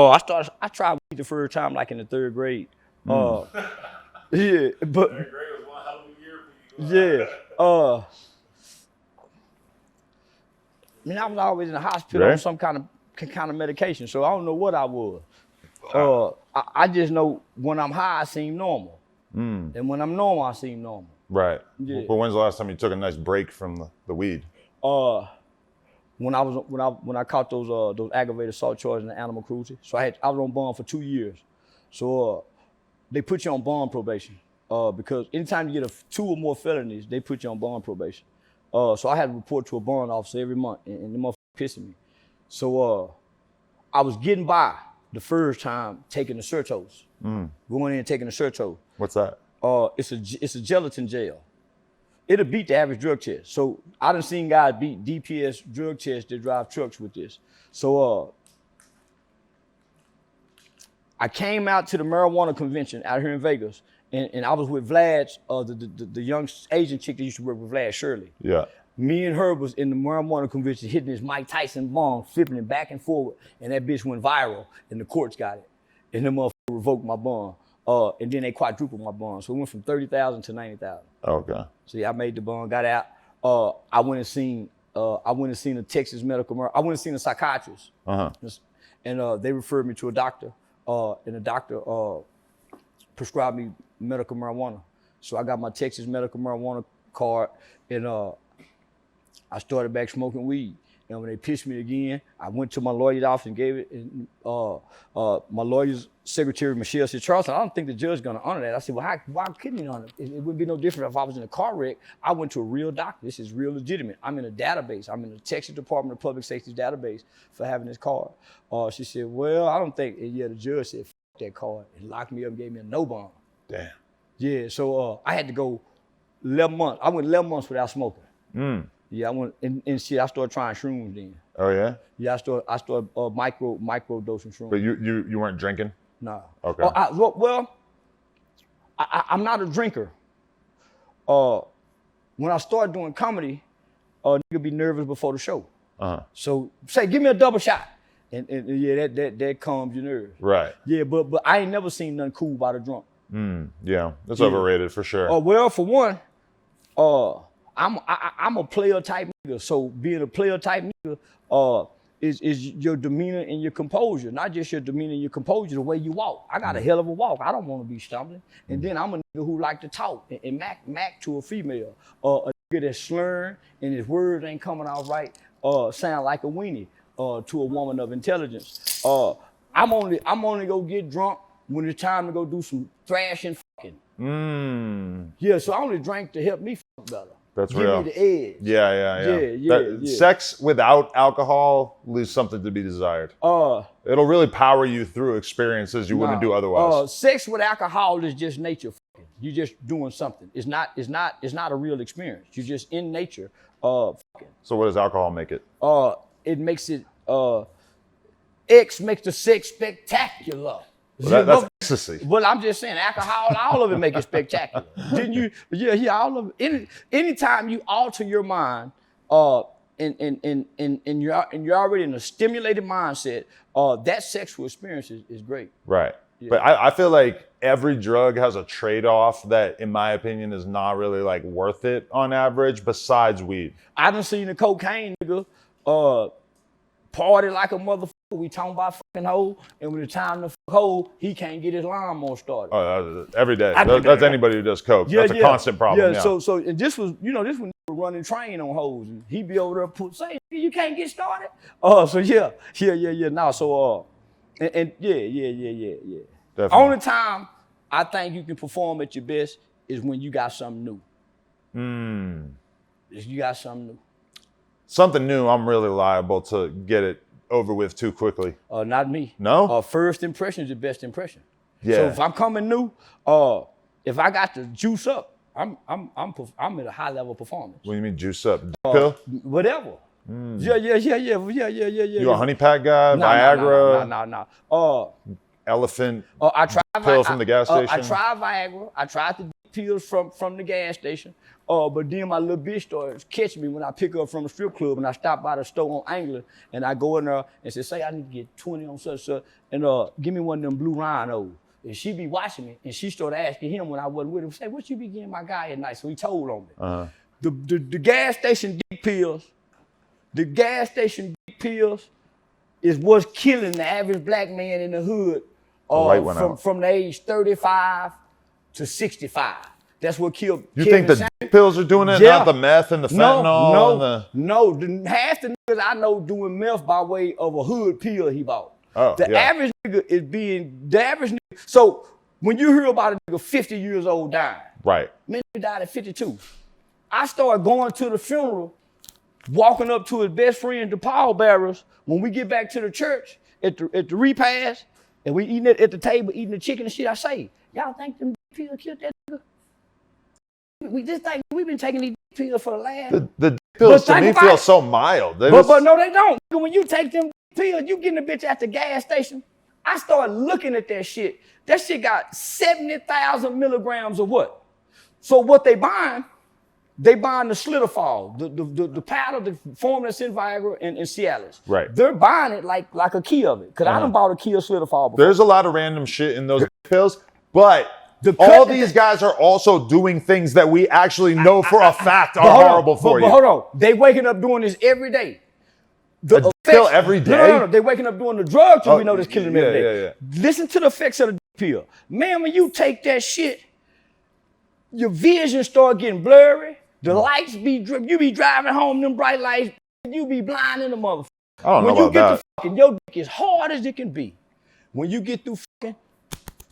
I tried weed the first time like in the 3rd grade. Yeah, but 3rd grade was one hell of a year for you. yeah. I mean, I was always in the hospital on some kind of medication, so I don't know what I was. I just know when I'm high, I seem normal, and when I'm normal, I seem normal. Right. Yeah. But when's the last time you took a nice break from the weed? When I caught those aggravated assault charges in the animal cruelty, so I was on bond for 2 years. So they put you on bond probation because anytime you get 2 or more felonies, they put you on bond probation. So I had to report to a bond officer every month, and the motherfucker pissing me. So I was getting by the first time taking the Sertos, going in and taking the Sertos. What's that? It's a gelatin gel. It'll beat the average drug test. So I done seen guys beat DPS drug tests that drive trucks with this. So I came out to the marijuana convention out here in Vegas, and I was with Vlad's, the young Asian chick that used to work with Vlad, Shirley. Yeah. Me and her was in the marijuana convention hitting this Mike Tyson bong, flipping it back and forward, and that bitch went viral, and the courts got it. And the motherfucker revoked my bond. And then they quadrupled my bond. So it went from 30,000 to 90,000. Okay. So yeah, I made the bond, got out. I went and seen a Texas medical, I went and seen a psychiatrist. And they referred me to a doctor, and the doctor prescribed me medical marijuana. So I got my Texas medical marijuana card, and I started back smoking weed. And when they pitched me again, I went to my lawyer's office and gave it. And my lawyer's secretary, Michelle, said, Charleston, I don't think the judge is going to honor that. I said, well, why couldn't he honor it? It wouldn't be no different if I was in a car wreck. I went to a real doctor. This is real legitimate. I'm in a database. I'm in the Texas Department of Public Safety's database for having this card. She said, well, I don't think, and yeah, the judge said, F that card, and locked me up and gave me a no bond. Damn. Yeah, so I had to go 11 months. I went 11 months without smoking. Yeah, I went and shit. I started trying shrooms then. Oh yeah. Yeah, I started micro dosing shrooms. But you weren't drinking? No. Okay. I'm not a drinker. When I started doing comedy, nigga be nervous before the show. So say, give me a double shot, and yeah, that calms your nerves. Right. Yeah, but I ain't never seen nothing cool about a drunk. Yeah, that's overrated for sure. Well, for one, I'm a player type nigga, so being a player type nigga is your demeanor and your composure, not just your demeanor and your composure, the way you walk. I got a hell of a walk. I don't want to be stumbling. And then I'm a nigga who like to talk and Mac to a female, a nigga that's slurring and his words ain't coming out right, sound like a weenie to a woman of intelligence. I'm only go get drunk when it's time to go do some thrashing fucking. Yeah, so I only drank to help me fuck better. That's Give real. me the edge. Yeah. Sex without alcohol leaves something to be desired. It'll really power you through experiences you wouldn't do otherwise. Sex with alcohol is just nature. You're just doing something. It's not a real experience. You're just in nature. So what does alcohol make it? It makes it. X makes the sex spectacular. Well, that's ecstasy. Well, I'm just saying, alcohol, all of it make it spectacular. Didn't you? Yeah, all of it. Anytime you alter your mind, and you're already in a stimulated mindset, that sexual experience is great. Right. Yeah. But I feel like every drug has a trade-off that, in my opinion, is not really like worth it on average, besides weed. I done seen a cocaine nigga party like a motherfucker. We talking about fucking hoe, and when it's time to fuck hoe, he can't get his lawnmower started. Oh, every day. That's anybody who does coke. That's a constant problem. Yeah. So and this was running train on hoes, and he be over there saying, you can't get started. So yeah. Now and yeah. Definitely. Only time I think you can perform at your best is when you got something new. If you got something new. Something new, I'm really liable to get it over with too quickly. Not me. No? First impression is the best impression. Yeah. So if I'm coming new, if I got the juice up, I'm at a high level performance. What do you mean juice up? Pill? Whatever. Yeah. You a honey pack guy? Viagra? No. Elephant I tried pill from the gas station? I tried Viagra. I tried the pills from the gas station. But then my little bitch started catching me when I pick her up from a strip club and I stop by the store on Angler and I go in there and say I need to get 20 on such and give me one of them blue rhinos. And she be watching me and she started asking him when I wasn't with him, say, what you be getting my guy at night? So he told on me. The gas station dick pills, is what's killing the average black man in the hood from the age 35 to 65. That's what killed. You think the dick pills are doing it, not the meth and the fentanyl? No. Half the niggas I know doing meth by way of a hood pill he bought. Average nigga is being the average nigga. So when you hear about a nigga 50 years old dying, right? Man, he died at 52. I started going to the funeral, walking up to his best friend, the pallbearers. When we get back to the church at the repast, and we eating it at the table, eating the chicken and shit, I say, y'all think them pills killed that nigga? We just think we've been taking these pills for the last. The pills to me feel so mild. But no, they don't. When you take them pills, you getting a bitch at the gas station. I started looking at that shit. That shit got 70,000 milligrams of what? So what they buying the Slitterfall, the powder, the form that's in Viagra and Cialis. Right. They're buying it like a key of it. Because I done bought a key of Slitterfall before. There's a lot of random shit in those pills, but all these guys are also doing things that we actually know for a fact are horrible for you. But hold on. They waking up doing this every day. The pill every day? No. They waking up doing the drug till we know that's killing them every day. Yeah. Listen to the effects of the pill. Man, when you take that shit, your vision start getting blurry. The lights be dripping. You be driving home, them bright lights, you be blind in the motherfucker. I don't know about that. When you get to fucking, your dick is hard as it can be. When you get through fucking,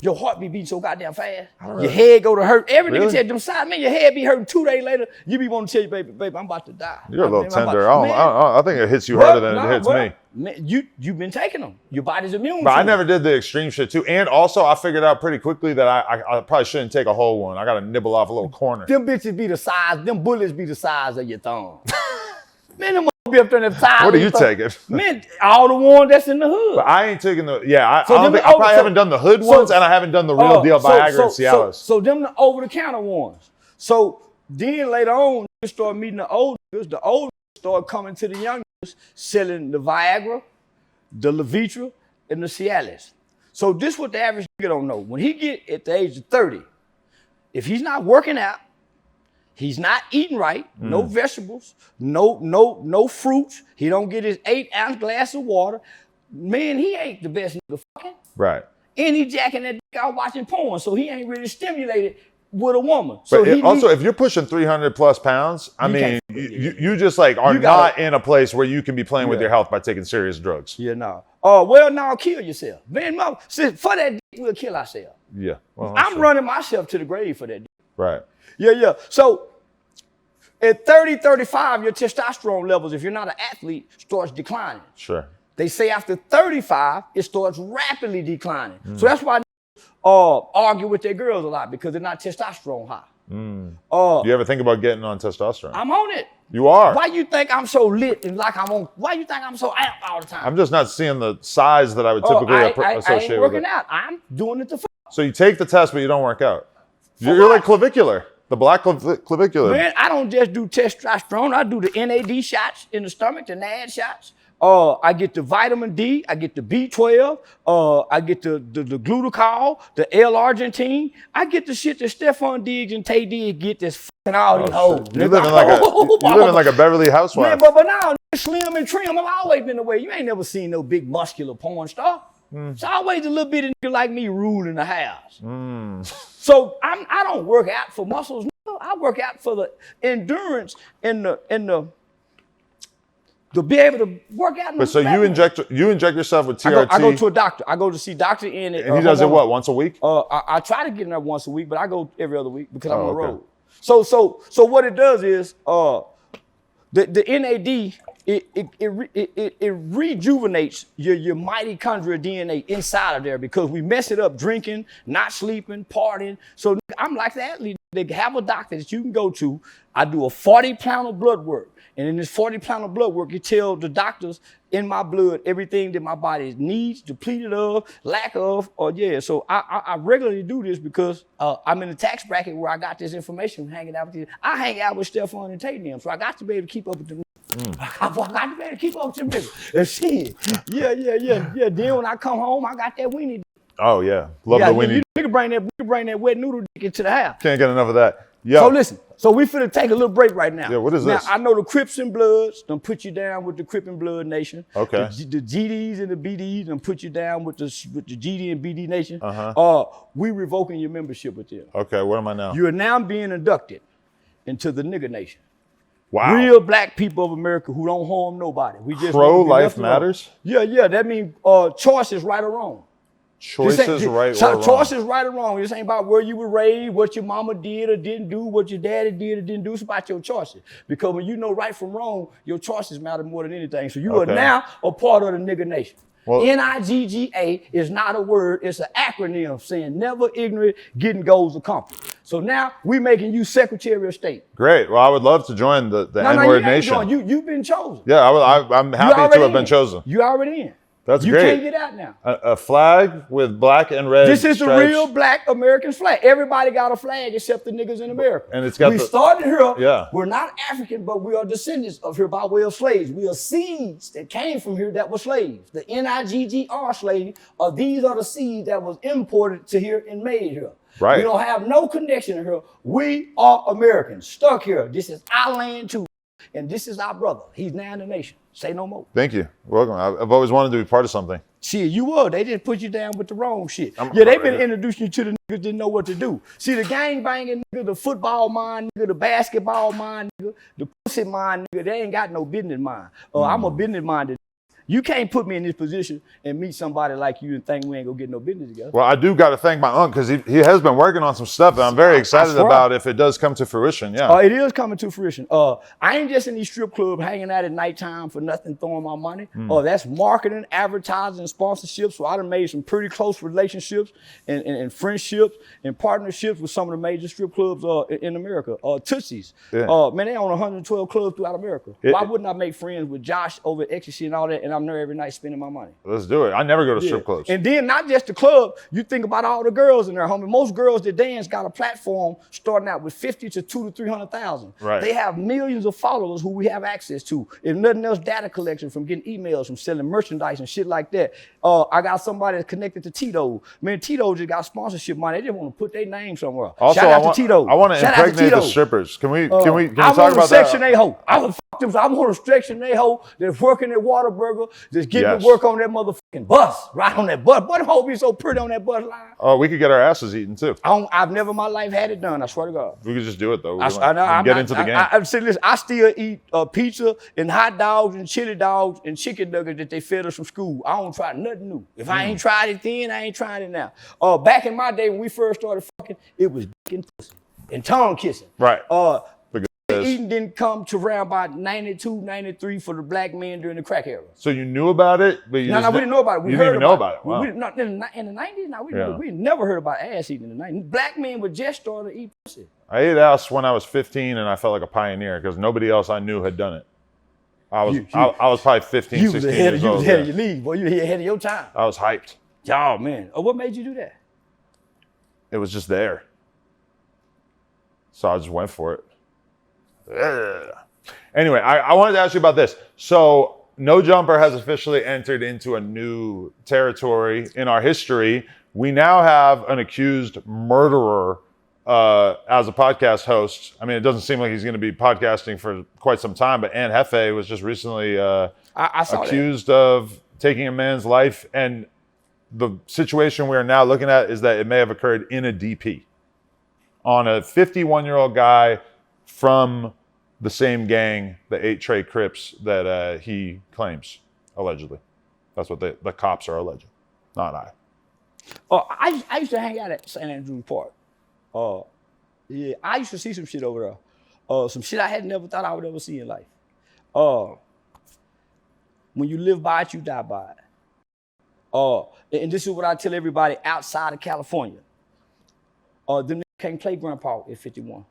your heart be beating so goddamn fast. Your head go to hurt. Every nigga tell them side, man, your head be hurting 2 days later. You be wanting to tell you, baby, I'm about to die. You're a little tender. I think it hits you harder than it hits me. Man, you've been taking them. Your body's immune. But I never did the extreme shit too. And also, I figured out pretty quickly that I probably shouldn't take a whole one. I got to nibble off a little corner. Them bitches be the size. Them bullets be the size of your thumb. Man, them be up there in the size. What are you taking? Man, all the ones that's in the hood. But I ain't taking the. Yeah, I probably haven't done the hood ones, and I haven't done the real deal Viagra and Cialis. So them the over-the-counter ones. So then later on, you start meeting the old niggas. The old niggas start coming to the young niggas selling the Viagra, the Levitra, and the Cialis. So this what the average nigga don't know. When he get at the age of 30, if he's not working out, he's not eating right, no vegetables, no fruits, he don't get his 8-ounce glass of water, man, he ain't the best nigga fucking. Right. And he jacking that dick out watching porn, so he ain't really stimulated with a woman. But so also, if you're pushing 300 plus pounds, I mean, you just like are not in a place where you can be playing with your health by taking serious drugs. Yeah, no. Well, now kill yourself. Man, for that dick, we'll kill ourselves. Yeah. Well, I'm running myself to the grave for that dick. Right. Yeah. So at 30, 35, your testosterone levels, if you're not an athlete, starts declining. Sure. They say after 35, it starts rapidly declining. So that's why argue with their girls a lot, because they're not testosterone high. Do you ever think about getting on testosterone? I'm on it. You are? Why you think I'm so lit and like I'm on? Why you think I'm so amped all the time? I'm just not seeing the size that I would typically associate I ain't working with it. out. I'm doing it to fuck. So you take the test, but you don't work out. You're like clavicular. The black clavicular. Man, I don't just do testosterone. I do the NAD shots in the stomach, the NAD shots. I get the vitamin D. I get the B12. I get the glutathione, the L-arginine. I get the shit that Stephon Diggs and Tay Diggs get this fucking all these hoes. You living like a Beverly housewife. Man, but now, slim and trim, I've always been the way. You ain't never seen no big muscular porn star. It's always a little bitty nigga like me ruling the house. So I don't work out for muscles. No, I work out for the endurance and the to be able to work out. But so you inject yourself with TRT. I go to a doctor. I go to see Dr. And he does it what, once a week? I try to get in there once a week, but I go every other week because I'm on the road. So what it does is the NAD it rejuvenates your mitochondrial DNA inside of there because we mess it up drinking, not sleeping, partying. So I'm like the athlete. They have a doctor that you can go to. I do a 40-pound of blood work. And in this 40-pound of blood work, you tell the doctors in my blood everything that my body needs, depleted of, lack of, or yeah. So I regularly do this because I'm in a tax bracket where I got this information hanging out with you. I hang out with Stephon and Tate and them, so I got to be able to keep up with them. I got to be able to keep up with them niggas. And shit, yeah. Then when I come home, I got that weenie. Oh yeah, love the weenie. You can bring that wet noodle dick into the house. Can't get enough of that. Yo. So listen, so we finna take a little break right now. Yeah, what is this? Now, I know the Crips and Bloods done put you down with the Crip and Blood Nation. Okay. The GDs and the BDs done put you down with the GD and BD Nation. We revoking your membership with them. Okay, what am I now? You are now being inducted into the Nigger Nation. Wow. Real black people of America who don't harm nobody. We just pro-life matters? Yeah. That means choice is right or wrong. Choices right or wrong. Choices right or wrong. This ain't about where you were raised, what your mama did or didn't do, what your daddy did or didn't do. It's about your choices. Because when you know right from wrong, your choices matter more than anything. So you are now a part of the Nigger Nation. Well, NIGGA is not a word. It's an acronym saying never ignorant, getting goals accomplished. So now we making you Secretary of State. Great. Well, I would love to join the N-word Nation. You've been chosen. Yeah, I'm happy to have been chosen. You already in. That's great. You can't get out now. A flag with black and red. This is the real black American flag. Everybody got a flag except the niggas in America. And it's got we started here. Yeah. We're not African, but we are descendants of here by way of slaves. We are seeds that came from here that were slaves. The NIGGR slaves, these are the seeds that was imported to here and made here. Right. We don't have no connection here. We are Americans, stuck here. This is our land too. And this is our brother. He's now in the nation. Say no more. Thank you. Welcome. I've always wanted to be part of something. Shit, you were. They just put you down with the wrong shit. They've been introducing you to the niggas that didn't know what to do. See, the gang banging nigga, the football mind nigga, the basketball mind nigga, the pussy mind nigga, they ain't got no business mind. I'm a business minded. You can't put me in this position and meet somebody like you and think we ain't gonna get no business together. Well, I do got to thank my uncle because he has been working on some stuff, and I'm very excited about if it does come to fruition. Yeah, it is coming to fruition. I ain't just in these strip clubs hanging out at nighttime for nothing, throwing my money. That's marketing, advertising, sponsorships. So I done made some pretty close relationships and friendships and partnerships with some of the major strip clubs in America. Tootsie's. Man, they own 112 clubs throughout America. Why wouldn't I make friends with Josh over at Ecstasy and all that? And I'm there every night spending my money. Let's do it. I never go to strip clubs. And then not just the club, you think about all the girls in there, homie. Most girls that dance got a platform starting out with 50 to 200 to 300,000. Right. They have millions of followers who we have access to. If nothing else, data collection from getting emails, from selling merchandise and shit like that. I got somebody that's connected to Tito. Man, Tito just got sponsorship money. They just want to put their name somewhere. Also, shout out to Tito. I want to impregnate the strippers. Can we talk about that? I want a Section A hoe. I want a Section A hoe that's working at Whataburger, that's getting to work on that motherfucking bus, right on that bus. But the hoe be so pretty on that bus line. Oh, we could get our asses eaten too. I've never in my life had it done, I swear to God. We could just do it though. Get into the game. I still eat pizza and hot dogs and chili dogs and chicken nuggets that they fed us from school. I don't try nothing new. If I ain't tried it then, I ain't trying it now. Back in my day when we first started fucking, it was dick and pussy and tongue kissing. Right. Eating didn't come to around about 92, 93 for the black men during the crack era. So you knew about it, but we didn't know about it. We you heard didn't even know about it. Wow. In the 90s, we never heard about ass eating in the 90s. Black men were just starting to eat pussy. I ate ass when I was 15, and I felt like a pioneer because nobody else I knew had done it. I was probably 15, 16 years old. You was ahead of your league, boy. You were ahead of your time. I was hyped. Oh, man. What made you do that? It was just there. So I just went for it. Anyway, I wanted to ask you about this. So No Jumper has officially entered into a new territory in our history. We now have an accused murderer as a podcast host. I mean, it doesn't seem like he's going to be podcasting for quite some time, but Jefe was just recently accused of taking a man's life. And the situation we are now looking at is that it may have occurred in a DP on a 51-year-old guy from the same gang, the 8 Trey Crips, that he claims, allegedly. That's what the cops are alleging, not I. I used to hang out at St. Andrews Park. I used to see some shit over there. Some shit I had never thought I would ever see in life. When you live by it, you die by it. And this is what I tell everybody outside of California. Them can't play grandpa at 51.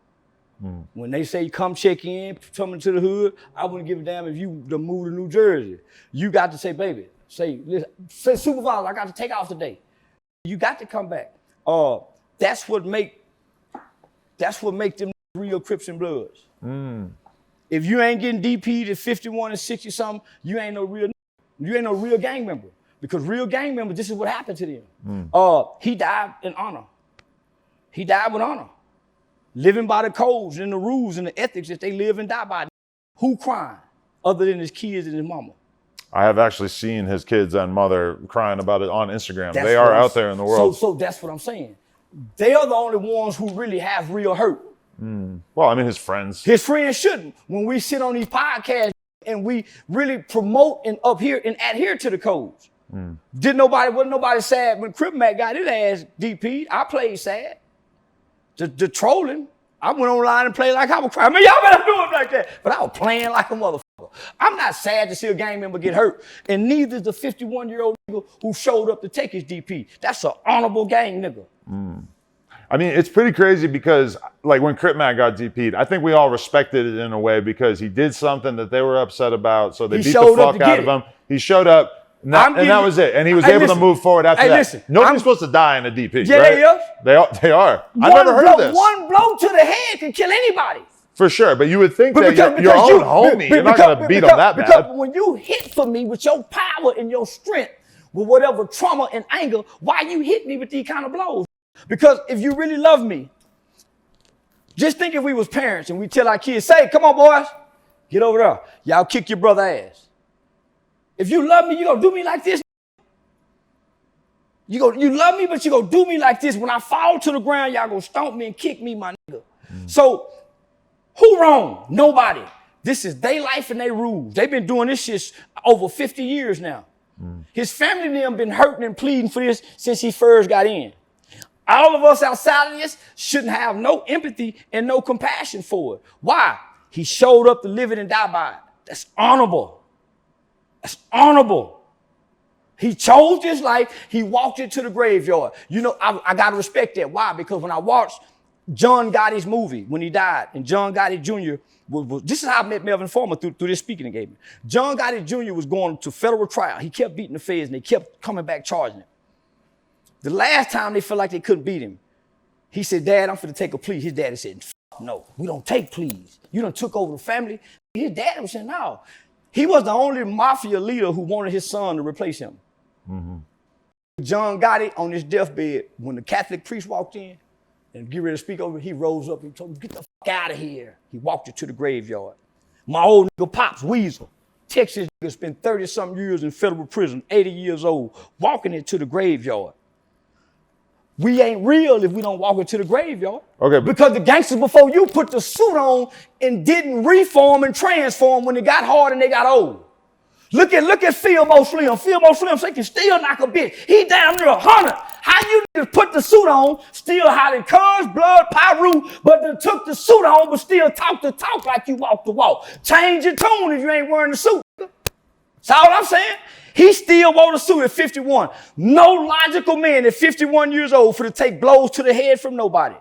When they say come check in, come into the hood, I wouldn't give a damn if you to move to New Jersey. You got to say, baby, say supervisor, I got to take off today. You got to come back. That's what make them real Crips and Bloods. If you ain't getting DP'd at 51 and 60 something, you ain't no real gang member. Because real gang members, this is what happened to them. He died in honor. He died with honor. Living by the codes and the rules and the ethics that they live and die by. Who crying other than his kids and his mama? I have actually seen his kids and mother crying about it on Instagram. They are out there in the world. So that's what I'm saying. They are the only ones who really have real hurt. Well, I mean, his friends. His friends shouldn't. When we sit on these podcasts and we really promote and adhere to the codes. Wasn't nobody sad when Crip Mac got his ass DP'd. I played sad. The trolling, I went online and played like I was crying. Man, y'all better do it like that. But I was playing like a motherfucker. I'm not sad to see a gang member get hurt. And neither is the 51-year-old nigga who showed up to take his DP. That's an honorable gang nigga. I mean, it's pretty crazy because, like, when Crip Mac got DP'd, I think we all respected it in a way because he did something that they were upset about, so they beat the fuck out of him. He showed up. And that was it. And he was able to move forward after that. Nobody's supposed to die in a DP, yeah, right? They are. I never heard of this. One blow to the head can kill anybody. For sure. But you would think that your own homie, you're not going to beat him that bad. Because when you hit for me with your power and your strength, with whatever trauma and anger, why you hit me with these kind of blows? Because if you really love me, just think if we was parents and we tell our kids, say, come on, boys, get over there. Y'all kick your brother ass. If you love me, you gonna do me like this. You love me, but you gonna do me like this. When I fall to the ground, y'all gonna stomp me and kick me, my nigga. So, who wrong? Nobody. This is their life and their rules. They've been doing this shit over 50 years now. His family and them been hurting and pleading for this since he first got in. All of us outside of this shouldn't have no empathy and no compassion for it. Why? He showed up to live it and die by it. That's honorable. That's honorable. He chose this life. He walked it to the graveyard. You know, I got to respect that. Why? Because when I watched John Gotti's movie when he died, and John Gotti Jr. This is how I met Melvin Farmer through this speaking engagement. John Gotti Jr. was going to federal trial. He kept beating the feds, and they kept coming back charging him. The last time they felt like they couldn't beat him, he said, Dad, I'm finna take a plea. His daddy said, no, we don't take pleas. You done took over the family. His daddy was saying, no. He was the only mafia leader who wanted his son to replace him. John Gotti on his deathbed, when the Catholic priest walked in and get ready to speak over, he rose up and told him, get the fuck out of here. He walked it to the graveyard. My old nigga Pops Weasel, Texas nigga, spent 30-something years in federal prison, 80 years old, walking it to the graveyard. We ain't real if we don't walk into the graveyard. Okay. Because the gangsters before you put the suit on and didn't reform and transform when they got hard and they got old. Look at Phil Slim. Phil Slim say he can still knock a bitch. He down near 100. How you niggas put the suit on, still hollering cuz, blood, pyru, but then took the suit on, but still talk the talk like you walk the walk. Change your tune if you ain't wearing the suit. That's all I'm saying. He still wore a suit at 51. No logical man at 51 years old for to take blows to the head from nobody,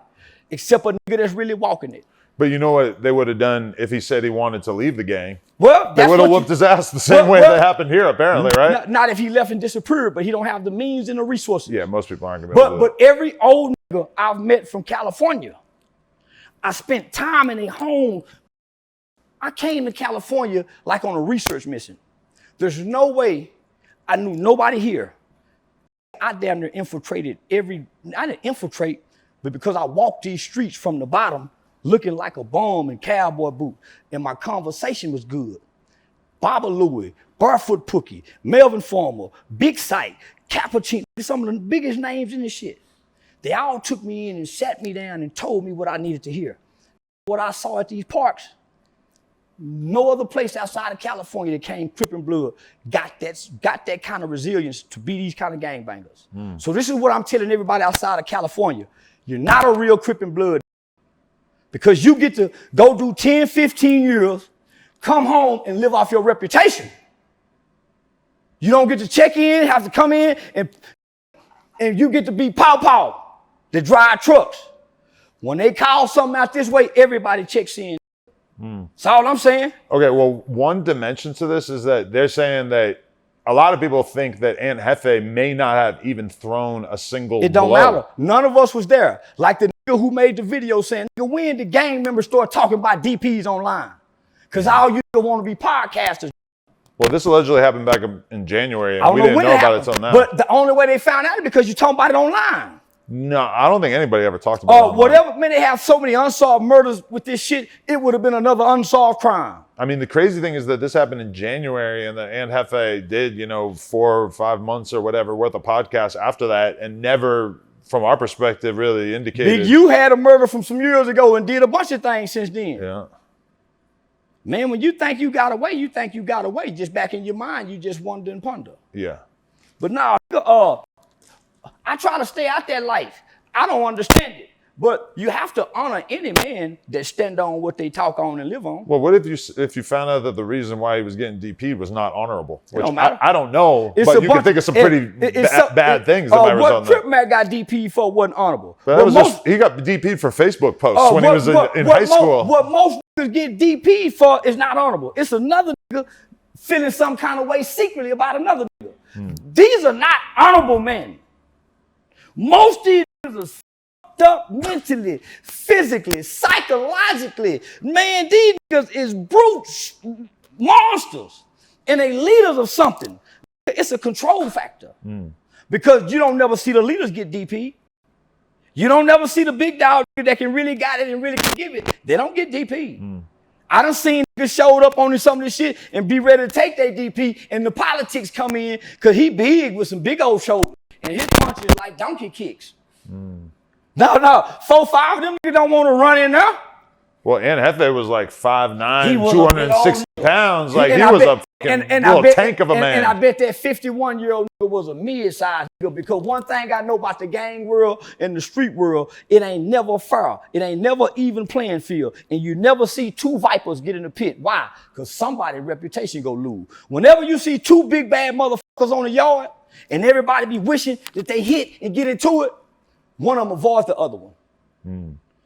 except a nigga that's really walking it. But you know what they would have done if he said he wanted to leave the gang? Well, they would have whooped his ass the same way that happened here, apparently, right? Not if he left and disappeared, but he don't have the means and the resources. Yeah, most people aren't going to be able to do But every old nigga I've met from California, I spent time in a home. I came to California like on a research mission. There's no way I knew nobody here. I damn near infiltrated I didn't infiltrate, but because I walked these streets from the bottom looking like a bum and cowboy boot, and my conversation was good. Baba Louie, Barefoot Pookie, Melvin Farmer, Big Sight, Cappuccino, some of the biggest names in this shit. They all took me in and sat me down and told me what I needed to hear. What I saw at these parks, no other place outside of California that came Crip and Blood got that kind of resilience to be these kind of gangbangers. So this is what I'm telling everybody outside of California. You're not a real Crip and Blood because you get to go do 10, 15 years, come home and live off your reputation. You don't get to check in, have to come in, and you get to be pow that drive trucks. When they call something out this way, everybody checks in. That's all I'm saying. Okay, well, one dimension to this is that they're saying that a lot of people think that Aunt Jefe may not have even thrown a single It don't blow. matter. None of us was there. Like the nigga who made the video saying, nigga, when the gang members start talking about DPs online? Because all you want to be podcasters. Well, this allegedly happened back in January, I and don't we know didn't when know it about it happened, till now. But the only way they found out is because you talking about it online. No, I don't think anybody ever talked about it online. Whatever, man, they have so many unsolved murders with this shit, it would have been another unsolved crime. I mean, the crazy thing is that this happened in January, and that Aunt Jefe did, 4 or 5 months or whatever worth of podcasts after that, and never, from our perspective, really indicated. Big U had a murder from some years ago and did a bunch of things since then. Yeah. Man, when you think you got away, you think you got away. Just back in your mind, you just wonder and ponder. Yeah. But now, I try to stay out that life. I don't understand it. But you have to honor any man that stand on what they talk on and live on. Well, what if you found out that the reason why he was getting DP'd was not honorable? Which don't matter. I don't know, It's but you can think of some pretty bad things that might result What in that. Crip Mac got DP'd for wasn't honorable. But he got DP'd for Facebook posts when he was in high school. What most niggas get DP'd for is not honorable. It's another nigga feeling some kind of way secretly about another nigga. These are not honorable men. Most of these niggas are up mentally, physically, psychologically. Man, these niggas is brutes, monsters, and they leaders of something. It's a control factor. Because you don't never see the leaders get DP. You don't never see the big dog that can really got it and really can give it. They don't get DP. I done seen niggas showed up on some of this shit and be ready to take their DP, and the politics come in because he big with some big old shoulders, and his punches like donkey kicks. No, 4, 5 of them niggas don't want to run in there. Well, Aunt Jefe was like 5'9", He was 260 pounds. Like, he I was bet- a fucking little tank of a man. And I bet that 51-year-old nigga was a mid-sized nigga, because one thing I know about the gang world and the street world, it ain't never fair. It ain't never even playing field. And you never see 2 vipers get in the pit. Why? Because somebody's reputation go lose. Whenever you see 2 big bad motherfuckers on the yard and everybody be wishing that they hit and get into it, one of them avoids the other one.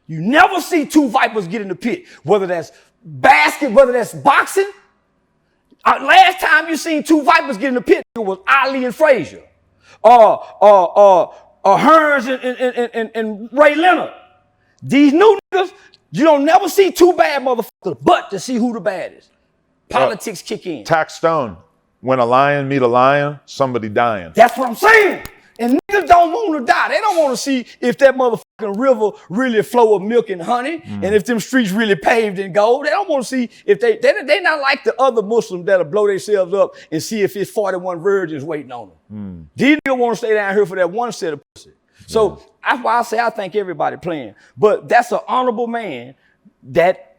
You never see 2 vipers get in the pit, whether that's basket, whether that's boxing. Last time you seen 2 vipers get in the pit, it was Ali and Frazier, Hearns and Ray Leonard. These new niggas, you don't never see 2 bad motherfuckers, but to see who the baddest. Politics kick in. Tax Stone. When a lion meet a lion, somebody dying. That's what I'm saying. And niggas don't want to die. They don't want to see if that motherfucking river really flow of milk and honey, and if them streets really paved in gold. They don't want to see if they not like the other Muslims that'll blow themselves up and see if it's 41 virgins waiting on them. These niggas want to stay down here for that one set of pussy. So that's why I say I think everybody playing. But that's an honorable man that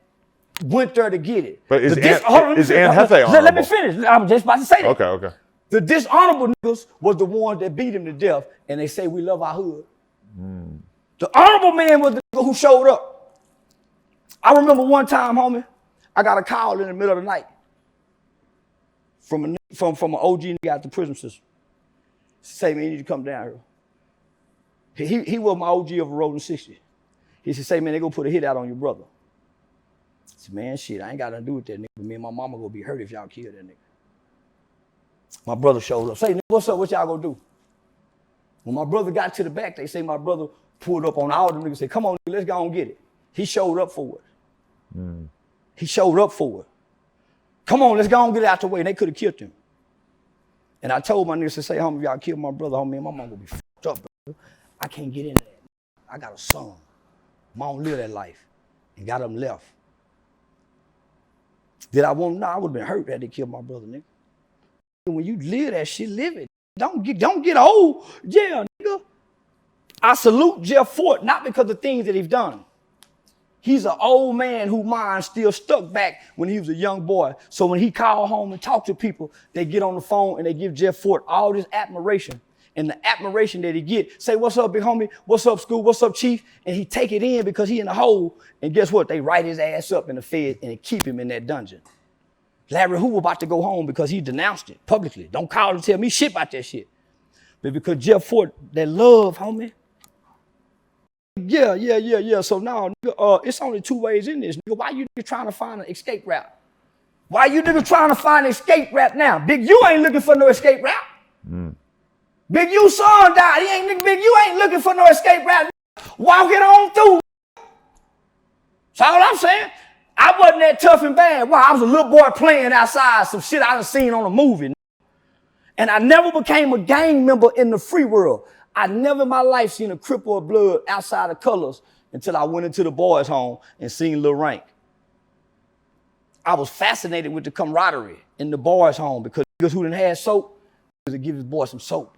went there to get it. But is Aunt Jefe honorable? Let me finish. I was just about to say that. Okay. The dishonorable niggas was the ones that beat him to death, and they say we love our hood. The honorable man was the nigga who showed up. I remember one time, homie, I got a call in the middle of the night from an OG nigga out the prison system. Say, man, you need to come down here. He was my OG of a rolling 60. He said, say, man, they gonna put a hit out on your brother. I said, man, shit, I ain't got nothing to do with that nigga, but me and my mama gonna be hurt if y'all kill that nigga. My brother showed up. Say, nigga, what's up? What y'all gonna do? When my brother got to the back, they say my brother pulled up on all them niggas, said, come on, nigga, let's go and get it. He showed up for it. He showed up for it. Come on, let's go and get it out the way. And they could have killed him. And I told my niggas, say, homie, if y'all kill my brother, homie, my mama gonna be fucked up, bro. I can't get into that. I got a son. Mom live that life and got him left. Did I want? No, I would have been hurt had they killed my brother, nigga. When you live that shit, live it. Don't get old. Yeah, nigga. I salute Jeff Fort, not because of the things that he's done. He's an old man whose mind still stuck back when he was a young boy. So when he called home and talked to people, they get on the phone and they give Jeff Fort all this admiration. And the admiration that he get, say, what's up, big homie? What's up, school? What's up, chief? And he take it in because he in the hole. And guess what? They write his ass up in the Fed and keep him in that dungeon. Larry Hoover about to go home because he denounced it publicly. Don't call and tell me shit about that shit. But because Jeff Ford, that love, homie. Yeah. So now, nigga, it's only two ways in this. Nigga, why you niggas trying to find an escape route? Why you niggas trying to find an escape route now? Big U ain't looking for no escape route. Big U's son died. Big U ain't looking for no escape route. Walk it on through. That's all I'm saying. I wasn't that tough and bad. Well, I was a little boy playing outside, some shit I done seen on a movie. And I never became a gang member in the free world. I never in my life seen a Crip or a Blood outside of colors until I went into the boys' home and seen Lil Rank. I was fascinated with the camaraderie in the boys' home because niggas who done had soap, because it give his boy some soap.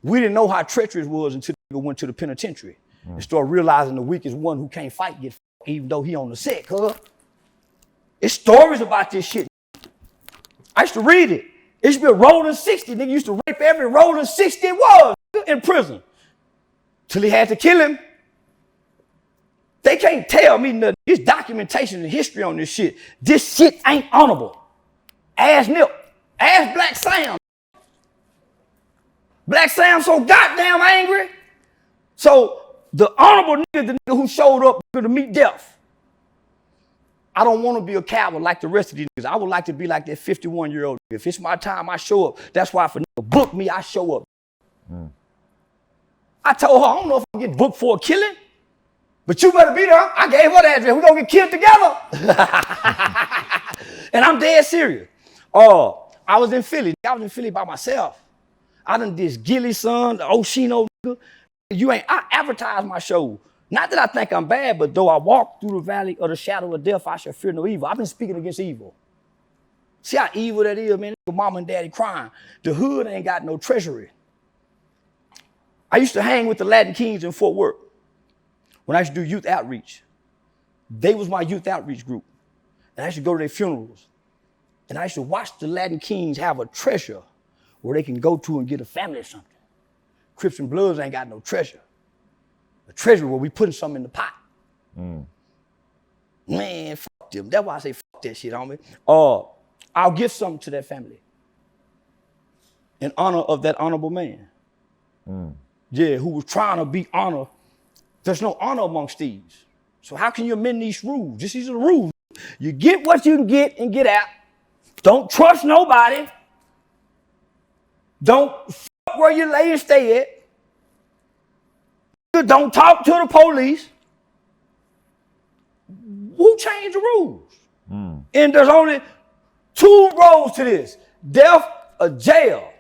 We didn't know how treacherous it was until the nigga went to the penitentiary and started realizing the weakest one who can't fight get even though he on the set, huh? It's stories about this shit. I used to read it. It used to be a rolling 60. Nigga used to rape every rolling 60 it was in prison. Till he had to kill him. They can't tell me nothing. There's documentation and history on this shit. This shit ain't honorable. Ask Nip. Ask Black Sam. Black Sam so goddamn angry. So the honorable nigga, the nigga who showed up to meet death. I don't want to be a coward like the rest of these niggas. I would like to be like that 51-year-old nigga. If it's my time, I show up. That's why if a nigga book me, I show up. I told her, I don't know if I get booked for a killing, but you better be there. I gave her the address. We're going to get killed together. And I'm dead serious. I was in Philly. I was in Philly by myself. I done this Gilly son, the Oshino nigga. I advertise my show. Not that I think I'm bad, but though I walk through the valley of the shadow of death, I shall fear no evil. I've been speaking against evil. See how evil that is, man? Mom and daddy crying. The hood ain't got no treasury. I used to hang with the Latin Kings in Fort Worth when I used to do youth outreach. They was my youth outreach group. And I used to go to their funerals. And I used to watch the Latin Kings have a treasure where they can go to and get a family or something. Crips and Bloods ain't got no treasure. A treasure where we putting something in the pot. Man, fuck them. That's why I say fuck that shit, homie. I'll give something to that family in honor of that honorable man. Yeah, who was trying to be honored. There's no honor amongst thieves. So how can you amend these rules? These are the rules. You get what you can get and get out. Don't trust nobody. Don't fuck where you lay and stay at. Don't talk to the police. Who changed the rules? And there's only two roads to this: death or jail.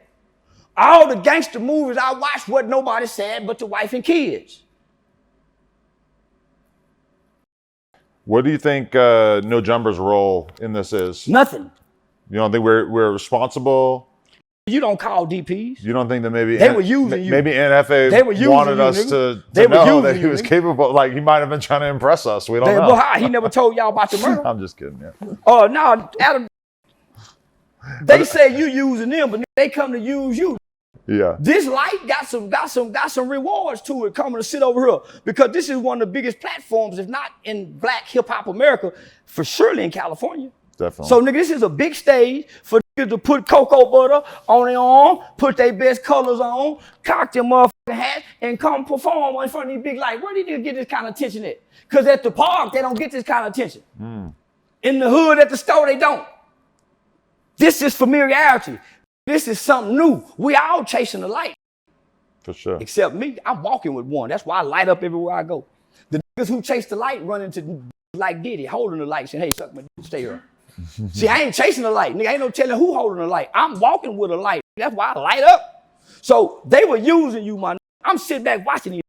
All the gangster movies I watched, what nobody said but the wife and kids. What do you think No Jumper's role in this is? Nothing. You don't think we're responsible? You don't call DPs. You don't think that maybe they were using you? Maybe NFA wanted us to know that he was capable. Like he might have been trying to impress us. We don't know. Well, how? He never told y'all about the murder. I'm just kidding. Yeah. Oh no, Adam. They say you using them, but they come to use you. Yeah. This light got some rewards to it coming to sit over here because this is one of the biggest platforms, if not in Black hip hop America, for surely in California. Definitely. So nigga, this is a big stage for niggas to put cocoa butter on their arm, put their best colors on, cock their motherfucking hat, and come perform in front of these big lights. Where do you get this kind of attention at? Because at the park, they don't get this kind of attention. In the hood, at the store, they don't. This is familiarity. This is something new. We all chasing the light. For sure. Except me, I'm walking with one. That's why I light up everywhere I go. The niggas who chase the light run into like Diddy, holding the light, saying, hey, suck my dick, stay here. See, I ain't chasing the light. Nigga, ain't no telling who holding the light. I'm walking with a light. That's why I light up. So they were using you, my nigga. I'm sitting back watching these.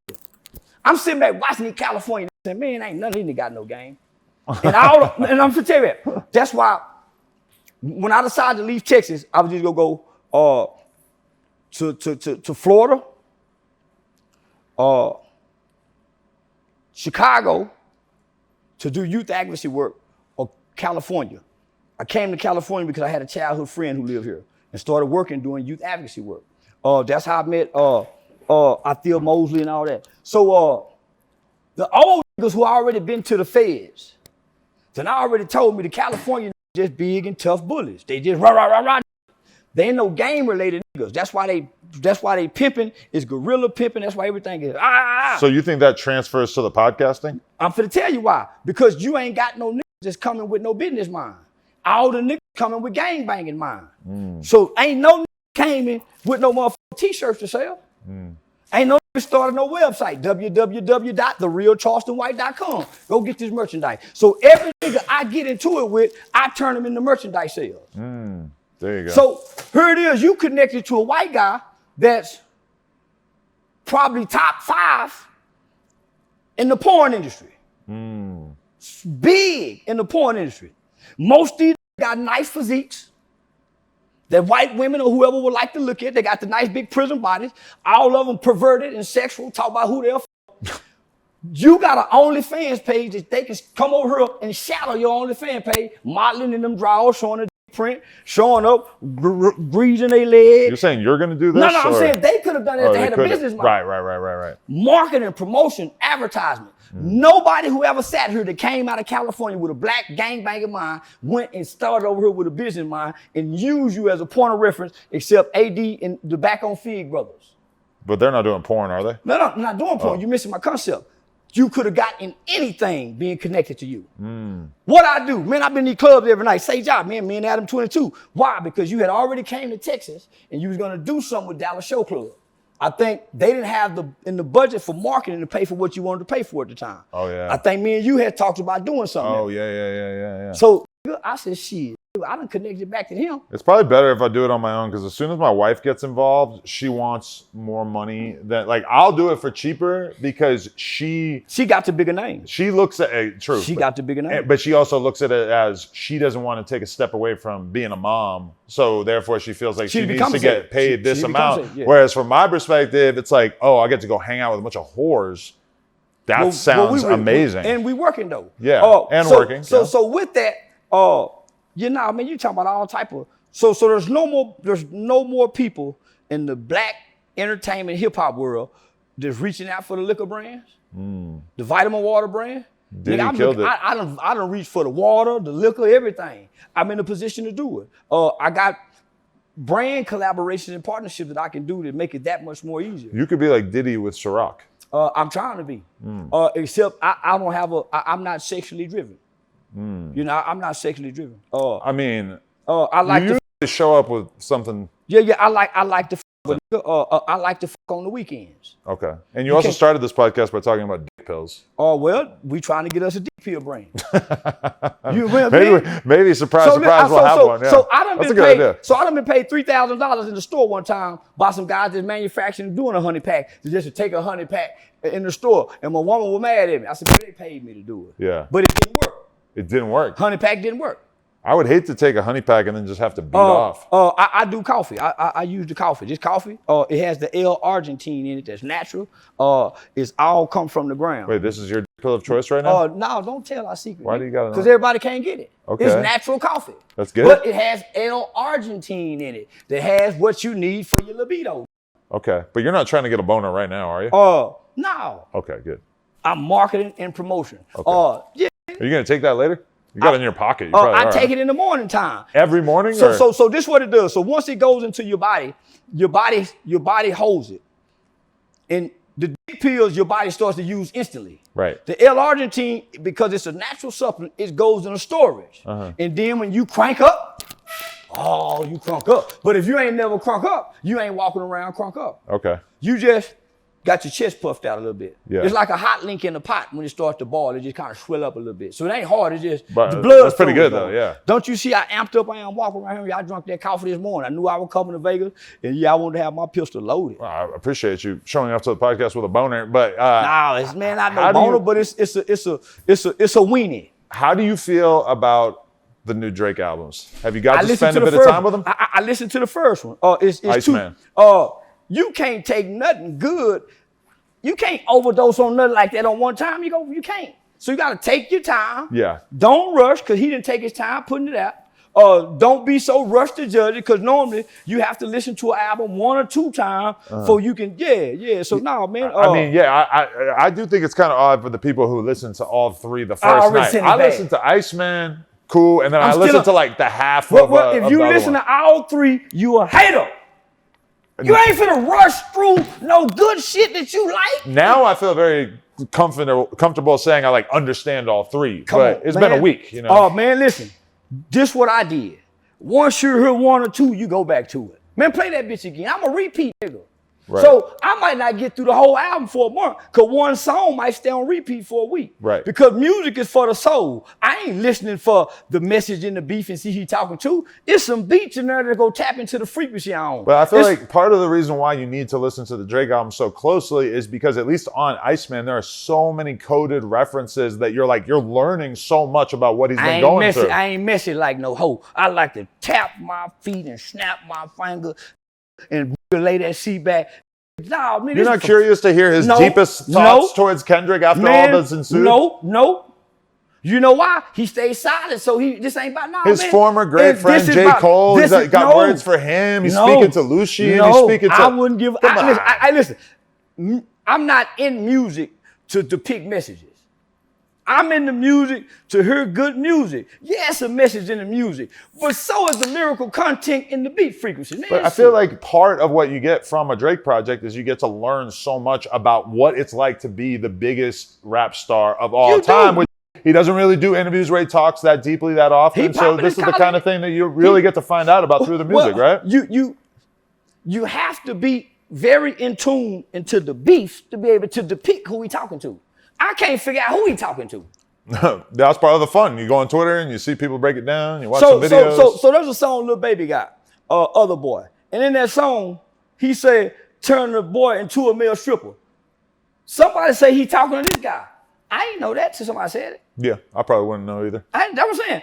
I'm sitting back watching these California saying, man, ain't none of these niggas got no game. And and I'm gonna tell you that. That's why when I decided to leave Texas, I was just gonna go to Florida, Chicago to do youth advocacy work, or California. I came to California because I had a childhood friend who lived here and started working doing youth advocacy work. That's how I met Althea Mosley and all that. So the old niggas who already been to the feds, then I already told me the California just big and tough bullies. They just rah. They ain't no game related niggas. That's why they pimping is guerrilla pimping. That's why everything is So you think that transfers to the podcasting? I'm finna tell you why. Because you ain't got no niggas just coming with no business mind. All the niggas coming with gang banging mind. So ain't no nigga came in with no motherfucking t-shirts to sell. Ain't no nigga started no website, www.therealcharlestonwhite.com. Go get this merchandise. So every nigga I get into it with, I turn them into merchandise sales. There you go. So here it is, you connected to a white guy that's probably top 5 in the porn industry. Big in the porn industry. Most of these got nice physiques that white women or whoever would like to look at. They got the nice big prison bodies. All of them perverted and sexual, talk about who they're You got an OnlyFans page that they can come over here and shadow your OnlyFans page, modeling in them drawers, showing a print, showing up, greasing their legs. You're saying you're going to do this? No, I'm saying they could have done it if they had a business model. Right. Marketing, promotion, advertisement. Nobody who ever sat here that came out of California with a black gangbanging mind went and started over here with a business mind and used you as a point of reference except AD and the Back on Fig brothers. But they're not doing porn, are they? No, I'm not doing porn. You're missing my concept. You could have gotten anything being connected to you. What I do, man, I've been in these clubs every night. Say job, man, me and Adam 22. Why? Because you had already came to Texas and you was gonna do something with Dallas Show Club. I think they didn't have the budget for marketing to pay for what you wanted to pay for at the time. Oh yeah. I think me and you had talked about doing something. Oh yeah. So I said, shit, I done connected back to him. It's probably better if I do it on my own because as soon as my wife gets involved, she wants more money than I'll do it for cheaper because she got the bigger name. She looks at true. She got the bigger name. But she also looks at it as she doesn't want to take a step away from being a mom. So therefore she feels like she needs to get paid this amount. Whereas from my perspective, it's like, oh, I get to go hang out with a bunch of whores. That sounds amazing. And we working though. Yeah, working. So with that, you know, I mean, you talking about all type of so there's no more people in the black entertainment hip hop world that's reaching out for the liquor brands, the vitamin water brand. I done reached for the water, the liquor, everything. I'm in a position to do it. I got brand collaborations and partnerships that I can do to make it that much more easier. You could be like Diddy with Ciroc. I'm trying to be, except I'm not sexually driven. You know, I'm not sexually driven. I mean, I like to show up with something. Yeah. I like to. I like to fuck on the weekends. Okay. And you also started this podcast by talking about dick pills. Oh well, we trying to get us a dick pill brand. Maybe surprise, we'll have one. Yeah. So I done That's been a good paid. idea. So I done been paid $3,000 in the store one time by some guys that's manufacturing doing a honey pack just to take a honey pack in the store, and my woman was mad at me. I said, "They paid me to do it." Yeah. But it didn't work. It didn't work. Honey pack didn't work. I would hate to take a honey pack and then just have to beat off. I do coffee. I use the coffee. This coffee, it has the L-arginine in it that's natural. It's all come from the ground. Wait, this is your pill of choice right now? No, don't tell our secret. Why do you got it? Because everybody can't get it. Okay. It's natural coffee. That's good. But it has L-arginine in it that has what you need for your libido. Okay. But you're not trying to get a boner right now, are you? No. Okay, good. I'm marketing and promotion. Are Yeah. you going to take that later? You got it in your pocket. I take it in the morning time. Every morning? So this is what it does. So once it goes into your body holds it. And the dick pills your body starts to use instantly. Right. The L-arginine, because it's a natural supplement, it goes into storage. And then when you crank up, you crunk up. But if you ain't never crunk up, you ain't walking around crunk up. Okay. You just got your chest puffed out a little bit. Yeah. It's like a hot link in the pot when it starts to boil. It just kind of swell up a little bit. So it ain't hard. It's just the blood. That's pretty good though, yeah. Don't you see how amped up I am walking around here? I drank that coffee this morning. I knew I was coming to Vegas, and I wanted to have my pistol loaded. Well, I appreciate you showing up to the podcast with a boner, but it's not no boner, but it's a weenie. How do you feel about the new Drake albums? Have you got to spend a bit of time with them? I listened to the first one. It's Iceman. You can't take nothing good. You can't overdose on nothing like that on one time. You can't. So you got to take your time. Yeah. Don't rush because he didn't take his time putting it out. Don't be so rushed to judge it because normally you have to listen to an album 1 or 2 times before you can. So no, man. I do think it's kind of odd for the people who listen to all 3 the first night. I listened to Iceman cool. And then I listened to like the half of if you listen to all three, you a hater. You ain't finna rush through no good shit that you like. Now I feel very comfortable saying I like understand all three. But it's been a week, you know. Oh man, listen. This what I did. Once you hear one or two, you go back to it. Man, play that bitch again. I'm a repeat nigga. Right. So I might not get through the whole album for a month, because one song might stay on repeat for a week. Right. Because music is for the soul. I ain't listening for the message in the beef and see who he talking to. It's some beats in there that go tap into the frequency I own. But I feel like part of the reason why you need to listen to the Drake album so closely is because at least on Iceman, there are so many coded references that you're learning so much about what he's been going through. I ain't messy like no hoe. I like to tap my feet and snap my finger and lay that shit back. Nah, man, you're not curious to hear his deepest thoughts towards Kendrick after all that's ensued? No. You know why? He stayed silent, so this ain't about his former great friend J. Cole, he's got words for him. He's speaking to Lucci, and he's speaking to... I wouldn't give... Listen, I'm not in music to depict messages. I'm in the music to hear good music. Yeah, it's a message in the music, but so is the lyrical content in the beat frequency. Man, but I feel like part of what you get from a Drake project is you get to learn so much about what it's like to be the biggest rap star of all time. Which he doesn't really do interviews where he talks that deeply that often. So this is the kind of thing that you really get to find out about through the music, right? You have to be very in tune into the beef to be able to depict who he talking to. I can't figure out who he talking to. That's part of the fun. You go on Twitter and you see people break it down. You watch some videos. So there's a song Lil Baby got, Other Boy. And in that song, he said, turn the boy into a male stripper. Somebody say he talking to this guy. I ain't know that till somebody said it. Yeah, I probably wouldn't know either. That was saying.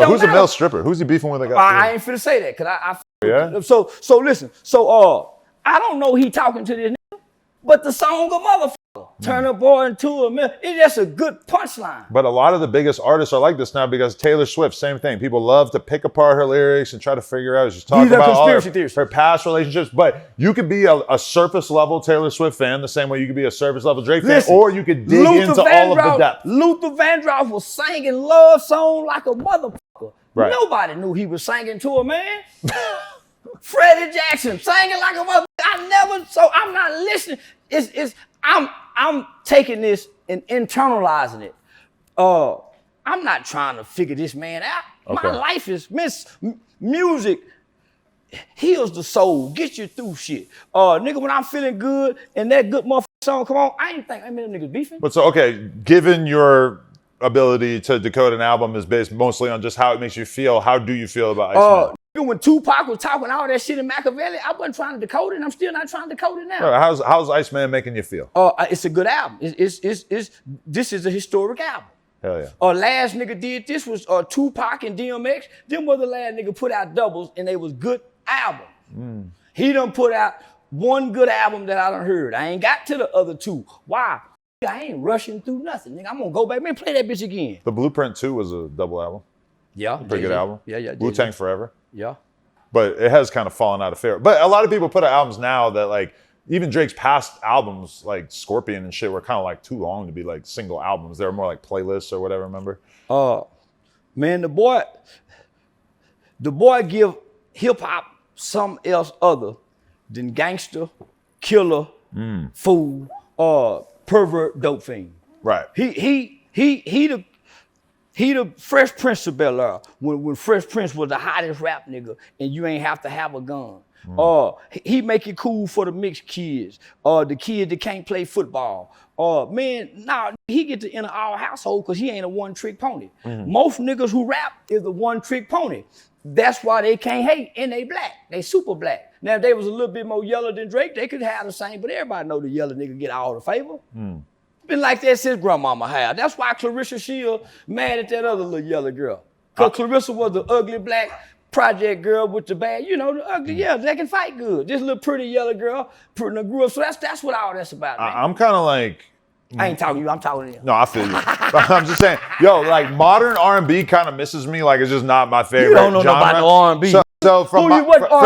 Who's a male stripper? Who's he beefing with? I ain't finna say that, because Yeah? So listen. So I don't know he talking to this nigga, but the song a motherfucker. Turn a boy into a man. It's just a good punchline. But a lot of the biggest artists are like this now because Taylor Swift, same thing. People love to pick apart her lyrics and try to figure out. She's talking about all her past relationships. But you could be a surface level Taylor Swift fan the same way you could be a surface level Drake fan, or you could dig into all of the depth. Luther Vandross was singing love song like a motherfucker. Right. Nobody knew he was singing to a man. Freddie Jackson singing like a motherfucker. I'm not listening. I'm taking this and internalizing it. I'm not trying to figure this man out. Okay. My life is music heals the soul, gets you through shit. Nigga, when I'm feeling good and that good motherfucker song come on, I ain't think them niggas beefing. But so, okay, given your ability to decode an album is based mostly on just how it makes you feel, how do you feel about Iceman? When Tupac was talking all that shit in Machiavelli, I wasn't trying to decode it, and I'm still not trying to decode it now. How's Iceman making you feel? It's a good album. This is a historic album. Hell yeah. Last nigga did this was Tupac and DMX. Them were the last nigga put out doubles, and they was good album. He done put out one good album that I done heard. I ain't got to the other two. Why? I ain't rushing through nothing, nigga. I'm gonna go back, man, play that bitch again. The Blueprint 2 was a double album. Yeah. Pretty good album. Yeah. Wu-Tang Forever. Yeah. But it has kind of fallen out of favor. But a lot of people put out albums now that like, even Drake's past albums, like Scorpion and shit, were kind of like too long to be like single albums. They were more like playlists or whatever, remember? Man, the boy give hip hop something else other than gangster, killer, fool, pervert, dope fiend. Right. He the Fresh Prince of Bel-Air when Fresh Prince was the hottest rap nigga and you ain't have to have a gun. He make it cool for the mixed kids, the kids that can't play football. He get to enter our household because he ain't a one-trick pony. Most niggas who rap is the one-trick pony. That's why they can't hate, and they black. They super black. Now, if they was a little bit more yellow than Drake, they could have the same, but everybody know the yellow nigga get all the favor. Been like that since grandmama had. That's why Clarissa Shield mad at that other little yellow girl. Because Clarissa was the ugly black project girl with the bad, the ugly, they can fight good. This little pretty yellow girl grew up, so that's what all that's about, man. I'm kind of like... I ain't talking to you, I'm talking to you. No, I feel you. I'm just saying, like modern R&B kind of misses me. Like it's just not my favorite genre. You don't know nobody no R&B. So for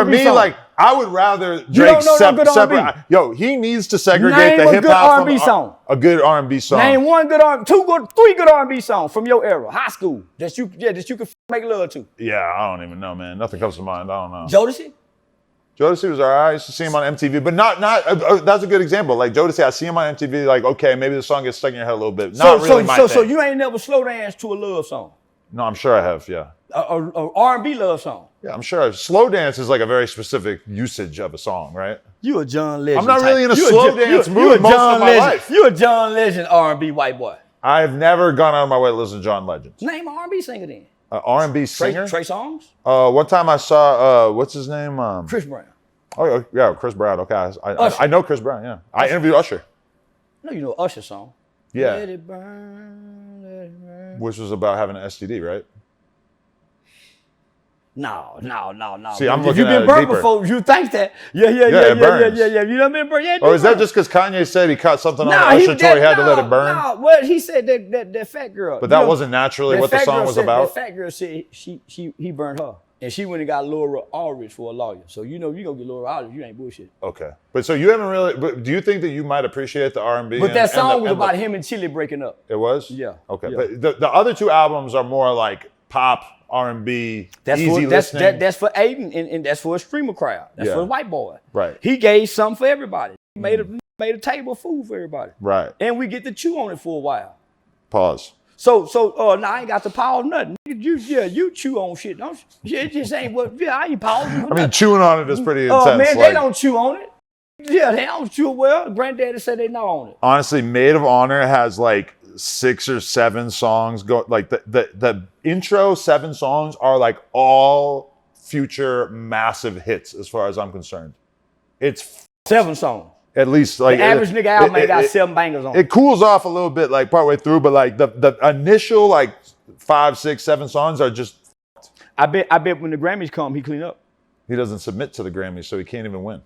me, like I would rather Drake don't know no good separate. R&B. Yo, he needs to segregate Name the a hip good hop R&B from song. a good R&B song. Name one good three good R&B songs from your era, high school, that you could make love to. Yeah, I don't even know, man. Nothing comes to mind. I don't know. Jodeci? Jodeci was all right. I used to see him on MTV, but not. That's a good example. Like Jodeci, I see him on MTV. Like, okay, maybe the song gets stuck in your head a little bit. Not really my thing. So you ain't never slow dance to a love song? No, I'm sure I have. Yeah. A R&B love song? Yeah, I'm sure. Slow dance is like a very specific usage of a song, right? You a John Legend. I'm not type. really in a You slow dance mood most of my life. You a John Legend R&B white boy. I've never gone out of my way to listen to John Legend. Name an R&B singer then. R&B singer? Trey Songz? One time I saw, what's his name? Chris Brown. Oh, yeah, Chris Brown. Okay, I know Chris Brown, yeah. I interviewed Usher. No, you know Usher's song. Yeah. Let it burn, let it burn. Which was about having an STD, right? No. See, I'm if looking you've at been it burnt deeper. before, you think that. Yeah. it burns. You done been burnt? Yeah, Or is that just because Kanye said he caught something on Usher tour, he had to let it burn? No, well, he said that fat girl. But that wasn't naturally what the song was about? That fat girl said he burned her. And she went and got Laura Aldridge for a lawyer. So you know you gonna get Laura Aldridge, you ain't bullshit. Okay. But so you haven't really, but do you think that you might appreciate the R&B? But that song was about him and Chili breaking up. It was? Yeah. Okay. Yeah. But the other two albums are more like pop, R&B, easy listening. That's for Aiden and that's for a streamer crowd. That's for a white boy. Right. He gave something for everybody. He made a table of food for everybody. Right. And we get to chew on it for a while. Pause. So now I ain't got to pause nothing. You chew on shit, don't you? It just ain't what. Yeah, I ain't pausing. I mean, chewing on it is pretty intense. Oh man, they don't chew on it. Yeah, they don't chew it well. Granddaddy said they know on it. Honestly, Maid of Honor has like 6 or 7 songs. Like the intro 7 songs are like all future massive hits as far as I'm concerned. It's 7 songs. At least like the average nigga album ain't got 7 bangers on it. It cools off a little bit like partway through, but like the initial like 5, 6, 7 songs are just. I bet when the Grammys come, he clean up. He doesn't submit to the Grammys, so he can't even win.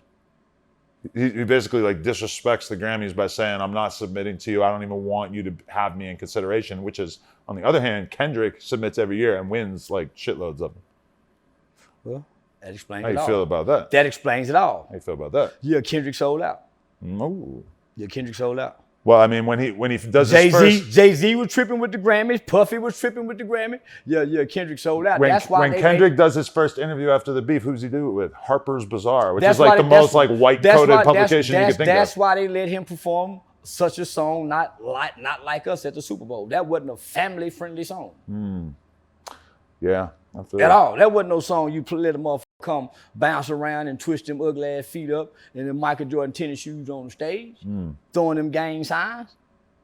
He basically like disrespects the Grammys by saying, I'm not submitting to you. I don't even want you to have me in consideration, which is, on the other hand, Kendrick submits every year and wins like shitloads of them. Well, that explains How it all. you feel about that? That explains it all. How you feel about that? Yeah, Kendrick sold out. No. Yeah, Kendrick sold out. Well, I mean, when he does his first... Jay-Z was tripping with the Grammys. Puffy was tripping with the Grammy. Yeah, Kendrick sold out. When, That's why when Kendrick does his first interview after the beef, who's he do it with? Harper's Bazaar, which is like the most like white-coated publication you could think of. That's why they let him perform such a song, not like us at the Super Bowl. That wasn't a family-friendly song. Yeah. I feel At all. That wasn't no song you let a motherfucker come bounce around and twist them ugly ass feet up and then Michael Jordan tennis shoes on the stage, throwing them gang signs.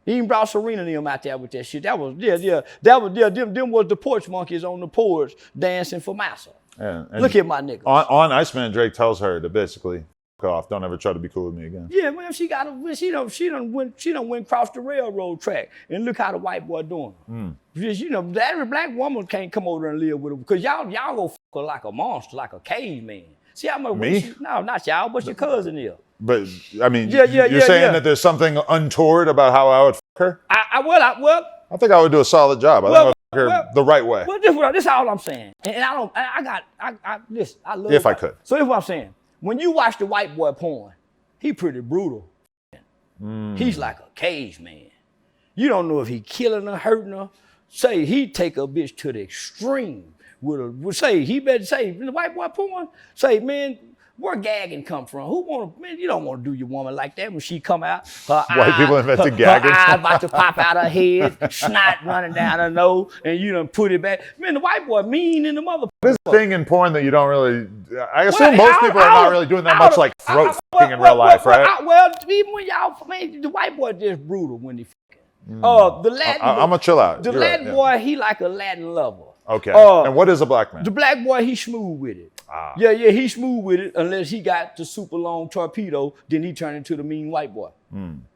He even brought Serena and them out there with that shit. That was them was the porch monkeys on the porch dancing for massa. And Look at my niggas. On Iceman, Drake tells her to basically fuck off. Don't ever try to be cool with me again. Yeah, man, she done went across the railroad track. And look how the white boy doing. Because, the average black woman can't come over and live with her. Because y'all go fuck her like a monster, like a caveman. See how much Me? No, not y'all, but your cousin is. But I mean, you're saying that there's something untoward about how I would fuck her? I think I would do a solid job. I think I would fuck her the right way. Well, this is all I'm saying. And listen, I love If I could. So this is what I'm saying. When you watch the white boy porn, he pretty brutal. He's like a cage man. You don't know if he killing her, hurting her. Say he take a bitch to the extreme. He better say, in the white boy porn, say, man, where gagging come from? You don't want to do your woman like that when she come out. White people invented gagging. Her eye about to pop out her head, snot running down her nose, and you done put it back. Man, the white boy mean in the motherfucker. This thing in porn that you don't really, I assume most people are not really doing that much like throat fucking in real life, right? Even when the white boy just brutal when he fucking. I'm gonna chill out. The Latin boy, he like a Latin lover. Okay. And what is a black man? The black boy, he smooth with it. Yeah, he smooth with it unless he got the super long torpedo, then he turn into the mean white boy.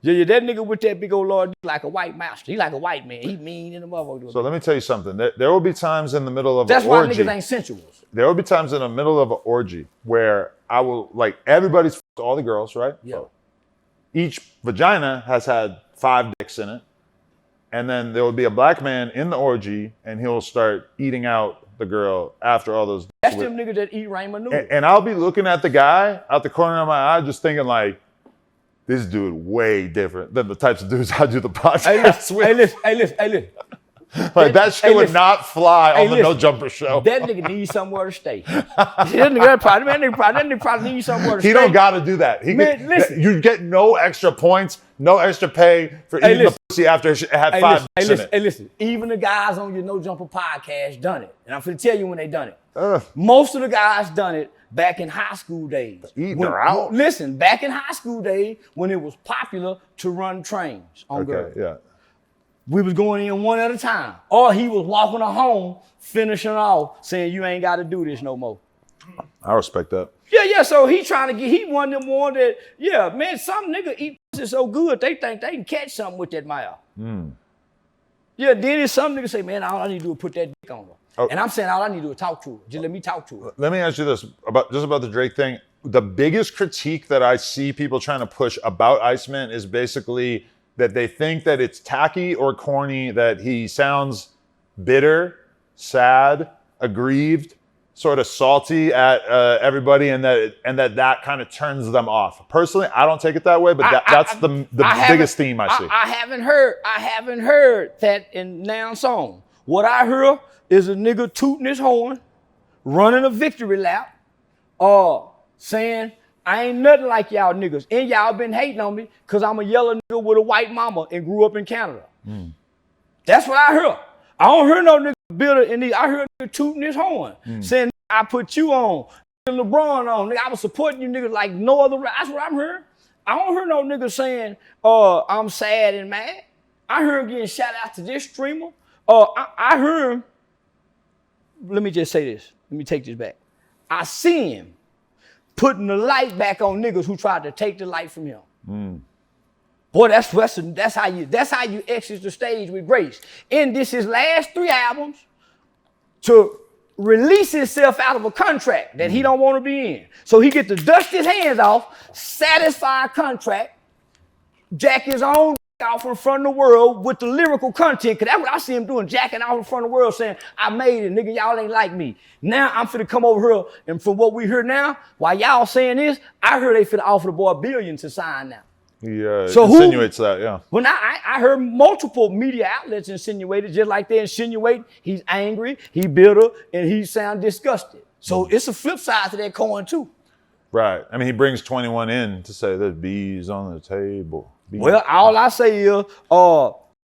Yeah, that nigga with that big old lord like a white master. He like a white man. He mean in the motherfucker. So let me tell you something. There will be times in the middle of That's an orgy. why niggas ain't sensuals. There will be times in the middle of an orgy where I will, like, everybody's f***ed all the girls, right? Yeah. Each vagina has had 5 dicks in it. and then there will be a black man in the orgy, and he'll start eating out the girl after all those. That's them niggas that eat ramen noodles. And I'll be looking at the guy out the corner of my eye, just thinking like, this dude way different than the types of dudes I do the podcast with. Hey, listen. Like that shit would not fly on the No Jumper show. That nigga needs somewhere to stay. That nigga probably needs somewhere to stay. He don't gotta do that. Listen. You get no extra points, no extra pay for eating the pussy after it had 5 minutes in it. Hey, listen. Even the guys on your No Jumper podcast done it. And I'm finna tell you when they done it. Most of the guys done it back in high school days. Out. Listen, back in high school days when it was popular to run trains on girls. Yeah. We was going in one at a time. Or he was walking her home, finishing off, saying, you ain't got to do this no more. I respect that. Yeah. So he one of them one that, yeah, man, some nigga eat pussy so good, they think they can catch something with that mouth. Yeah, then there's some niggas say, man, all I need to do is put that dick on her. Oh. And I'm saying all I need to do is talk to her. Just let me talk to her. Let me ask you this, about the Drake thing. The biggest critique that I see people trying to push about Iceman is basically that they think that it's tacky or corny, that he sounds bitter, sad, aggrieved, sort of salty at everybody, and that kind of turns them off. Personally, I don't take it that way, but that's the biggest theme I see. I haven't heard that in now song. What I hear is a nigga tooting his horn, running a victory lap, saying, I ain't nothing like y'all niggas. And y'all been hating on me because I'm a yellow nigga with a white mama and grew up in Canada. That's what I heard. I don't hear no nigga bitter in these. I hear a nigga tooting his horn, saying, I put you on, LeBron on. Nigga, I was supporting you niggas like no other. That's what I'm hearing. I don't hear no nigga saying, I'm sad and mad. I hear him getting shout out to this streamer. I hear him, let me just say this. Let me take this back. I see him putting the light back on niggas who tried to take the light from him. Boy, that's how you exit the stage with grace. In his last 3 albums, to release himself out of a contract that he don't want to be in. So he get to dust his hands off, satisfy a contract, jack his own off in front of the world with the lyrical content, because that's what I see him doing, jacking out in front of the world saying, I made it, nigga, y'all ain't like me. Now I'm finna come over here, and from what we hear now, while y'all saying this, I heard they finna offer the boy $1 billion to sign now. He insinuates that, yeah. Well, now I heard multiple media outlets insinuate it, just like they insinuate he's angry, he bitter, and he sound disgusted. So it's a flip side to that coin too. Right. I mean, he brings 21 in to say there's bees on the table. Bees. Well, all I say is,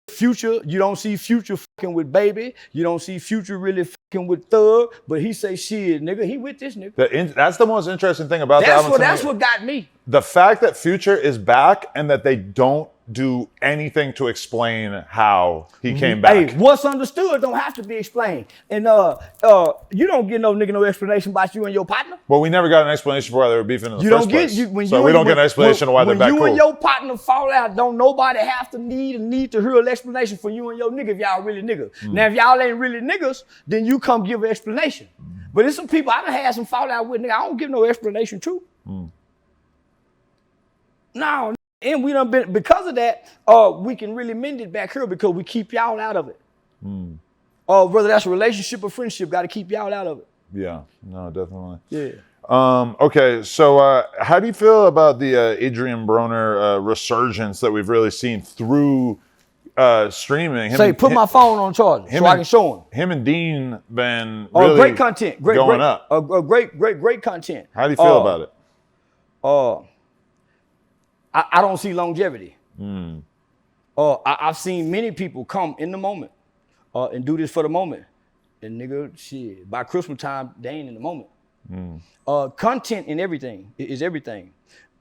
Future, you don't see Future fucking with Baby. You don't see Future really fucking with Thug. But he say, shit, nigga, he with this nigga. That's the most interesting thing about that album. That's what got me. The fact that Future is back and that they don't do anything to explain how he came back. Hey, what's understood don't have to be explained. And you don't get no nigga no explanation about you and your partner. Well, we never got an explanation for why they were beefing in the first place. We don't get an explanation of why they're back cool. When you and your partner fall out, don't nobody have to need to hear an explanation for you and your nigga if y'all really niggas. Now, if y'all ain't really niggas, then you come give an explanation. But there's some people I done had some fallout with, nigga, I don't give no explanation to. No, and we done been, because of that, we can really mend it back here because we keep y'all out of it. Whether that's a relationship or friendship, got to keep y'all out of it. Yeah, no, definitely. Yeah. Okay, so how do you feel about the Adrien Broner resurgence that we've really seen through streaming? Put my phone on charge so I can show him. Him and Dean been really great content, going up. Great content. How do you feel about it? I don't see longevity. I've seen many people come in the moment and do this for the moment. And nigga, shit, by Christmas time, they ain't in the moment. Content in everything is everything.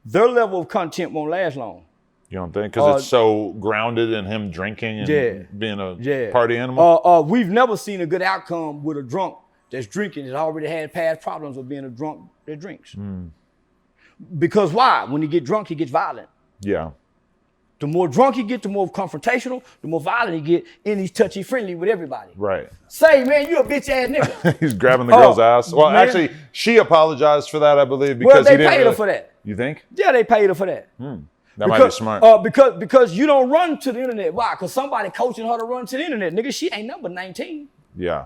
Their level of content won't last long. You don't think? Because it's so grounded in him drinking and being a party animal? We've never seen a good outcome with a drunk that's drinking that already had past problems of being a drunk that drinks. Because why? When he get drunk, he gets violent. Yeah. The more drunk he get, the more confrontational, the more violent he get, and he's touchy-friendly with everybody. Right. Say, man, you a bitch-ass nigga. He's grabbing the girl's ass. Well, man. Actually, she apologized for that, I believe, because they paid her for that. You think? Yeah, they paid her for that. That might be smart. Because you don't run to the internet. Why? Because somebody coaching her to run to the internet. Nigga, she ain't number 19. Yeah.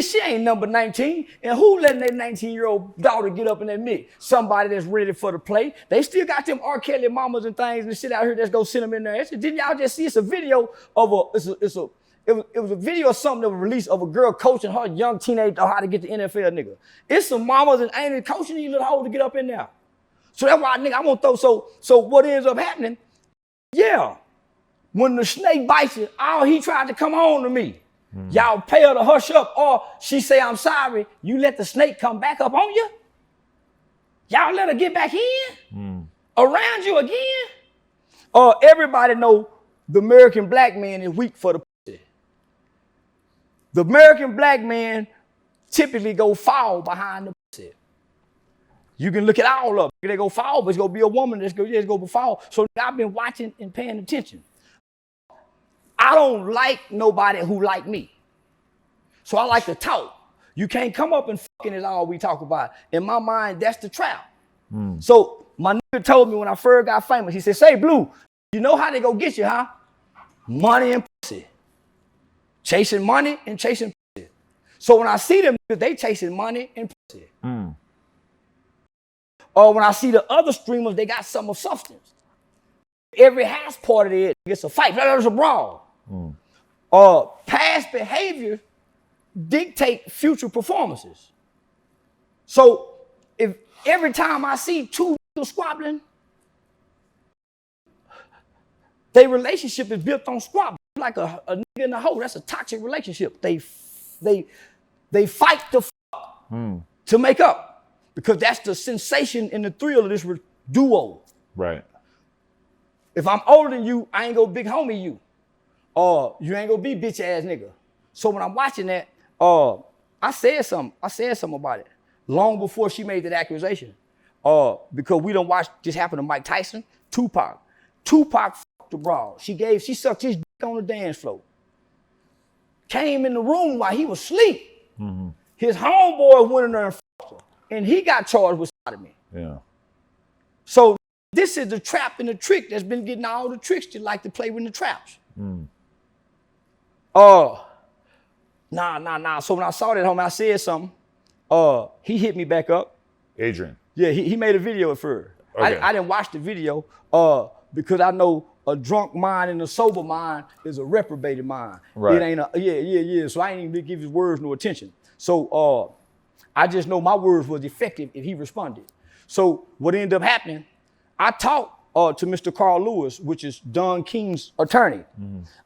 She ain't number 19. And who letting that 19-year-old daughter get up and admit? Somebody that's ready for the play. They still got them R. Kelly mamas and things and shit out here that's go send them in there. Didn't y'all just see? It's a video of it was a video of something that was released of a girl coaching her young teenage daughter how to get the NFL, nigga. It's some mamas and aunties coaching these little hoes to get up in there. So that's why, nigga, I want to throw, so what ends up happening, yeah, when the snake bites you, he tried to come home to me. Y'all pay her to hush up, or she say, I'm sorry, you let the snake come back up on you? Y'all let her get back in? Around you again? Everybody know the American black man is weak for the pussy. The American black man typically go fall behind the pussy. You can look at all of them. They go fall, but it's going to be a woman that's going to fall. So I've been watching and paying attention. I don't like nobody who like me. So I like to talk. You can't come up and fucking is all we talk about. In my mind, that's the trap. So my nigga told me when I first got famous, he said, say, Blue, you know how they go get you, huh? Money and pussy. Chasing money and chasing pussy. So when I see them, they chasing money and pussy. Or when I see the other streamers, they got some of substance. Every house party there gets a fight. There's a brawl. Past behavior dictate future performances. So if every time I see two niggas squabbling, their relationship is built on squabbling. Like a nigga and a hoe, that's a toxic relationship. They fight the fuck to make up. Because that's the sensation and the thrill of this duo. Right. If I'm older than you, I ain't gonna big homie you. Or you ain't gonna be bitch ass nigga. So when I'm watching that, I said something about it long before she made that accusation. Because we don't watch this happen to Mike Tyson, Tupac. Tupac fucked the broad. She sucked his dick on the dance floor. Came in the room while he was asleep. His homeboy went in there and fucked her. And he got charged with sodomy. Yeah. So this is the trap and the trick that's been getting all the tricks that like to play with the traps. Nah. So when I saw that, homie, I said something. He hit me back up. Adrien. Yeah, he made a video for her. Okay. I didn't watch the video because I know a drunk mind and a sober mind is a reprobated mind. Right. It ain't So I ain't even give his words no attention. So I just know my words was effective if he responded. So what ended up happening, I talked to Mr. Carl Lewis, which is Don King's attorney.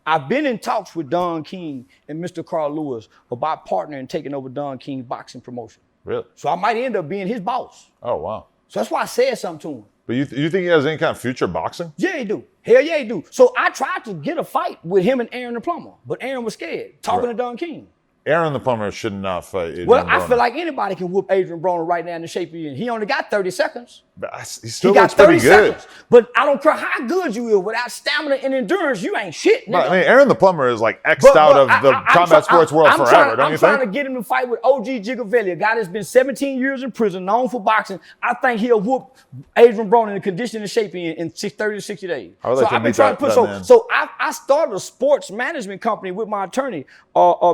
I've been in talks with Don King and Mr. Carl Lewis about partnering and taking over Don King's boxing promotion. Really? So I might end up being his boss. Oh, wow. So that's why I said something to him. But you think he has any kind of future boxing? Yeah, he do. Hell yeah, he do. So I tried to get a fight with him and Aaron the Plumber, but Aaron was scared, talking to Don King. Aaron the Plumber should not fight Adrien Well, Broner. I feel like anybody can whoop Adrien Broner right now in the shape he's in. He only got 30 seconds. But he still looks pretty good. Seconds. But I don't care how good you is. Without stamina and endurance, you ain't shit. But, I mean, Aaron the Plumber is like X'd out of the combat sports world forever, don't you think? I'm trying to get him to fight with OG Gigavelli, a guy that's been 17 years in prison, known for boxing. I think he'll whoop Adrien Broner in the condition and shape in 30 to 60 days. I would like to meet that man. So I started a sports management company with my attorney,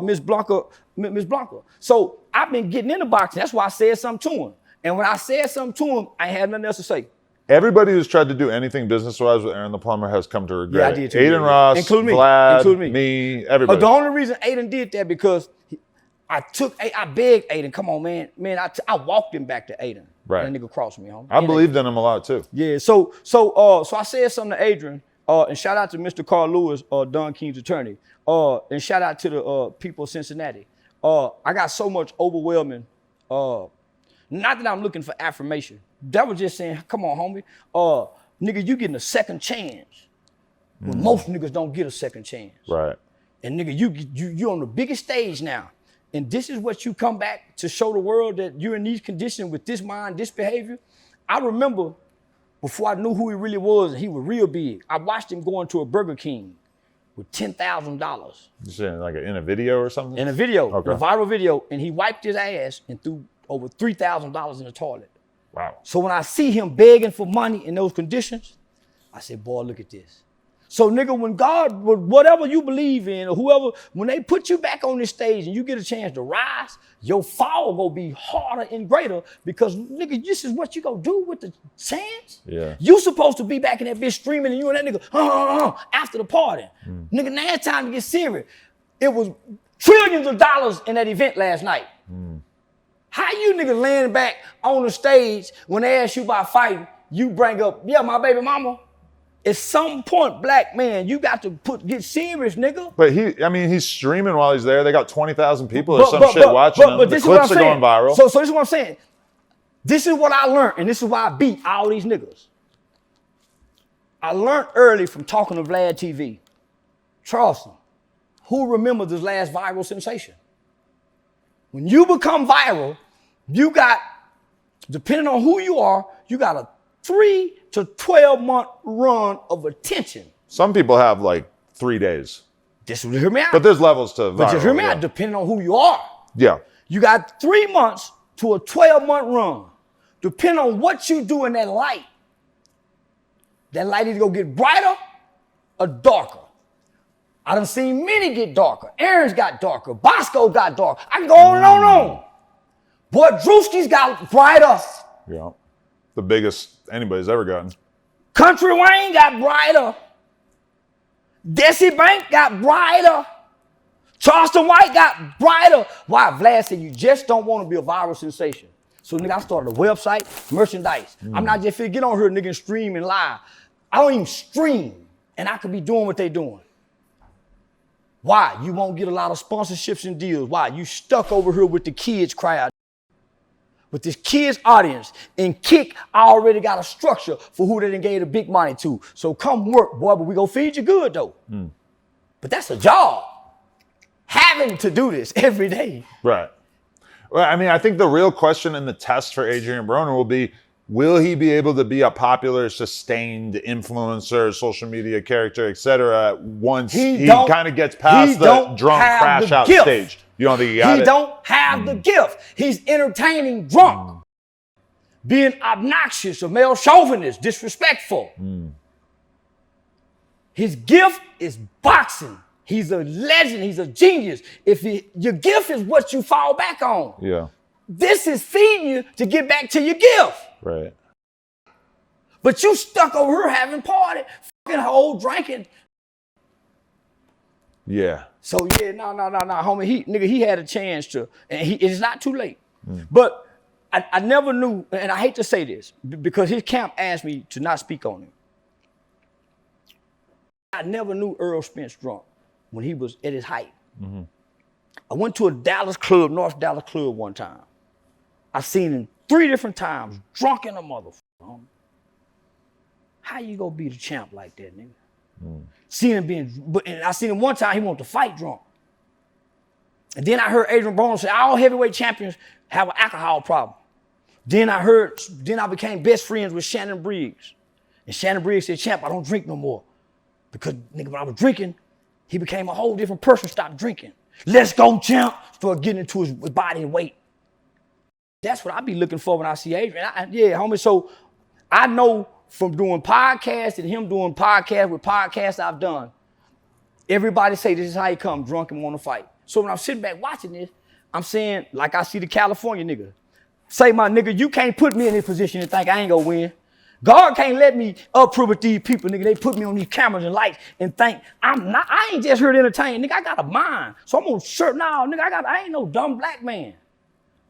Miss Blanca. So I've been getting into boxing. That's why I said something to him. And when I said something to him, I ain't had nothing else to say. Everybody who's tried to do anything business-wise with Aaron the Plumber has come to regret. Yeah, I did too. Aiden Ross, Vlad, me, everybody. The only reason Aiden did that because I begged Aiden, come on, man. I walked him back to Aiden. Right. And that nigga crossed me, homie. I believed in him a lot too. Yeah, so I said something to Adrien, and shout out to Mr. Carl Lewis, Don King's attorney, and shout out to the people of Cincinnati. I got so much overwhelming, not that I'm looking for affirmation. That was just saying, come on, homie. Nigga, you getting a second chance. When most niggas don't get a second chance. Right. And nigga, you on the biggest stage now. And this is what you come back to show the world that you're in these conditions with this mind, this behavior. I remember before I knew who he really was, and he was real big, I watched him go into a Burger King with $10,000. You saying like in a video or something? In a video, okay. A viral video, and he wiped his ass and threw over $3,000 in the toilet. Wow. So when I see him begging for money in those conditions, I said, boy, look at this. So nigga, when God, whatever you believe in or whoever, when they put you back on this stage and you get a chance to rise, your fall gonna be harder and greater because nigga, this is what you gonna do with the chance. Yeah. You supposed to be back in that bitch streaming and you and that nigga after the party. Nigga, now it's time to get serious. It was trillions of dollars in that event last night. How you niggas laying back on the stage when they ask you about fighting, you bring up, yeah, my baby mama. At some point, black man, you got to get serious, nigga. But he's streaming while he's there. They got 20,000 people or some shit watching him. The clips are going viral. So this is what I'm saying. This is what I learned, and this is why I beat all these niggas. I learned early from talking to Vlad TV. Charleston, who remembers this last viral sensation? When you become viral, you got, depending on who you are, you got a 3 to 12 month run of attention. Some people have like 3 days. Just hear me out. But there's levels to viral. But just hear me out, depending on who you are. Yeah. You got 3 months to a 12-month run. Depending on what you do in that light either gonna get brighter or darker. I done seen many get darker. Aaron's got darker. Bosco got darker. I can go on and on and on. Boy, Drewski's got brighter. Yeah. The biggest anybody's ever gotten. Country Wayne got brighter. Desi Bank got brighter. Charleston White got brighter. Why? Vlad said you just don't want to be a viral sensation. So nigga, I started a website, merchandise. I'm not just finna get on here, nigga, and stream and live. I don't even stream, and I could be doing what they doing. Why? You won't get a lot of sponsorships and deals. Why? You stuck over here with the kids crowd. With this kids audience, and Kick already got a structure for who they done gave the big money to. So come work, boy, but we gonna feed you good though. But that's a job. Having to do this every day. Right. Well, I mean, I think the real question and the test for Adrien Broner will be, will he be able to be a popular, sustained influencer, social media character, et cetera, once he kind of gets past the drunk crash out stage? You don't think he got it? He don't have the gift. He's entertaining drunk. Being obnoxious, a male chauvinist, disrespectful. His gift is boxing. He's a legend. He's a genius. Your gift is what you fall back on. Yeah. This is feeding you to get back to your gift. Right. But you stuck over here having party, fucking whole drinking. Yeah. So yeah, no, homie, he had a chance to, and it's not too late. But I never knew, and I hate to say this, because his camp asked me to not speak on him. I never knew Earl Spence drunk when he was at his height. I went to a Dallas club, North Dallas club one time. I seen him 3 different times, drunk in a motherfucker. How you gonna be the champ like that, nigga? Seen him and I seen him one time, he wanted to fight drunk. And then I heard Adrien Broner say, all heavyweight champions have an alcohol problem. Then I became best friends with Shannon Briggs. And Shannon Briggs said, champ, I don't drink no more. Because nigga, when I was drinking, he became a whole different person, stopped drinking. Let's go, champ. Started getting into his body and weight. That's what I be looking for when I see Adrien. Yeah, homie, so I know from doing podcasts and him doing podcasts with podcasts I've done, everybody say this is how you come, drunk and want to fight. So when I'm sitting back watching this, I'm saying, like I see the California nigga, say, my nigga, you can't put me in this position and think I ain't gonna win. God can't let me upprove with these people, nigga. They put me on these cameras and lights and think I ain't just here to entertain, nigga. I got a mind. So I'm gonna shirt now, nigga. I ain't no dumb black man.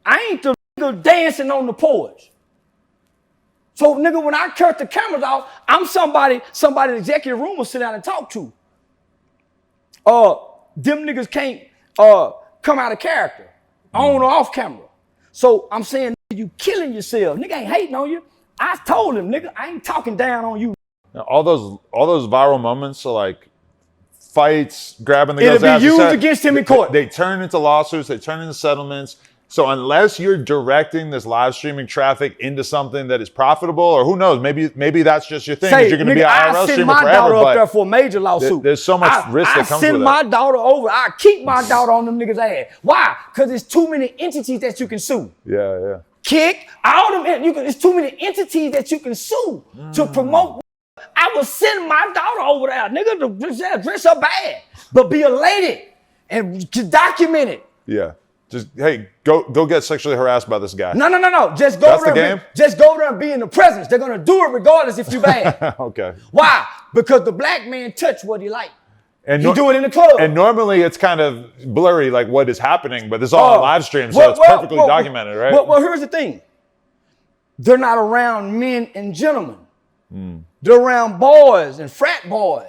I ain't the nigga dancing on the porch. So, nigga, when I cut the cameras off, I'm somebody in the executive room will sit down and talk to. Them niggas can't come out of character, on or off camera. So I'm saying, you killing yourself. Nigga ain't hating on you. I told him, nigga, I ain't talking down on you. Now, all those viral moments, so like fights, grabbing the guns. It'll be used against him in court. They turn into lawsuits. They turn into settlements. So unless you're directing this live streaming traffic into something that is profitable, or who knows, maybe that's just your thing. You're going to be an IRL streamer forever. I send my daughter up there for a major lawsuit. There's so much risk that comes with it. I send my daughter over. I keep my daughter on them niggas' ass. Why? Because there's too many entities that you can sue. Yeah. Kick all them. It's too many entities that you can sue to promote. I would send my daughter over there, nigga, to dress her bad, but be a lady and to document it. Yeah. Just, hey, go get sexually harassed by this guy. No. Just go That's over the there. game? Just go over there and be in the presence. They're gonna do it regardless if you bad. Okay. Why? Because the black man touch what he like. And you do it in the club. And normally it's kind of blurry, like what is happening, but it's all on live stream, so it's perfectly documented, right? Well, here's the thing. They're not around men and gentlemen. They're around boys and frat boys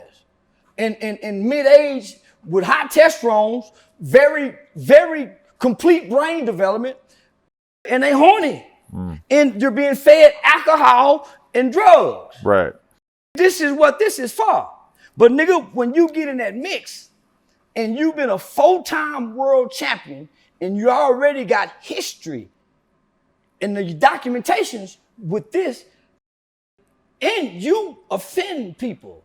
in mid-age with high testosterone, very, very complete brain development, and they horny. And you're being fed alcohol and drugs. Right. This is what this is for. But nigga, when you get in that mix and you've been a 4-time world champion and you already got history and the documentations with this, and you offend people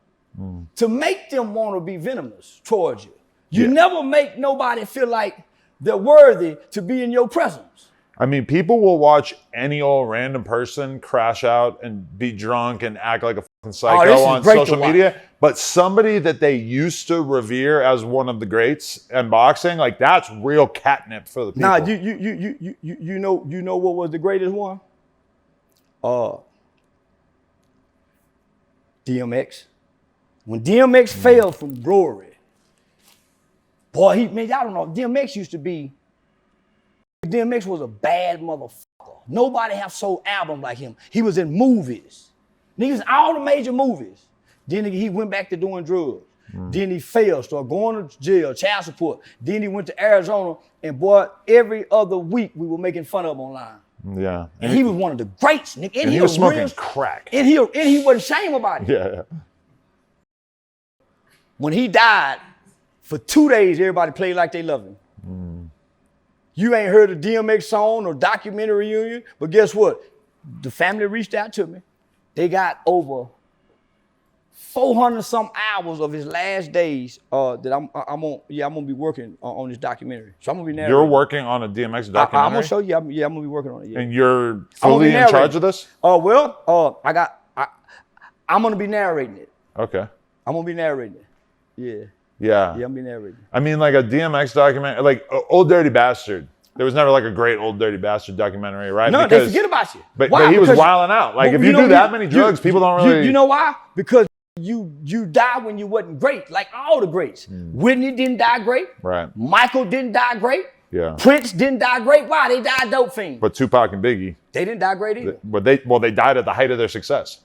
to make them want to be venomous towards you. You never make nobody feel like they're worthy to be in your presence. I mean, people will watch any old random person crash out and be drunk and act like a fucking psycho on social media. But somebody that they used to revere as one of the greats in boxing, like that's real catnip for the people. Nah, you know what was the greatest one? DMX. When DMX fell from glory, boy, y'all don't know, DMX was a bad motherfucker. Nobody have sold album like him. He was in movies. Niggas, all the major movies. Then he went back to doing drugs. Then he failed, started going to jail, child support. Then he went to Arizona, and boy, every other week we were making fun of him online. Yeah. And he was one of the greats, nigga. And he was smoking crack. And he wasn't ashamed about it. Yeah. When he died, for 2 days, everybody played like they loved him. You ain't heard a DMX song or documentary reunion, but guess what? The family reached out to me. They got over 400 some hours of his last days that I'm gonna be working on this documentary. So I'm gonna be narrating. You're working on a DMX documentary? I'm gonna show you. I'm gonna be working on it. Yeah. And you're fully in charge of this? I'm gonna be narrating it. Okay. I'm gonna be narrating it. Yeah. Yeah. Yeah, I'm being narrated. I mean, like a DMX documentary, like Old Dirty Bastard. There was never like a great Old Dirty Bastard documentary, right? No, they forget about you. But he was wilding out. Like if you do that many drugs, people don't really. You know why? Because you died when you wasn't great, like all the greats. Whitney didn't die great. Right. Michael didn't die great. Yeah. Prince didn't die great. Why? They died dope fiends. But Tupac and Biggie. They didn't die great either. But they died at the height of their success.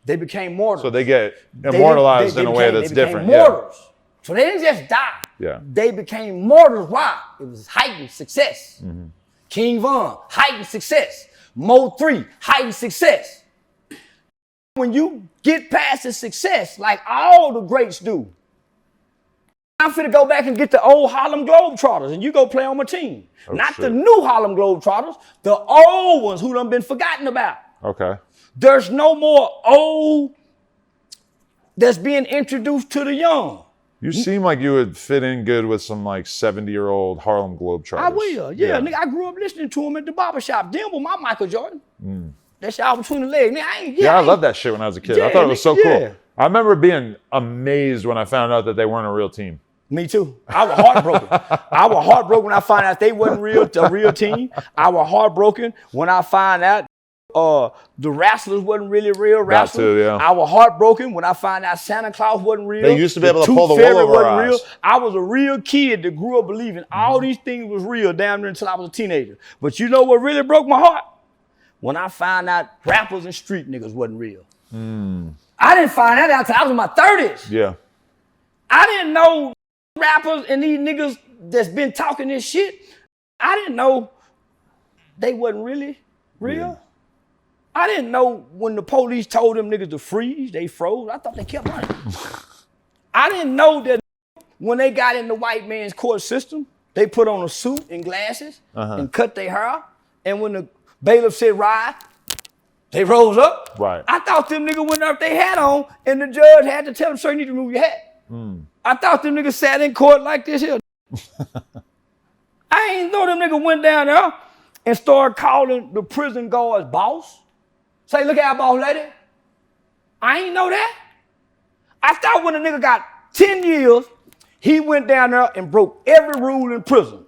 They became mortals. So they get immortalized in a way that's different. Mortals. Yeah. So they didn't just die. Yeah. They became mortals. Why? It was heightened success. King Von, heightened success. Mo 3, heightened success. When you get past the success, like all the greats do, I'm finna go back and get the old Harlem Globetrotters and you go play on my team. Not the new Harlem Globetrotters, the old ones who done been forgotten about. Okay. There's no more old that's being introduced to the young. You seem like you would fit in good with some like 70-year-old Harlem Globetrotters. I will, yeah. Nigga, I grew up listening to him at the barbershop. Them with my Michael Jordan. That shit out between the legs. Nigga, I loved that shit when I was a kid. I thought it was so cool. I remember being amazed when I found out that they weren't a real team. Me too. I was heartbroken. I was heartbroken when I found out they wasn't a real team. I was heartbroken when I found out the wrestlers wasn't really real wrestlers. That too, yeah. I was heartbroken when I found out Santa Claus wasn't real. They used to be able to pull the wool over our eyes. I was a real kid that grew up believing all these things was real damn near until I was a teenager. But you know what really broke my heart? When I found out rappers and street niggas wasn't real. I didn't find that out until I was in my 30s. Yeah. I didn't know rappers and these niggas that's been talking this shit, I didn't know they wasn't really real. Yeah. I didn't know when the police told them niggas to freeze, they froze. I thought they kept running. I didn't know that when they got in the white man's court system, they put on a suit and glasses and cut their hair. And when the bailiff said ride, they rose up. Right. I thought them niggas went up their hat on and the judge had to tell them, sir, you need to remove your hat. I thought them niggas sat in court like this here. I ain't know them niggas went down there and started calling the prison guards boss. Say, look at our boss lady. I ain't know that. I thought when a nigga got 10 years, he went down there and broke every rule in prison.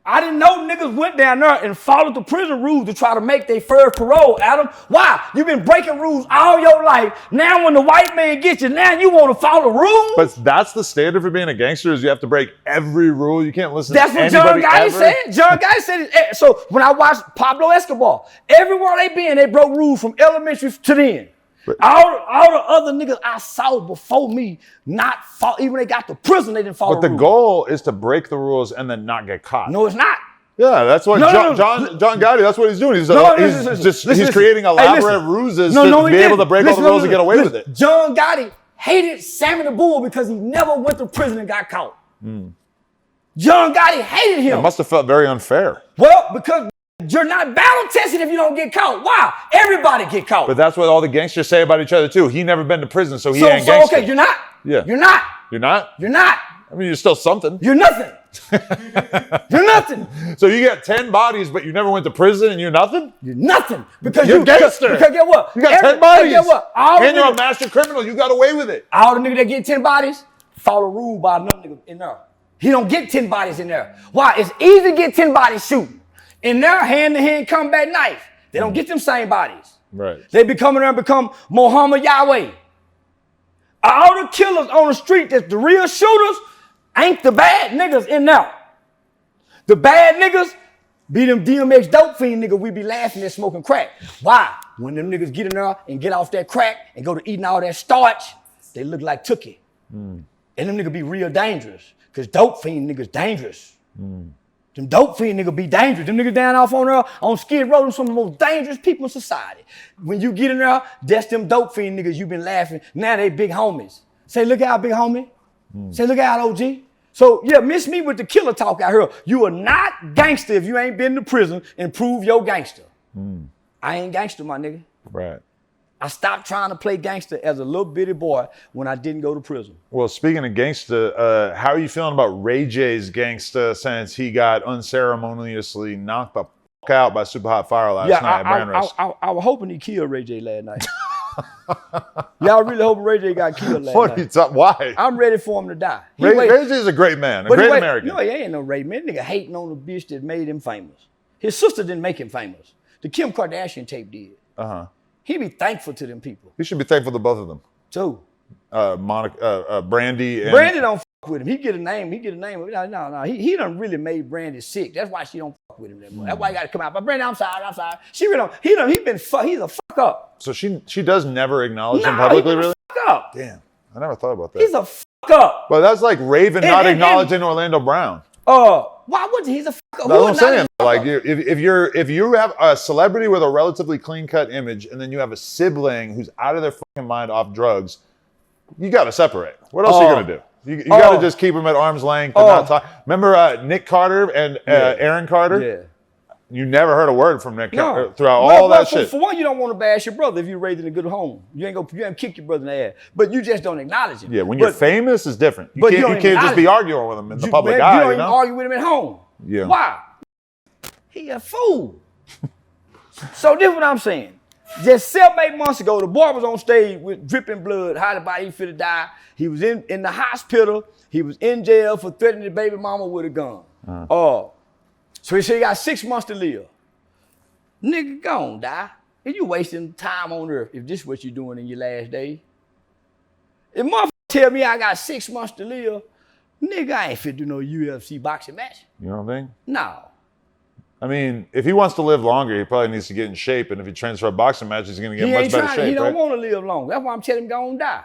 I didn't know niggas went down there and followed the prison rules to try to make their first parole, Adam. Why? You've been breaking rules all your life. Now when the white man gets you, now you want to follow rules? But that's the standard for being a gangster is you have to break every rule. You can't listen That's to what anybody John Gotti ever. said. John Gotti said it. So when I watched Pablo Escobar, everywhere they been, they broke rules from elementary to the end. All the other niggas I saw before me not follow, even when they got to prison, they didn't follow But the rules. goal is to break the rules and then not get caught. No, it's not. Yeah, that's what John Gotti, that's what he's doing. He's creating elaborate ruses to be able to break all the rules and get away with it. John Gotti hated Sammy the Bull because he never went to prison and got caught. John Gotti hated him. It must have felt very unfair. Well, because you're not battle tested if you don't get caught. Why? Everybody get caught. But that's what all the gangsters say about each other too. He never been to prison, so he ain't gangster. Okay, you're not. Yeah. You're not. You're not? You're not. I mean, you're still something. You're nothing. You're nothing. So you got 10 bodies, but you never went to prison and you're nothing? You're nothing. Because you're gangster. Because get what? You got 10 bodies. Get what? And you're a master criminal. You got away with it. All the niggas that get 10 bodies, follow rule by another nigga in there. He don't get 10 bodies in there. Why? It's easy to get 10 bodies shooting. In their hand-to-hand combat knife, they don't get them same bodies. Right. They be coming there and become Muhammad Yahweh. All the killers on the street that's the real shooters ain't the bad niggas in there. The bad niggas be them DMX dope fiend niggas we be laughing at smoking crack. Why? When them niggas get in there and get off that crack and go to eating all that starch, they look like Tookie. And them niggas be real dangerous. Cause dope fiend niggas dangerous. Them dope fiend niggas be dangerous. Them niggas down off on there on Skid Row, them some of the most dangerous people in society. When you get in there, that's them dope fiend niggas you been laughing. Now they big homies. Say, look out, big homie. Say, look out, OG. So, yeah, miss me with the killer talk out here. You are not gangster if you ain't been to prison and prove your gangster. I ain't gangster, my nigga. Right. I stopped trying to play gangster as a little bitty boy when I didn't go to prison. Well, speaking of gangsta, how are you feeling about Ray J's gangsta since he got unceremoniously knocked the fuck out by Super Hot Fire last night at Brand Rest? I was hoping he killed Ray J last night. Y'all really hoping Ray J got killed last night. Why? I'm ready for him to die. Ray J is a great man, a great American. No, he ain't no Ray man. Nigga hating on the bitch that made him famous. His sister didn't make him famous. The Kim Kardashian tape did. He be thankful to them people. He should be thankful to both of them. Too. Brandy. Brandy don't fuck with him. He get a name. No. He done really made Brandy sick. That's why she don't fuck with him that much. That's why he got to come out. But Brandy, I'm sorry. She really don't. He's a fuck up. So she does never acknowledge him publicly, really? Fuck up. Damn, I never thought about that. He's a fuck up. But that's like Raven not acknowledging Orlando Brown. Why would he's a fuck up? That's what I'm saying. Like if you have a celebrity with a relatively clean cut image, and then you have a sibling who's out of their fucking mind off drugs, you got to separate. What else are you gonna do? You got to just keep them at arm's length and not talk. Remember Nick Carter and Aaron Carter? Yeah. You never heard a word from Nick Carter throughout all that shit. For one, you don't want to bash your brother if you're raised in a good home. You ain't kick your brother in the ass, but you just don't acknowledge him. Yeah, when you're famous, it's different. You can't just be arguing with him in the public eye. You don't even argue with him at home. Yeah. Why? He a fool. So this is what I'm saying. Just 7-8 months ago, the boy was on stage with dripping blood, how the body finna die. He was in the hospital. He was in jail for threatening the baby mama with a gun. So he said he got 6 months to live. Nigga, gon' die. And you wasting time on earth if this is what you're doing in your last day. If motherfucker tell me I got 6 months to live, nigga, I ain't fit to do no UFC boxing match. You know what I mean? No. I mean, if he wants to live longer, he probably needs to get in shape. And if he trains for a boxing match, he's going to get in much better shape. He don't want to live long. That's why I'm telling him gon' die.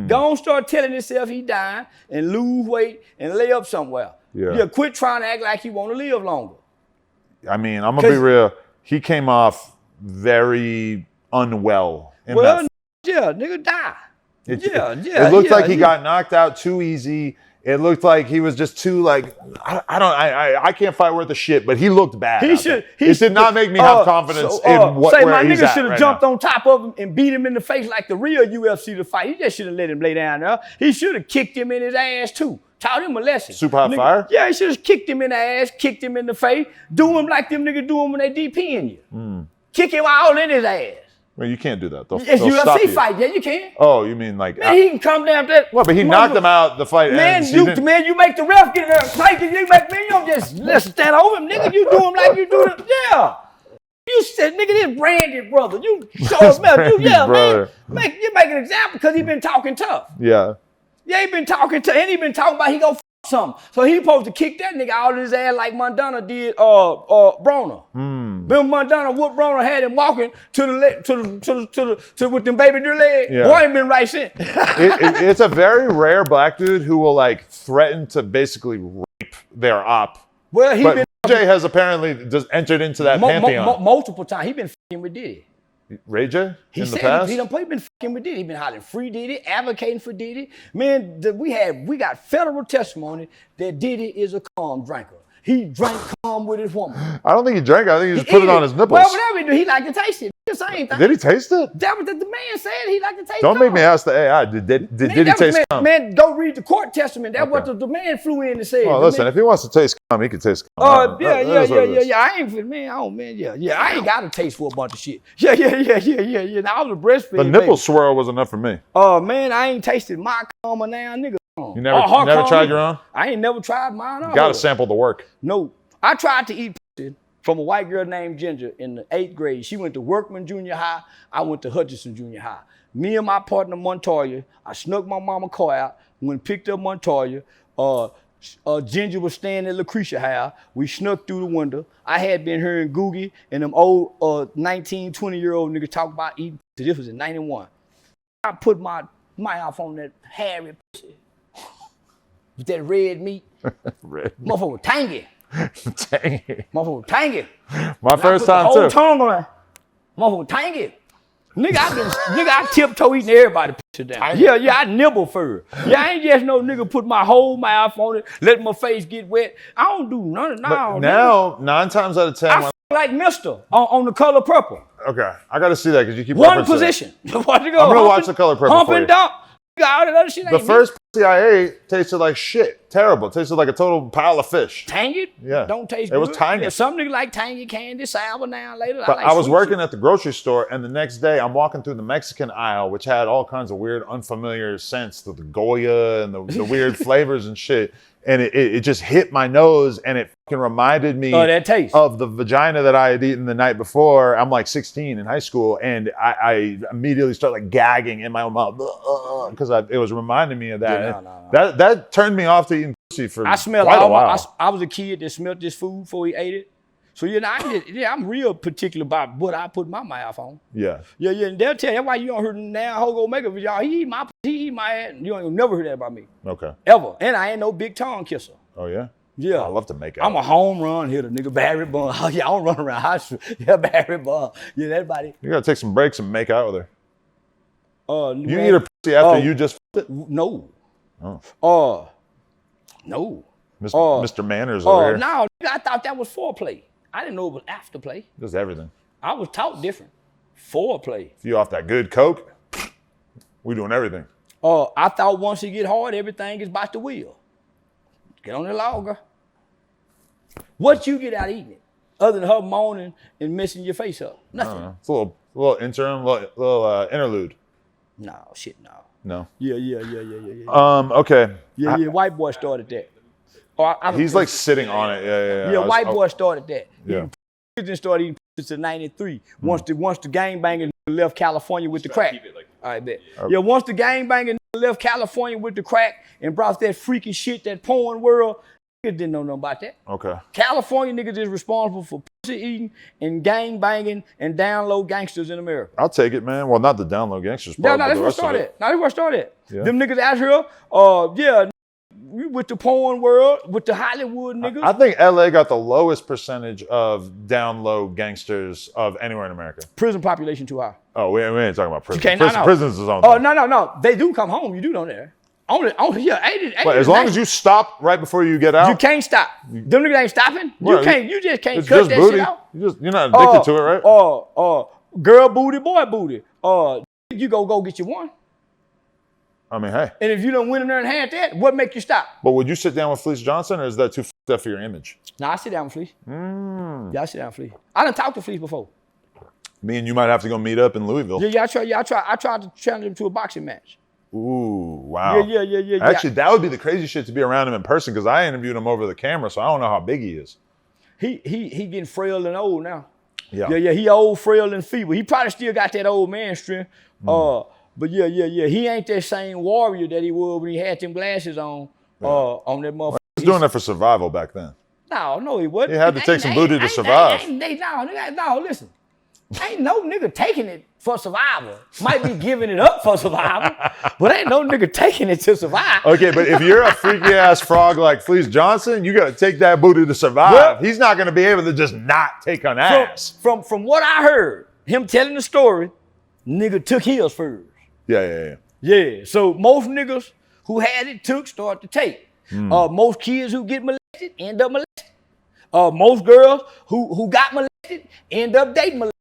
Gon' start telling himself he dying and lose weight and lay up somewhere. Yeah, quit trying to act like he want to live longer. I mean, I'm going to be real. He came off very unwell. Yeah, nigga die. It looked like he got knocked out too easy. It looked like he was just too like, I can't fight worth a shit, but he looked bad. It did not make me have confidence in where he's at. My nigga should have jumped on top of him and beat him in the face like the real UFC to fight. He just should have let him lay down there. He should have kicked him in his ass too. Taught him a lesson. Super Hot Fire? Yeah, he should have kicked him in the ass, kicked him in the face, do him like them niggas do him when they DP'ing you. Kick him all in his ass. Well, you can't do that. They'll It's stop UFC you. fight. Yeah, you can. Oh, you mean like? Man, he can come down there. Well, but he knocked him out. The fight ends. You make the ref get there. Like you make me, you don't just let's stand over him, nigga. You do him like you do the yeah. You said, nigga, this Randy brother. You show us, man. You make an example because he been talking tough. Yeah. Yeah, he been talking tough, and he been talking about he gonna something. So he supposed to kick that nigga out of his ass like Montana did Broner. Bill Montana, what Broner had him walking to with them baby deer legs. Yeah. Boy ain't been right since. It's a very rare black dude who will like threaten to basically rape their op. Well, he been Jay has apparently just entered into that pantheon. Multiple times. He been fucking with Diddy. Ray J? He said he been fucking with Diddy. He been hollering free Diddy, advocating for Diddy. Man, we got federal testimony that Diddy is a calm drinker. He drank calm with his woman. I don't think he drank. I think he just put it on his nipples. Well, whatever he do, he like to taste it. The same thing. Did he taste it? That was the man said he like to taste it. Don't make me ask the AI. Did he taste cum? Man, go read the court testament. That's what the man flew in and said. Well, listen, if he wants to taste cum, he can taste cum. Yeah. I ain't, man, I ain't got a taste for a bunch of shit. Yeah. Now, I was a breastfeeding. The nipple swirl was enough for me. Man, I ain't tasted my cum or now, nigga. You never tried your own? I ain't never tried mine. You gotta sample the work. No. I tried to eat pussy from a white girl named Ginger in the 8th grade. She went to Workman Junior High. I went to Hutchinson Junior High. Me and my partner Montoya, I snuck my mama car out, went and picked up Montoya. Ginger was staying at Lucretia House. We snuck through the window. I had been hearing Googie and them old 19, 20-year-old niggas talk about eating pussy. This was in 91. I put my mouth on that hairy pussy with that red meat. Red meat. Motherfucker was tangy. Tangy. Motherfucker was tangy. My first time too. too. Tongue on that. Motherfucker was tangy. Nigga, I tiptoe eating everybody pussy down. Yeah, I nibble fur. Yeah, I ain't just no nigga put my whole mouth on it, let my face get wet. I don't do none of that. But now, 9 times out of 10, I feel like Mister on The Color Purple. Okay, I got to see that because you keep one position. I'm gonna watch The Color Purple. Hump for and you. dump. All that other shit The first pussy I ate tasted like shit. Terrible. Tasted like a total pile of fish. Tangy? Yeah. Don't taste good. It was good. tangy. Yeah, some niggas like tangy candy, sour now, later. But I was working at the grocery store, and the next day I'm walking through the Mexican aisle, which had all kinds of weird, unfamiliar scents, the Goya and the weird flavors and shit. And it just hit my nose, and it fucking reminded me that taste of the vagina that I had eaten the night before. I'm like 16 in high school, and I immediately start like gagging in my own mouth because it was reminding me of that. Yeah, no. That turned me off to eating pussy for I smelled quite a while. I was a kid that smelled this food before he ate it. So I'm real particular about what I put my mouth on. Yeah. And they'll tell you that's why you don't hear now Hogo make it. Y'all, he eat my ass. You don't never hear that about me. Okay. Ever. And I ain't no big tongue kisser. Oh yeah? Yeah. I love to make out. I'm a home run hitter, nigga. Barry Bun. Oh, yeah, I don't run around high school. Yeah, Barry Bun. Yeah, everybody. You gotta take some breaks and make out with her. You man, eat her pussy after you just f***ed it? No. Oh. No. Mr. Manners over here. No, I thought that was foreplay. I didn't know it was afterplay. Just everything. I was taught different. Foreplay. If you off that good coke, we doing everything. I thought once you get hard, everything is about the wheel. Get on the logger. What you get out of eating it? Other than her moaning and messing your face up? Nothing. It's a little interim, little interlude. No, shit, no. No. Yeah. Okay. Yeah, white boy started that. He's like sitting on it. Yeah. Yeah, white boy started that. Yeah. He didn't start eating since '93. Once the gangbangers left California with the crack. All right, bet. Okay. Yeah, once the gangbangers left California with the crack and brought that freaky shit, that porn world, niggas didn't know nothing about that. Okay. California niggas is responsible for pussy eating and gang banging and down low gangsters in America. I'll take it, man. Well, not the down low gangsters. No, that's where it started. That's where it started. Yeah. Them niggas out here, with the porn world, with the Hollywood niggas. I think LA got the lowest percentage of down low gangsters of anywhere in America. Prison population too high. Oh, we ain't talking about prison. No. Prison's his own. Oh, no. They do come home. You do know that. Only, yeah. 80, but as long as you stop right before you get out. You can't stop. Them niggas ain't stopping. You just can't cut that booty. shit out. You're not addicted to it, right? Girl booty, boy booty. You go get you one. I mean, hey. And if you don't win in there and had that, what make you stop? But would you sit down with Fleece Johnson, or is that too f***ed up for your image? Nah, I sit down with Fleece. Yeah, I sit down with Fleece. I done talked to Fleece before. Me and you might have to go meet up in Louisville. Yeah, I tried to challenge him to a boxing match. Ooh, wow. Yeah. Actually, that would be the crazy shit to be around him in person because I interviewed him over the camera, so I don't know how big he is. He getting frail and old now. Yeah. He old, frail, and feeble. He probably still got that old man strength. But yeah. He ain't that same warrior that he was when he had them glasses on that motherfucker. He was doing that for survival back then. No, he wasn't. He had to take some booty to survive. No, listen. Ain't no nigga taking it for survival. Might be giving it up for survival, but ain't no nigga taking it to survive. Okay, but if you're a freaky ass frog like Fleece Johnson, you got to take that booty to survive. Well, he's not going to be able to just not take an ass. From what I heard, him telling the story, nigga took his first. Yeah. Yeah, so most niggas who had it start to take. Most kids who get molested end up molested. Most girls who got molested end up dating molesters.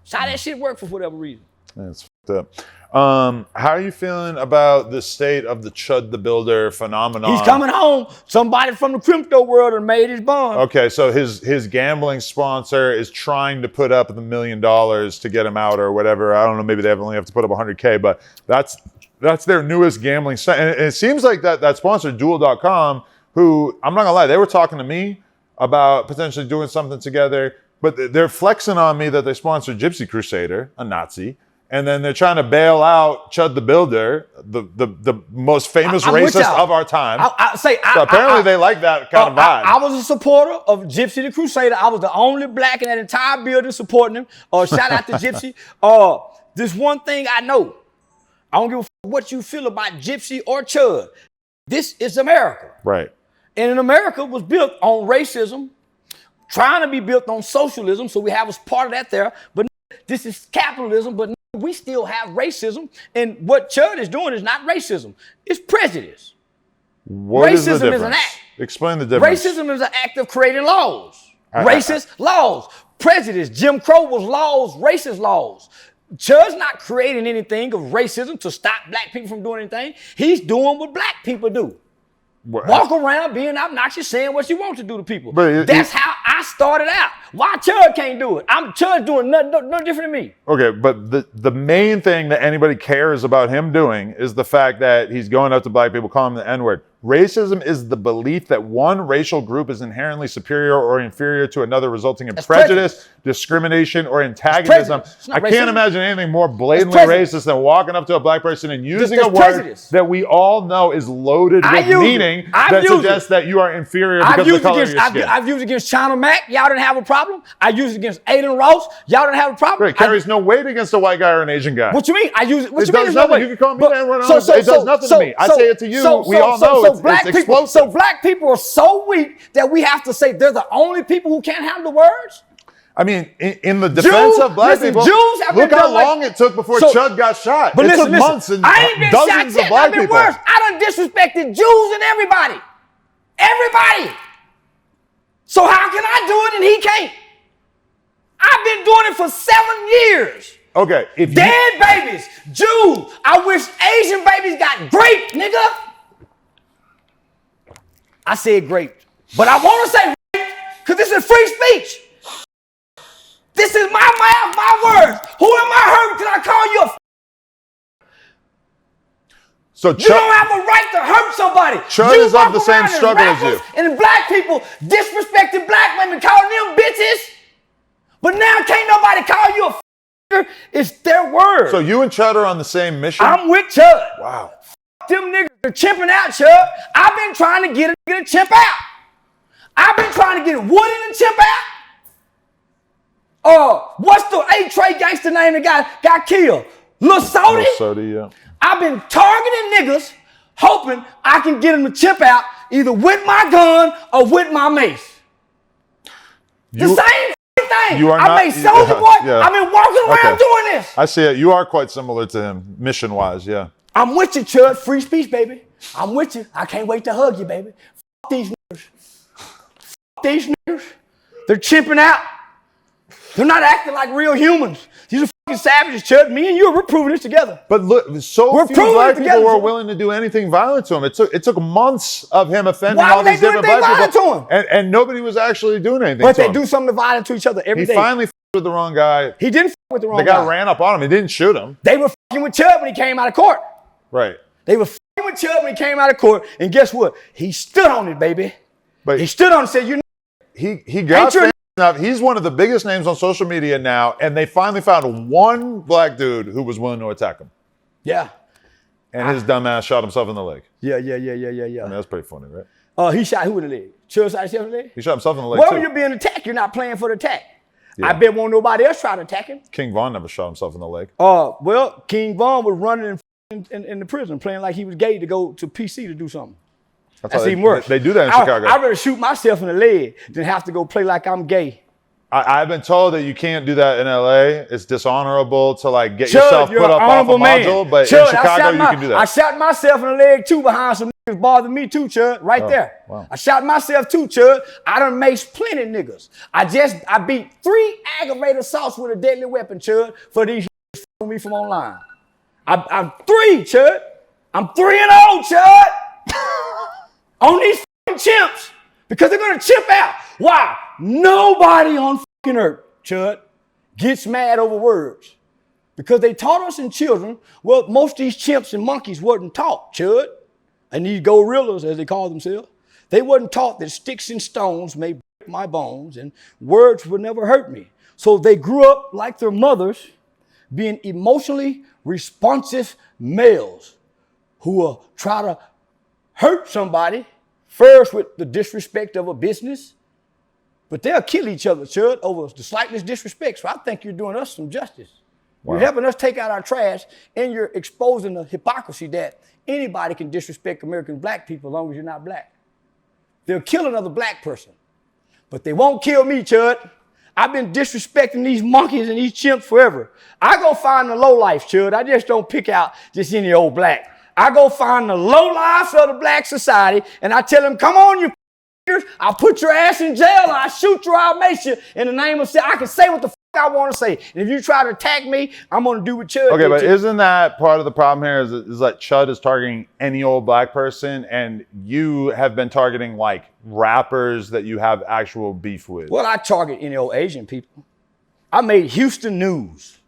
That's how that shit work for whatever reason. That's fucked up. How are you feeling about the state of the Chud the Builder phenomenon? He's coming home. Somebody from the crypto world and made his bond. Okay, so his gambling sponsor is trying to put up the $1 million to get him out or whatever. I don't know, maybe they only have to put up $100K, but that's their newest gambling site. And it seems like that sponsor, Duel.com, who, I'm not gonna lie, they were talking to me about potentially doing something together, but they're flexing on me that they sponsor Gypsy Crusader, a Nazi, and then they're trying to bail out Chud the Builder, the most famous racist of our time. Apparently they like that kind of vibe. I was a supporter of Gypsy the Crusader. I was the only black in that entire building supporting him. Shout out to Gypsy. This one thing I know. I don't give a fuck what you feel about Gypsy or Chud. This is America. Right. And in America was built on racism, trying to be built on socialism, so we have a part of that there. But this is capitalism, but we still have racism. And what Chud is doing is not racism. It's prejudice. What is the difference? Racism is an act. Explain the difference. Racism is an act of creating laws. Racist laws. Prejudice. Jim Crow was laws, racist laws. Chud's not creating anything of racism to stop black people from doing anything. He's doing what black people do. Walk around being obnoxious, saying what you want to do to people. That's how I started out. Why Chud can't do it? Chud doing nothing no different than me. Okay, but the main thing that anybody cares about him doing is the fact that he's going up to black people, calling them the N-word. Racism is the belief that one racial group is inherently superior or inferior to another, resulting in prejudice, discrimination, or antagonism. I can't imagine anything more blatantly racist than walking up to a black person and using a word that we all know is loaded with meaning that suggests that you are inferior because of the color of your skin. I've used it against China Mac. Y'all didn't have a problem. I used it against Aiden Ross. Y'all didn't have a problem. It carries no weight against a white guy or an Asian guy. What you mean? I use it. What it you mean? Does nothing. You can call me that. It does nothing to me. I say it to you. We all know it's explosive. So black people are so weak that we have to say they're the only people who can't handle words? I mean, in the defense of black people, look how long it took before Chud got shot. It took months and dozens of black people. Worse. I done disrespected Jews and everybody. Everybody. So how can I do it and he can't? I've been doing it for 7 years. Okay. Dead babies, Jews. I wish Asian babies got raped, nigga. I said grape, but I want to say rape because this is free speech. This is my mouth, my words. Who am I hurting? Can I call you a So you don't have a right to hurt somebody. Chud is of the same struggle as you. And black people disrespecting black women, calling them bitches. But now can't nobody call you a It's their word. So you and Chud are on the same mission? I'm with Chud. Wow. Them niggas are chimping out, Chud. I've been trying to get a chimp out. I've been trying to get Woody to chimp out. What's the A-Tray gangster name that got killed? Lil Sody? Lil Sody, yeah. I've been targeting niggas, hoping I can get them to chimp out either with my gun or with my mace. The same thing. I made Soulja Boy. I've been walking around doing this. I see it. You are quite similar to him, mission-wise, yeah. I'm with you, Chud. Free speech, baby. I'm with you. I can't wait to hug you, baby. Fuck these niggas. Fuck these niggas. They're chimping out. They're not acting like real humans. These are fucking savages, Chud. Me and you, we're proving this together. But look, few black people were willing to do anything violent to him. It took months of him offending all these different black people. And nobody was actually doing anything to him. But they do something violent to each other every day. He finally f***ed with the wrong guy. He didn't f*** with the wrong The guy ran up on him. He didn't shoot him. They were fucking with Chud when he came out of court. Right. They were fucking with Chud when he came out of court. And guess what? He stood on it, baby. But he stood on it and said, he got enough. He's one of the biggest names on social media now, and they finally found one black dude who was willing to attack him. Yeah. And his dumb ass shot himself in the leg. Yeah. I mean, that's pretty funny, right? He shot who in the leg? Chud shot himself in the leg? He shot himself in the leg, Well, too. when you're being attacked, you're not playing for the attack. Yeah. I bet won't nobody else try to attack him. King Von never shot himself in the leg. Well, King Von was running in the prison, playing like he was gay to go to PC to do something. That's even worse. They do that in Chicago. I'd rather shoot myself in the leg than have to go play like I'm gay. I've been told that you can't do that in LA. It's dishonorable to like get yourself you're put up off a module, but in Chicago you can do that. I shot myself in the leg too behind some niggas bothering me too, Chud, right there. Wow. I shot myself too, Chud. I done maced plenty niggas. I beat 3 aggravated assaults with a deadly weapon, Chud, for these niggas following me from online. I'm 3, Chud. I'm 3-0, Chud. On these fucking chimps. Because they're gonna chimp out. Why? Nobody on fucking earth, Chud, gets mad over words. Because they taught us in children, well, most of these chimps and monkeys wasn't taught, Chud. And these gorillas, as they call themselves, they wasn't taught that sticks and stones may break my bones and words would never hurt me. So they grew up like their mothers, being emotionally responsive males who will try to hurt somebody first with the disrespect of a business, but they'll kill each other, Chud, over the slightest disrespect. So I think you're doing us some justice. Wow. You're helping us take out our trash, and you're exposing the hypocrisy that anybody can disrespect American black people as long as you're not black. They'll kill another black person, but they won't kill me, Chud. I've been disrespecting these monkeys and these chimps forever. I go find the lowlife, Chud. I just don't pick out just any old black. I go find the lowlife of the black society, and I tell them, come on, you f***ers. I'll put your ass in jail. I'll shoot you. I'll make you. In the name of, I can say what the f*** I want to say. And if you try to attack me, I'm going to do what Chud did. Okay, but isn't that part of the problem here is like Chud is targeting any old black person, and you have been targeting like rappers that you have actual beef with? Well, I target any old Asian people. I made Houston news.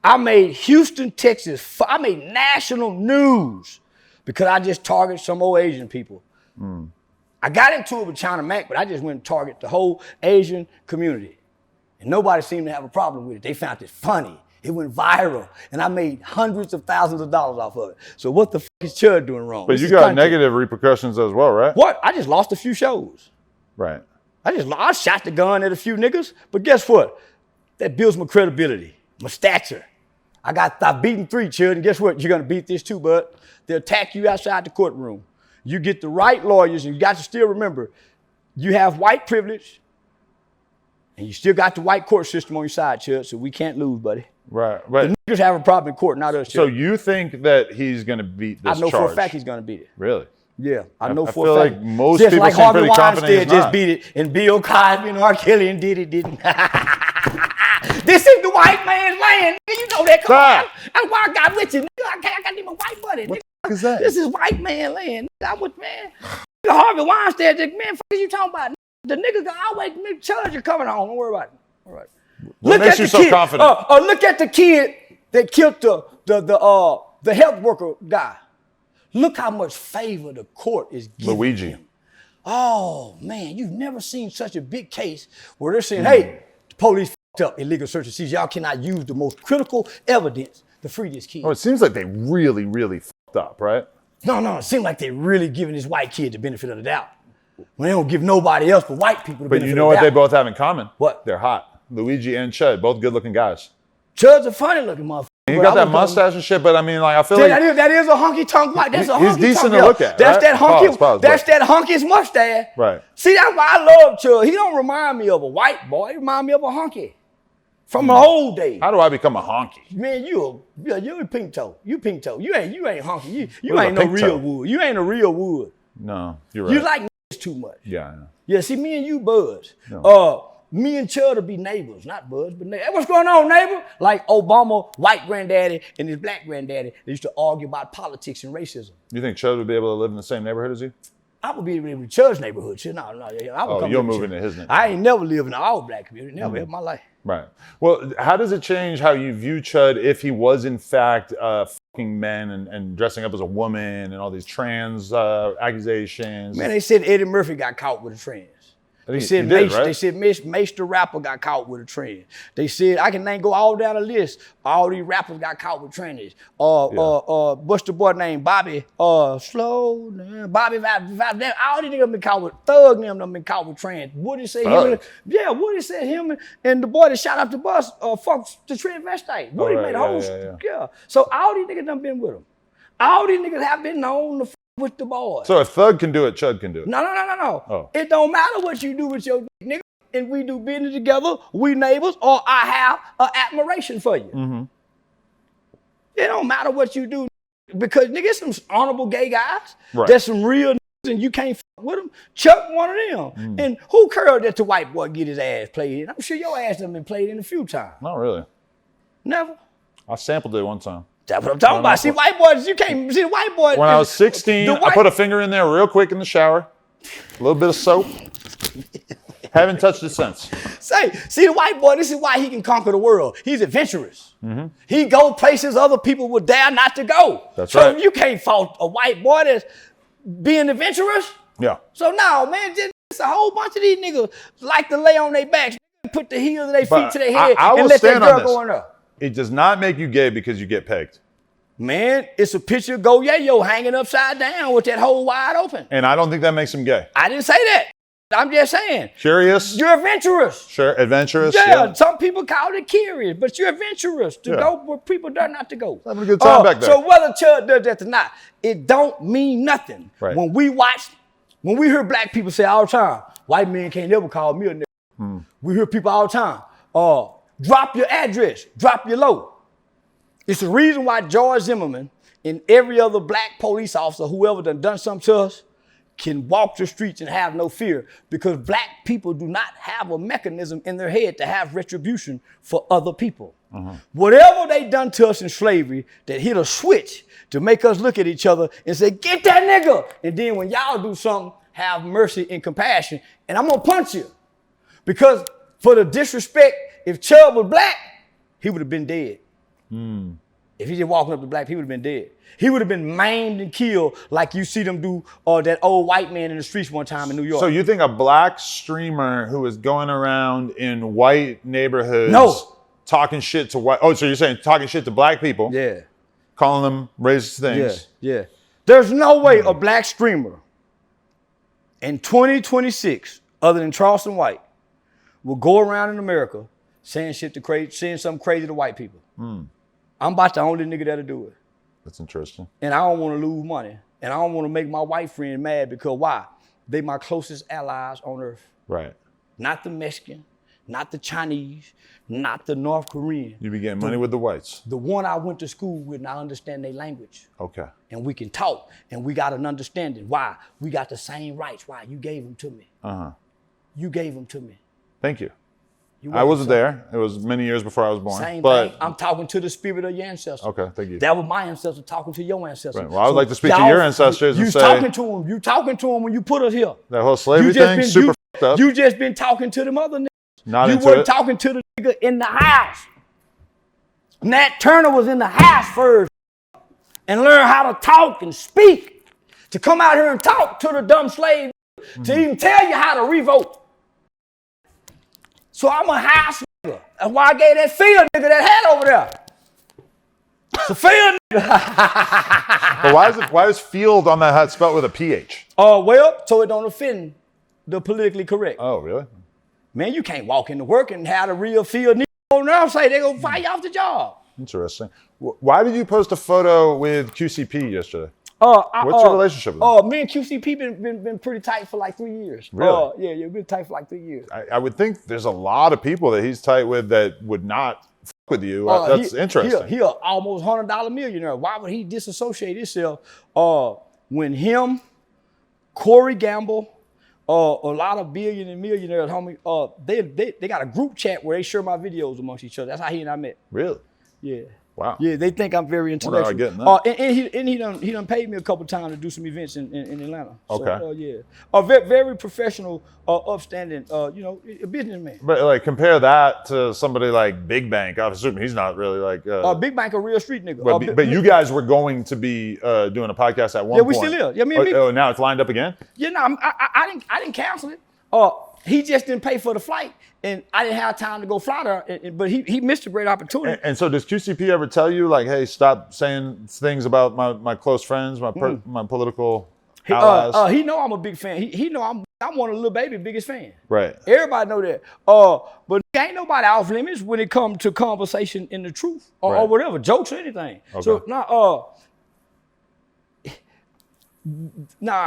I made Houston, Texas. I made national news because I just targeted some old Asian people. I got into it with China Mac, but I just went and targeted the whole Asian community. And nobody seemed to have a problem with it. They found it funny. It went viral. And I made hundreds of thousands of dollars off of it. So what the f*** is Chud doing wrong? But you got negative repercussions as well, right? What? I just lost a few shows. Right. I shot the gun at a few niggas, but guess what? That builds my credibility, my stature. I've beaten 3, Chud, and guess what? You're gonna beat this too, bud. They'll attack you outside the courtroom. You get the right lawyers, and you got to still remember, you have white privilege, and you still got the white court system on your side, Chud, so we can't lose, buddy. Right. But the niggas have a problem in court, not us, Chud. So you think that he's gonna beat this charge? I know for a fact he's gonna beat it. Really? Yeah, I know I for feel a fact. like most just people like seem Harvey pretty confident he's just not. beat it, and Bill Cosby and R. Kelly and didn't. This is the white man's land. Nigga, you know that. Come on. That's why I got with you. Nigga, I got my white buddy. What the fuck is that? This is white man land. I'm with man. Harvey Weinstein, man, fuck you talking about? The nigga can always make charge you coming home. Don't worry about it. All right. What makes you so confident? Look at the kid that killed the health worker guy. Look how much favor the court is giving Luigi. him. Oh, man, you've never seen such a big case where they're saying, hey, the police f***ed up illegal search and seizure. Y'all cannot use the most critical evidence to free this kid. Oh, it seems like they really, really f***ed up, right? No, it seems like they're really giving this white kid the benefit of the doubt. When they don't give nobody else but white people the benefit of the doubt. But you know what they both have in common? What? They're hot. Luigi and Chud, both good-looking guys. Chud's a funny-looking motherfucker. He got that mustache and shit, but I mean, like, I feel like that is a honky-tonk white. That's a honky-tonk. He's decent to look at. That's right? that honky. Pause, that's that honky's mustache. Right. See, that's why I love Chud. He don't remind me of a white boy. He remind me of a honky from the old days. How do I become a honky? Man, you're a pink toe. You pink toe. You ain't honky. You ain't no real wood. You ain't a real wood. No, you're right. You like too much. Yeah, I know. Yeah, see, me and you buds. No. Me and Chud will be neighbors, not buds, but neighbors. Hey, what's going on, neighbor? Like Obama, white granddaddy, and his black granddaddy, they used to argue about politics and racism. You think Chud would be able to live in the same neighborhood as you? I would be able to live in Chud's neighborhood. No. You'll move into his neighborhood. I ain't never lived in an all black community. Never in my life. Right. Well, how does it change how you view Chud if he was in fact fucking men and dressing up as a woman and all these trans accusations? Man, they said Eddie Murphy got caught with a trans. They said Mace the rapper got caught with a trend. They said I can go all down the list. All these rappers got caught with trannies. What's the boy named Bobby? Slow down. Bobby all these niggas been caught with Thug. Them been caught with trans. Woody said Woody said him and the boy that shot up the bus fucked the transvestite. Woody made a whole So all these niggas done been with him. All these niggas have been known to with the boys. So if Thug can do it, Chud can do it. No. Oh. It don't matter what you do with your nigga. And we do business together, we neighbors, or I have an admiration for you. Mm-hmm. It don't matter what you do, because nigga, some honorable gay guys. Right. There's some real niggas and you can't fuck with them. Chuck one of them. And who cared that the white boy get his ass played in? I'm sure your ass done been played in a few times. Not really. Never. I sampled it one time. That's what I'm talking about. See, white boys, you can't see the white boys. When I was 16, I put a finger in there real quick in the shower. A little bit of soap. Haven't touched it since. See the white boy, this is why he can conquer the world. He's adventurous. Mm-hmm. He go places other people would dare not to go. That's right. So you can't fault a white boy that's being adventurous. Yeah. So no, man, just a whole bunch of these niggas like to lay on their backs, put the heels of their feet to their head and let that girl go on up. It does not make you gay because you get pegged. Man, it's a picture of Go Yayo hanging upside down with that hole wide open. And I don't think that makes him gay. I didn't say that. I'm just saying. Curious? You're adventurous. Sure, adventurous. Yeah, some people call it curious, but you're adventurous to go where people dare not to go. Having a good time back there. So whether Chud does that or not, it don't mean nothing. Right. When we hear black people say all the time, white men can't never call me a nigga. We hear people all the time, drop your address, drop your low. It's the reason why George Zimmerman and every other black police officer, whoever done something to us, can walk the streets and have no fear, because black people do not have a mechanism in their head to have retribution for other people. Whatever they done to us in slavery that hit a switch to make us look at each other and say, get that nigga. And then when y'all do something, have mercy and compassion. And I'm gonna punch you. Because for the disrespect, if Chud was black, he would have been dead. If he just walking up to black, he would have been dead. He would have been maimed and killed like you see them do that old white man in the streets one time in New York. So you think a black streamer who is going around in white neighborhoods talking shit to white, so you're saying talking shit to black people? Yeah. Calling them racist things? Yeah. There's no way a black streamer in 2026, other than Charleston White, will go around in America saying something crazy to white people. I'm about the only nigga that'll do it. That's interesting. And I don't want to lose money. And I don't want to make my white friend mad, because why? They my closest allies on earth. Right. Not the Mexican, not the Chinese, not the North Korean. You be getting money with the whites. The one I went to school with, and I understand their language. Okay. And we can talk, and we got an understanding. Why? We got the same rights. Why? You gave them to me. You gave them to me. Thank you. I wasn't there. It was many years before I was born. Same thing. I'm talking to the spirit of your ancestors. Okay, thank you. That was my ancestor talking to your ancestors. Right. Well, I would like to speak to your ancestors and say... You talking to them when you put us here. That whole slavery thing, super fucked up. You just been talking to them other niggas. Not into it. You weren't talking to the nigga in the house. Nat Turner was in the house first and learned how to talk and speak. To come out here and talk to the dumb slave, to even tell you how to revoke. So I'm a house nigga. That's why I gave that field nigga that hat over there. It's a field nigga. But why is field on that hat spelled with a PH? Well, so it don't offend the politically correct. Oh, really? Man, you can't walk into work and have a real field nigga on there and say they're going to fire you off the job. Interesting. Why did you post a photo with QCP yesterday? What's your relationship with him? Me and QCP been pretty tight for like 3 years. Really? Yeah, we've been tight for like 3 years. I would think there's a lot of people that he's tight with that would not fuck with you. That's interesting. He almost $100 millionaire. Why would he disassociate himself? When him, Corey Gamble, a lot of billion and millionaires, homie, they got a group chat where they share my videos amongst each other. That's how he and I met. Really? Yeah. Wow. Yeah, they think I'm very intellectual. Where am I getting that? And he done paid me a couple times to do some events in Atlanta. Okay. So, yeah. Very, very professional, upstanding, a businessman. But like compare that to somebody like Big Bank. I'm assuming he's not really like. Big Bank, a real street nigga. But you guys were going to be doing a podcast at one point. Yeah, we still is. Yeah, me and Big. Oh, now it's lined up again. Yeah, no, I didn't cancel it. He just didn't pay for the flight, and I didn't have time to go fly there. But he missed a great opportunity. And so does QCP ever tell you like, hey, stop saying things about my close friends, my political allies? He know I'm a big fan. He know I'm one of Lil Baby's biggest fans. Right. Everybody know that. But ain't nobody off limits when it comes to conversation in the truth or whatever, jokes or anything. Okay. So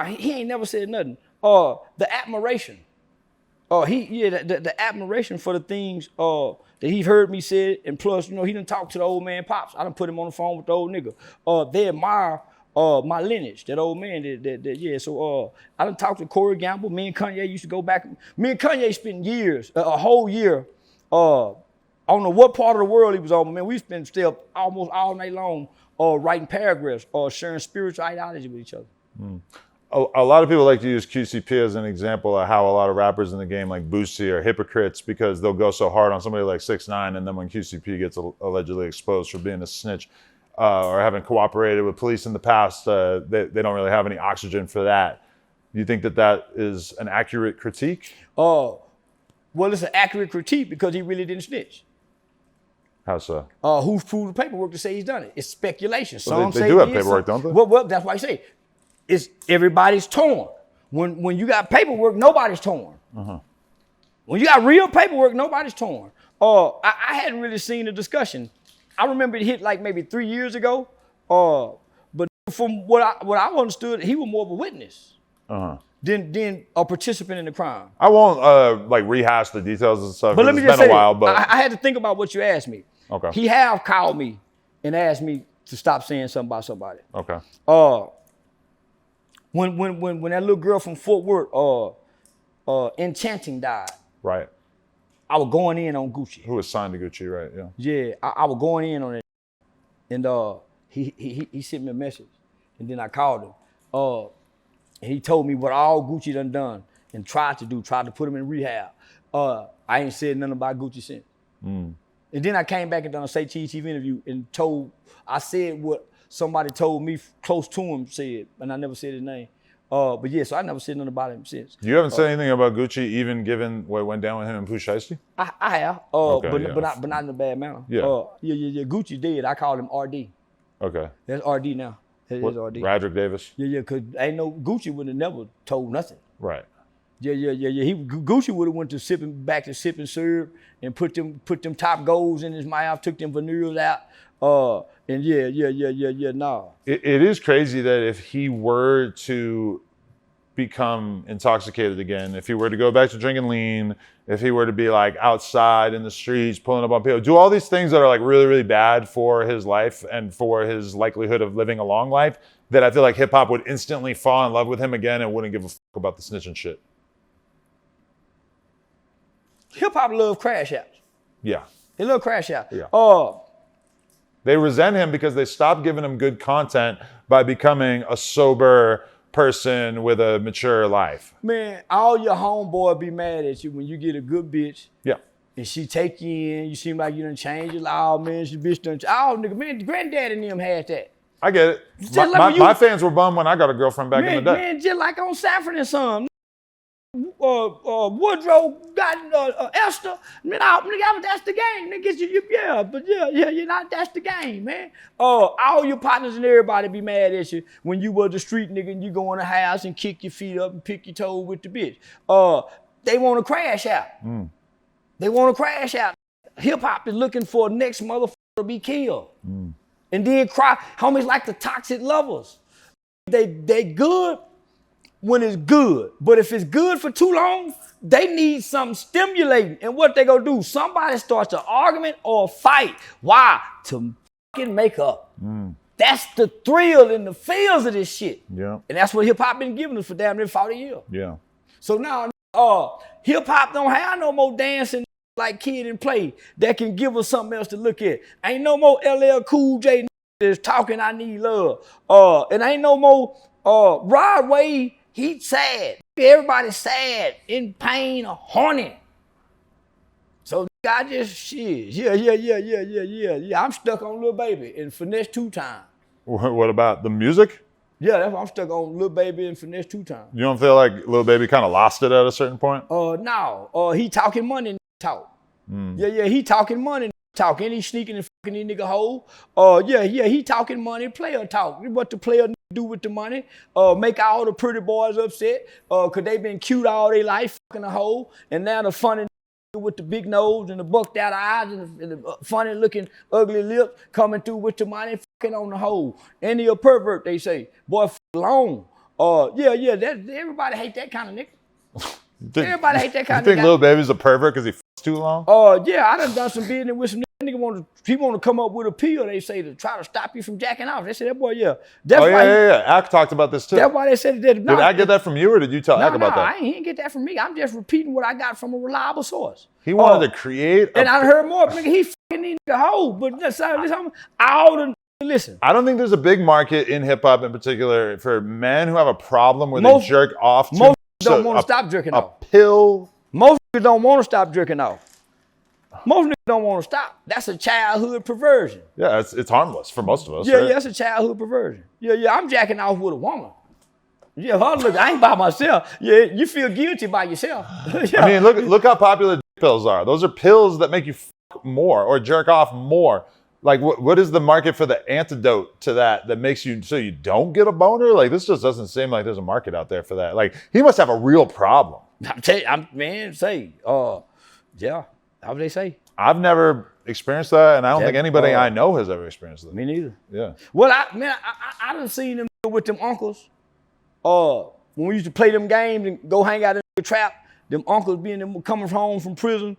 he ain't never said nothing. The admiration. The admiration for the things that he heard me say, and plus, he done talked to the old man Pops. I done put him on the phone with the old nigga. They admire my lineage, that old man. So I done talked to Corey Gamble. Me and Kanye used to go back. Me and Kanye spent years, a whole year. I don't know what part of the world he was on, but man, we spent still almost all night long writing paragraphs or sharing spiritual ideology with each other. A lot of people like to use QCP as an example of how a lot of rappers in the game like Boosie are hypocrites because they'll go so hard on somebody like 6ix9ine, and then when QCP gets allegedly exposed for being a snitch or having cooperated with police in the past, they don't really have any oxygen for that. Do you think that is an accurate critique? Well, it's an accurate critique because he really didn't snitch. How so? Who proved the paperwork to say he's done it? It's speculation. Well, they do have paperwork, don't they? Well, that's why I say everybody's torn. When you got paperwork, nobody's torn. When you got real paperwork, nobody's torn. I hadn't really seen the discussion. I remember it hit like maybe 3 years ago. But from what I understood, he was more of a witness than a participant in the crime. I won't rehash the details and stuff. But let me just say, it's been a while. But I had to think about what you asked me. Okay. He have called me and asked me to stop saying something about somebody. Okay. When that little girl from Fort Worth, Enchanting died. Right. I was going in on Gucci. Who was signed to Gucci, right? Yeah. Yeah, I was going in on it, and he sent me a message, and then I called him. And he told me what all Gucci done and tried to put him in rehab. I ain't said nothing about Gucci since. And then I came back and done a Say Cheese TV interview and I said what somebody told me close to him said, and I never said his name. But yeah, so I never said nothing about him since. You haven't said anything about Gucci, even given what went down with him and Pooh Shiesty? I have, but not in a bad manner. Yeah. Gucci did. I called him RD. Okay. That's RD now. That's RD. Radrick Davis. Yeah, because ain't no Gucci would have never told nothing. Right. Yeah. Gucci would have went to sip and serve and put them top golds in his mouth, took them veneers out. Nah. It is crazy that if he were to become intoxicated again, if he were to go back to drinking lean, if he were to be like outside in the streets, pulling up on people, do all these things that are like really, really bad for his life and for his likelihood of living a long life, that I feel like hip hop would instantly fall in love with him again and wouldn't give a fuck about the snitching shit. Hip hop love crash outs. Yeah. They love crash out. Yeah. They resent him because they stopped giving him good content by becoming a sober person with a mature life. Man, all your homeboy be mad at you when you get a good bitch. Yeah. And she take you in, you seem like you done changed your life. Oh man, she bitch done. Oh nigga, man, granddad and them had that. I get it. My fans were bummed when I got a girlfriend back in the day. Man, just like on Sanford and Son. Woodrow got Esther. Nigga, that's the game. Nigga, that's the game, man. All your partners and everybody be mad at you when you was the street nigga and you go in the house and kick your feet up and pick your toe with the bitch. They want to crash out. They want to crash out. Hip hop is looking for next motherfucker to be killed. And then cry. Homies like the toxic lovers. They good when it's good. But if it's good for too long, they need something stimulating. And what they gonna do? Somebody starts an argument or a fight. Why? To fucking make up. That's the thrill and the feels of this shit. Yeah. And that's what hip hop been giving us for damn near 40 years. Yeah. So now hip hop don't have no more dancing like Kid and Play that can give us something else to look at. Ain't no more LL Cool J that's talking I need love. And ain't no more Rod Wave, he sad. Everybody's sad, in pain, or horny. So I just shit. Yeah. I'm stuck on Lil Baby and Finesse 2 Times. What about the music? Yeah, that's why I'm stuck on Lil Baby and Finesse 2 Times. You don't feel like Lil Baby kind of lost it at a certain point? No. He talking money and talk. Yeah, he talking money and talk. And he sneaking and fucking these nigga hole. He talking money, player talk. What the player do with the money? Make all the pretty boys upset. Cause they been cute all their life, fucking a hole. And now the funny with the big nose and the bucked out eyes and the funny looking ugly lips coming through with the money fucking on the hole. And he a pervert, they say. Boy, long. Everybody hate that kind of nigga. Everybody hate that kind of nigga. You think Lil Baby's a pervert because he fucks too long? Yeah, I done some business with some nigga want to come up with a pill, they say, to try to stop you from jacking off. They say, that boy, yeah. That's Ak talked about this too. That's why they said that. Did Ak get that from you or did you tell Ak about that? He didn't get that from me. I'm just repeating what I got from a reliable source. He wanted to create and I heard more, nigga, he fucking need a hoe. But listen. I don't think there's a big market in hip hop in particular for men who have a problem where they jerk off too. Most don't want to stop jerking off. A pill. Most niggas don't want to stop jerking off. Most niggas don't want to stop. That's a childhood perversion. Yeah, it's harmless for most of us. Yeah, right? that's a childhood perversion. Yeah, I'm jacking off with a woman. Yeah, look, I ain't by myself. Yeah, you feel guilty by yourself. I mean, look how popular pills are. Those are pills that make you fuck more or jerk off more. Like, what is the market for the antidote to that makes you so you don't get a boner? Like, this just doesn't seem like there's a market out there for that. Like, he must have a real problem. I tell you, yeah, how would they say? I've never experienced that, and I don't think anybody I know has ever experienced that. Me neither. Yeah. Well, I done seen them with them uncles. When we used to play them games and go hang out in the trap, them uncles coming home from prison,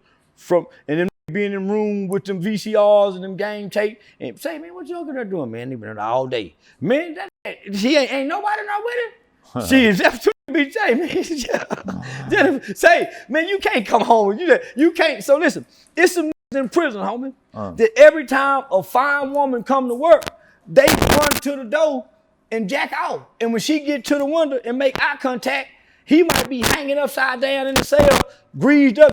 and them be in the room with them VCRs and them game tape, and say, man, what your uncle there doing, man? They been there all day. Man, he ain't nobody not with him. She is that's to be say, man. Say, man, you can't come home. You can't. So listen, it's some in prison, homie. That every time a fine woman come to work, they run to the door and jack off. And when she get to the window and make eye contact, he might be hanging upside down in the cell, greased up.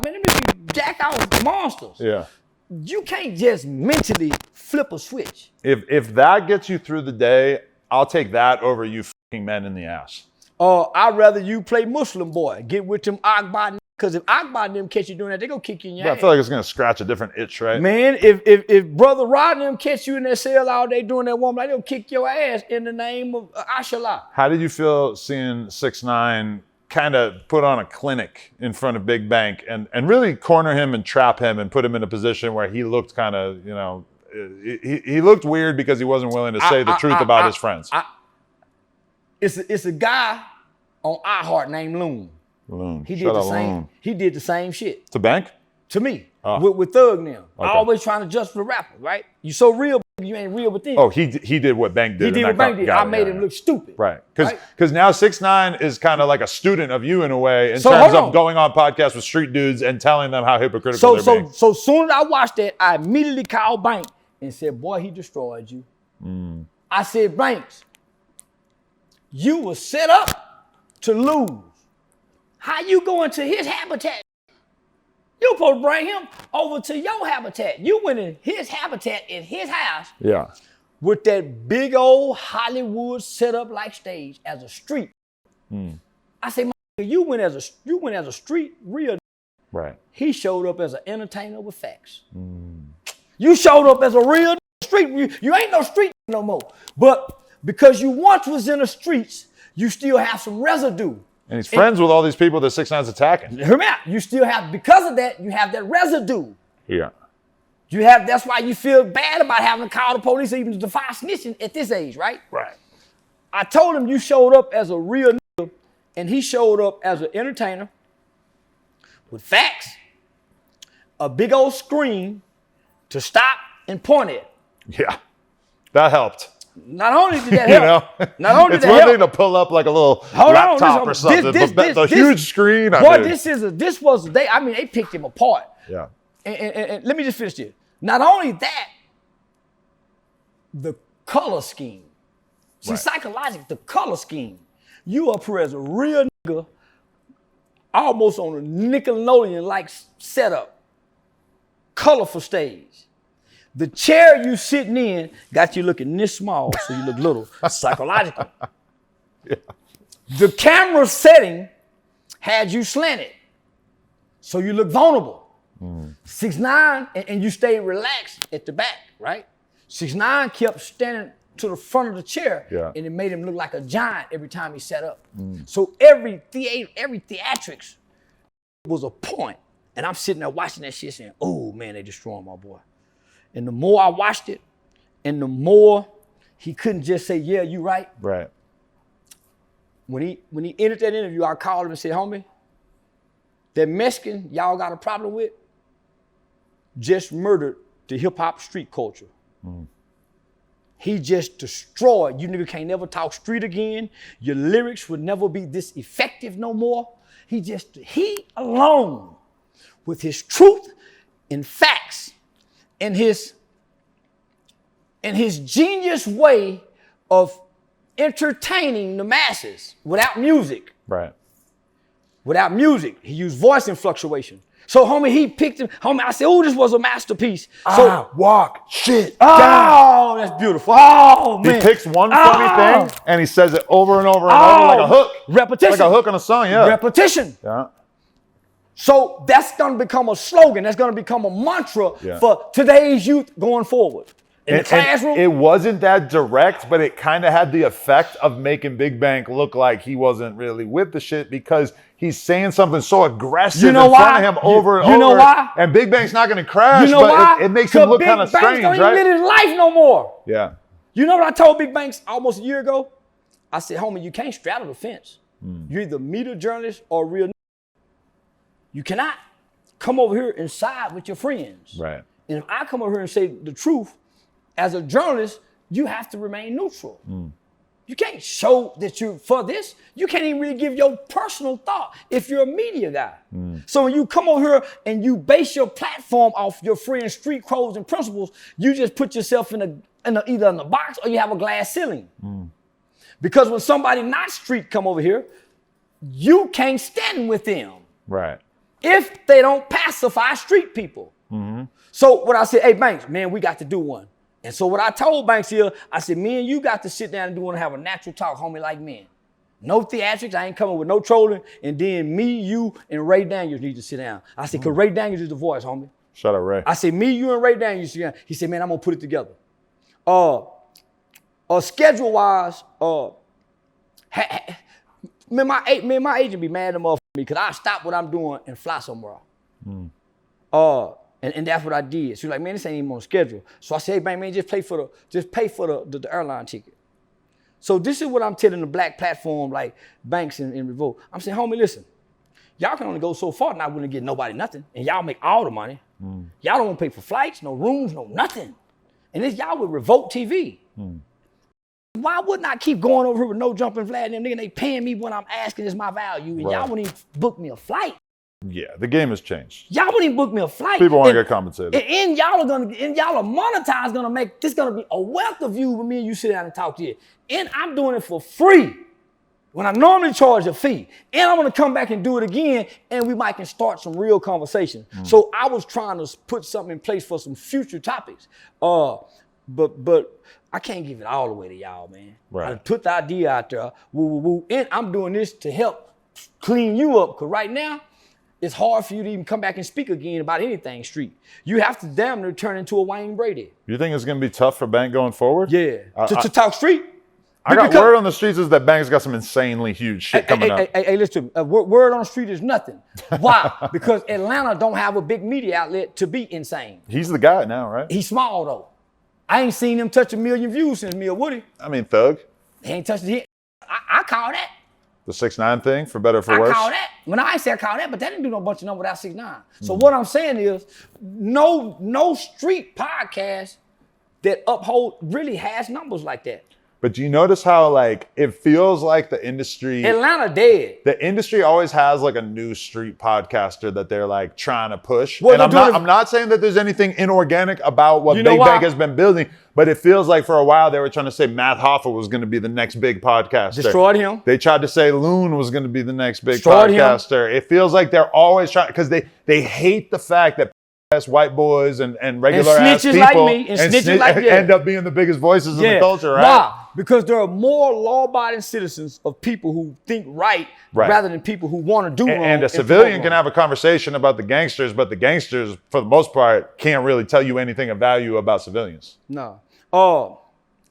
Man, them be jack off monsters. Yeah. You can't just mentally flip a switch. If that gets you through the day, I'll take that over you fucking men in the ass. I'd rather you play Muslim boy. Get with them Akbar, because if Akbar and them catch you doing that, they gonna kick you in your ass. I feel like it's gonna scratch a different itch, right? Man, if Brother Rod and them catch you in that cell all day doing that woman, like they'll kick your ass in the name of Ashallah. How did you feel seeing 6ix9ine kind of put on a clinic in front of Big Bank and really corner him and trap him and put him in a position where he looked kind of, he looked weird because he wasn't willing to say the truth about his friends. It's a guy on iHeart named Loon. Loon. He did the same shit. To Bank? To me. With Thug now. Okay. Always trying to adjust for the rapper, right? You so real, you ain't real with them. Oh, he did what Bank did. He did what Bank did. I made him look stupid. Right. Because now 6ix9ine is kind of like a student of you in a way in terms of going on podcasts with street dudes and telling them how hypocritical they're being. So soon as I watched that, I immediately called Bank and said, boy, he destroyed you. I said, Banks, you were set up to lose. How you going to his habitat? You supposed to bring him over to your habitat. You went in his habitat in his house. Yeah. With that big old Hollywood set up like stage as a street. I say, you went as a street real. Right. He showed up as an entertainer with facts. You showed up as a real street. You ain't no street no more. But because you once was in the streets, you still have some residue. And he's friends with all these people that 6ix9ine's attacking. Hear me out. You still have, because of that, you have that residue. Yeah. That's why you feel bad about having to call the police or even to defy snitching at this age, right? Right. I told him you showed up as a real nigga, and he showed up as an entertainer with facts, a big old screen to stop and point at. Yeah. That helped. Not only did that help, not only did that help. It's one thing to pull up like a little laptop or something, but the huge screen. Boy, this was a day. I mean, they picked him apart. Yeah. And let me just finish this. Not only that, the color scheme. See, psychologically, the color scheme. You up here as a real nigga, almost on a Nickelodeon-like setup. Colorful stage. The chair you sitting in got you looking this small, so you look little, psychological. Yeah. The camera setting had you slanted, so you look vulnerable. 6'9", and you stay relaxed at the back, right? 6'9" kept standing to the front of the chair, and it made him look like a giant every time he sat up. So every theatrics was a point, and I'm sitting there watching that shit saying, oh man, they destroying my boy. And the more I watched it, and the more he couldn't just say, yeah, you right. Right. When he ended that interview, I called him and said, homie, that Mexican y'all got a problem with just murdered the hip hop street culture. He just destroyed. You nigga can't never talk street again. Your lyrics would never be this effective no more. He alone, with his truth and facts and his genius way of entertaining the masses without music. Right. Without music, he used voice and fluctuation. So, homie, he picked him. Homie, I said, oh, this was a masterpiece. So, walk shit down. That's beautiful. Oh, man. He picks one funny thing and he says it over and over and over like a hook. Repetition. Like a hook on a song, yeah. Repetition. Yeah. So that's going to become a slogan. That's going to become a mantra for today's youth going forward. In the classroom. It wasn't that direct, but it kind of had the effect of making Big Bank look like he wasn't really with the shit because he's saying something so aggressive in front of him over and over. You know why? And Big Bank's not going to crash, you know but why? It makes him look kind of strange, don't right? even live his life no more. Yeah. You know what I told Big Banks almost a year ago? I said, homie, you can't straddle the fence. You're either media journalist or real. You cannot come over here and side with your friends. Right. And if I come over here and say the truth, as a journalist, you have to remain neutral. You can't show that you're for this. You can't even really give your personal thought if you're a media guy. So when you come over here and you base your platform off your friends' street codes and principles, you just put yourself in either in a box or you have a glass ceiling. Because when somebody not street come over here, you can't stand with them. Right. If they don't pacify street people. So what I said, hey Banks, man, we got to do one. And so what I told Banks here, I said, me and you got to sit down and do one and have a natural talk, homie, like men. No theatrics, I ain't coming with no trolling. And then me, you, and Ray Daniels need to sit down. I said, because Ray Daniels is the voice, homie. Shout out Ray. I said, me, you, and Ray Daniels sit down. He said, man, I'm going to put it together. Schedule-wise, my agent be mad at me because I stop what I'm doing and fly somewhere. And that's what I did. She was like, man, this ain't even on schedule. So I said, hey, man, just pay for the airline ticket. So this is what I'm telling the black platform like Banks and Revolt. I'm saying, homie, listen, y'all can only go so far, not willing to get nobody nothing. And y'all make all the money. Y'all don't want to pay for flights, no rooms, no nothing. And this y'all with Revolt TV. Why wouldn't I keep going over here with no jumping flag and them niggas? They paying me when I'm asking is my value. And y'all wouldn't even book me a flight. Yeah, the game has changed. Y'all wouldn't even book me a flight. People want to get compensated. And y'all are monetized, gonna make this gonna be a wealth of you when me and you sit down and talk to you. And I'm doing it for free when I normally charge a fee. And I'm gonna come back and do it again, and we might can start some real conversation. So I was trying to put something in place for some future topics. But I can't give it all away to y'all, man. Right. I put the idea out there, and I'm doing this to help clean you up, because right now, it's hard for you to even come back and speak again about anything street. You have to damn near turn into a Wayne Brady. You think it's going to be tough for Bank going forward? Yeah, to talk street. I got word on the streets is that Bank's got some insanely huge shit coming up. Hey, listen to me. Word on the street is nothing. Why? Because Atlanta don't have a big media outlet to be insane. He's the guy now, right? He's small, though. I ain't seen him touch 1 million views since Mia Woody. I mean, Thug. He ain't touched it. I call that. The 6ix9ine thing, for better or for worse? I call that. When I say I call that, but that didn't do no bunch of numbers without 6ix9ine. So what I'm saying is, no street podcast that uphold really has numbers like that. But do you notice how like it feels like the industry Atlanta dead. The industry always has like a new street podcaster that they're like trying to push. Well, and I'm not saying that there's anything inorganic about what Big Bank has been building, but it feels like for a while they were trying to say Matt Hoffa was going to be the next big podcaster. Destroyed him. They tried to say Loon was going to be the next big Destroyed podcaster. him. It feels like they're always trying, because they hate the fact that white boys and regular ass people like me and snitches like you end up being the biggest voices in the culture, right? Why? Because there are more law-abiding citizens of people who think right rather than people who want to do wrong. And a civilian can have a conversation about the gangsters, but the gangsters, for the most part, can't really tell you anything of value about civilians. No.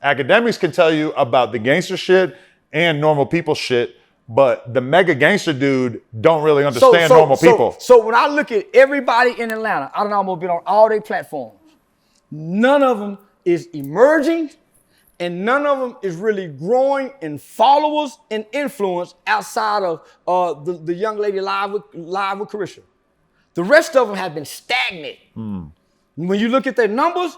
Academics can tell you about the gangster shit and normal people shit, but the mega gangster dude don't really understand normal people. So when I look at everybody in Atlanta, I don't know, I'm gonna be on all their platforms. None of them is emerging, and none of them is really growing in followers and influence outside of the young lady live with Carisha. The rest of them have been stagnant. When you look at their numbers,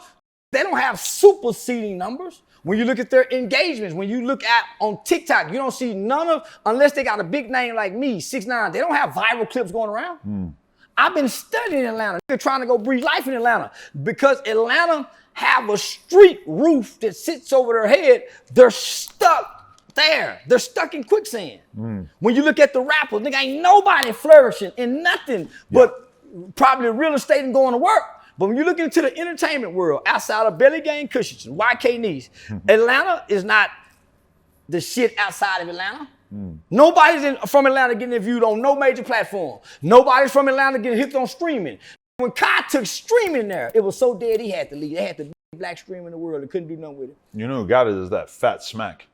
they don't have superseding numbers. When you look at their engagements, when you look at on TikTok, you don't see none of, unless they got a big name like me, 6ix9ine, they don't have viral clips going around. I've been studying Atlanta. They're trying to go breathe life in Atlanta because Atlanta have a street roof that sits over their head. They're stuck there. They're stuck in quicksand. When you look at the rappers, nigga, ain't nobody flourishing in nothing but probably real estate and going to work. But when you look into the entertainment world, outside of Belly Gang Cushions and YK Niece, Atlanta is not the shit outside of Atlanta. Nobody's from Atlanta getting viewed on no major platform. Nobody's from Atlanta getting hit on streaming. When Kai took streaming there, it was so dead he had to leave. They had the biggest black streamer in the world. They couldn't do nothing with it. You know who got it is that Fat Smack.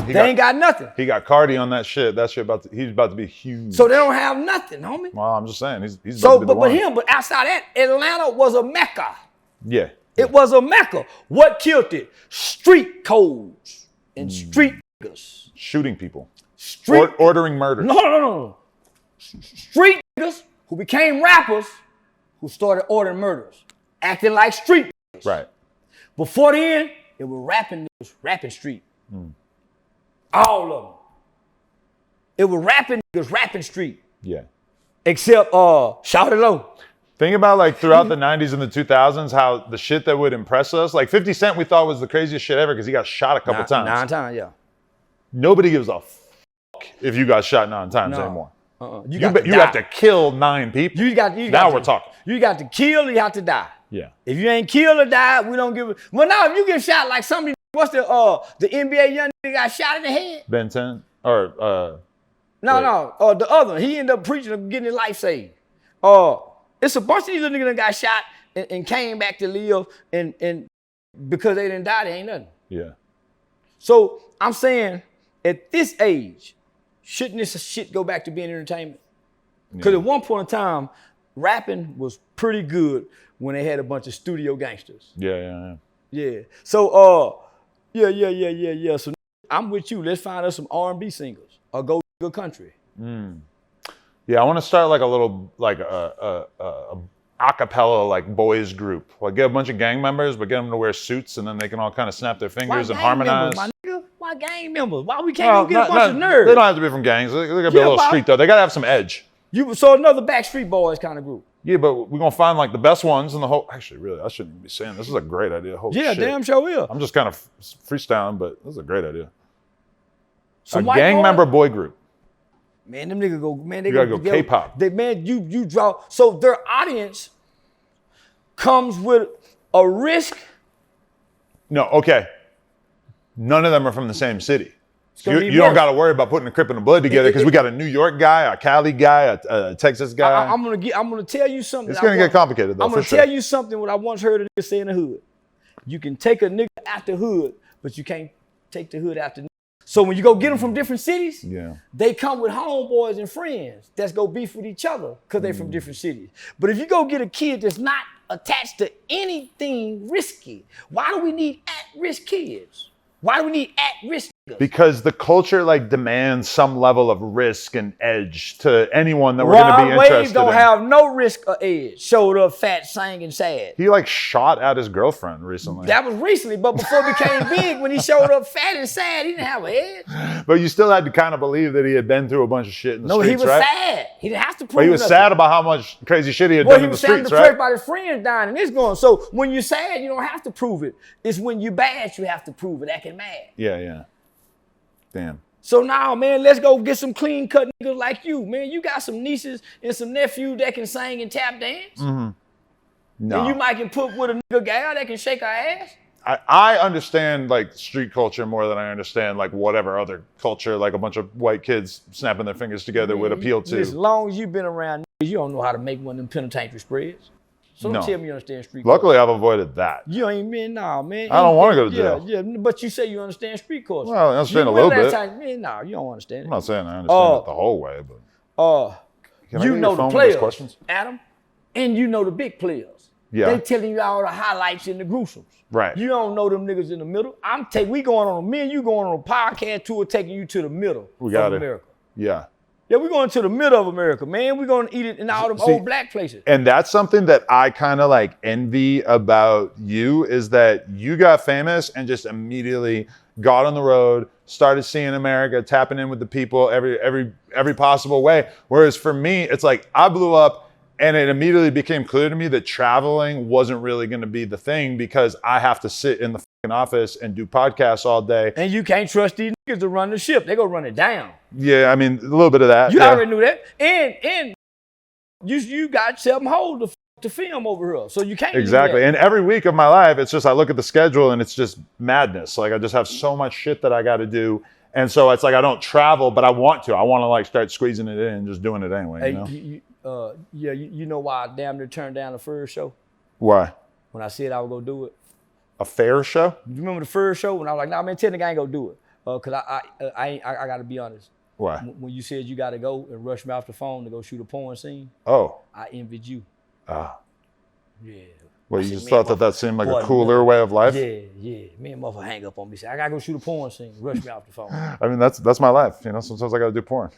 They ain't got nothing. He got Cardi on that shit. That shit he's about to be huge. So they don't have nothing, homie. Well, I'm just saying he's about to be the one. But outside that, Atlanta was a mecca. Yeah. It was a mecca. What killed it? Street codes and street niggas. Shooting people. Ordering murders. No. Street niggas who became rappers who started ordering murders, acting like street niggas. Right. Before then, it was rapping niggas, rapping street. All of them. It was rapping niggas, rapping street. Yeah. Except Shout It Low. Think about like throughout the 90s and the 2000s, how the shit that would impress us, like 50 Cent we thought was the craziest shit ever because he got shot a couple times. 9 times, yeah. Nobody gives a fuck if you got shot 9 times anymore. You have to kill 9 people. We're talking. You got to kill, you have to die. Yeah. If you ain't killed or died, we don't give a... Well, now, if you get shot like somebody... What's the NBA young nigga got shot in the head? Ben 10? Or... the other. He ended up preaching of getting his life saved. It's a bunch of these little niggas that got shot and came back to live, and because they didn't die, they ain't nothing. Yeah. So, I'm saying, at this age, shouldn't this shit go back to being entertainment? Because at one point in time, rapping was pretty good when they had a bunch of studio gangsters. Yeah. So, yeah. So I'm with you. Let's find us some R&B singers or go good country. Yeah, I want to start like a little, like a acapella like boys group. Like get a bunch of gang members, but get them to wear suits, and then they can all kind of snap their fingers and harmonize. Members, my nigga? Why gang members? Why we can't go get a bunch of nerds? They don't have to be from gangs. They gotta be a little street though. They gotta have some edge. So another Backstreet Boys kind of group. Yeah, but we're gonna find like the best ones in the whole. Actually, really, I shouldn't even be saying this. Is a great idea. Holy shit. Damn sure will. I'm just kind of freestyling, but this is a great idea. Some a gang member boy group. Man, them niggas go. Man, they gotta go K-pop. You draw. So their audience comes with a risk. No, okay. None of them are from the same city. You don't got to worry about putting a Crip and a Blood together because we got a New York guy, a Cali guy, a Texas guy. I'm gonna tell you something. It's gonna get complicated though. I'm gonna tell you something. What I once heard a nigga say in the hood. You can take a nigga out the hood, but you can't take the hood out the. So when you go get them from different cities, they come with homeboys and friends that's go beef with each other because they from different cities. But if you go get a kid that's not attached to anything risky, why do we need at-risk kids? Why do we need at-risk Because the culture like demands some level of risk and edge to anyone that we're going to be interested Wade don't have no risk or edge. Showed up fat, sang, and sad. He like shot at his girlfriend recently. That was recently, but before it became big, when he showed up fat and sad, he didn't have an edge. But you still had to kind of believe that he had been through a bunch of shit in the streets, right? No, he was sad. He didn't have to prove But he was nothing. sad about how much crazy shit he had done in the streets, right? He was sad and depressed by his friends dying and this going. So when you're sad, you don't have to prove it. It's when you're bad you have to prove it, acting mad. Yeah. Damn. So now, man, let's go get some clean cut niggas like you, man. You got some nieces and some nephews that can sing and tap dance. Mm-hmm. No. And you might can put with a nigga gal that can shake her ass. I understand like street culture more than I understand like whatever other culture like a bunch of white kids snapping their fingers together would appeal to. As long as you've been around niggas, you don't know how to make one of them penitentiary spreads. So don't tell me you understand street culture. Luckily, I've avoided that. You ain't been, nah, man. I don't want to go to jail. Yeah, but you say you understand street culture. Well, I understand a little bit. Man, nah, you don't understand it. I'm not saying I understand it the whole way, but you know the players, Adam, and you know the big players. Yeah. They telling you all the highlights and the gruesomes. Right. You don't know them niggas in the middle. We going on me and you going on a podcast tour taking you to the middle of America. Yeah. Yeah, we're going to the middle of America, man. We're going to eat it in all them old black places. And that's something that I kind of like envy about you is that you got famous and just immediately got on the road, started seeing America, tapping in with the people every possible way. Whereas for me, it's like I blew up and it immediately became clear to me that traveling wasn't really going to be the thing because I have to sit in the fucking office and do podcasts all day. And you can't trust these niggas to run the ship. They gonna run it down. Yeah, I mean, a little bit of that. You already knew that. And you got something hold to film over here. So you can't Exactly. do that. And every week of my life, it's just I look at the schedule and it's just madness. Like I just have so much shit that I got to do. And so it's like I don't travel, but I want to. I want to like start squeezing it in and just doing it anyway. Hey, you know why I damn near turned down the first show? Why? When I said I was gonna do it. A fair show? You remember the first show when I was like, nah, man, tell the guy I ain't gonna do it. Cause I gotta be honest. Why? When you said you gotta go and rush me off the phone to go shoot a porn scene, Oh. I envied you. Ah. Yeah. Well, you just thought that seemed like a cooler way of life? Yeah. Me and motherfucker hang up on me. Say, I gotta go shoot a porn scene. Rush me off the phone. I mean, that's my life. You know, sometimes I gotta do porn.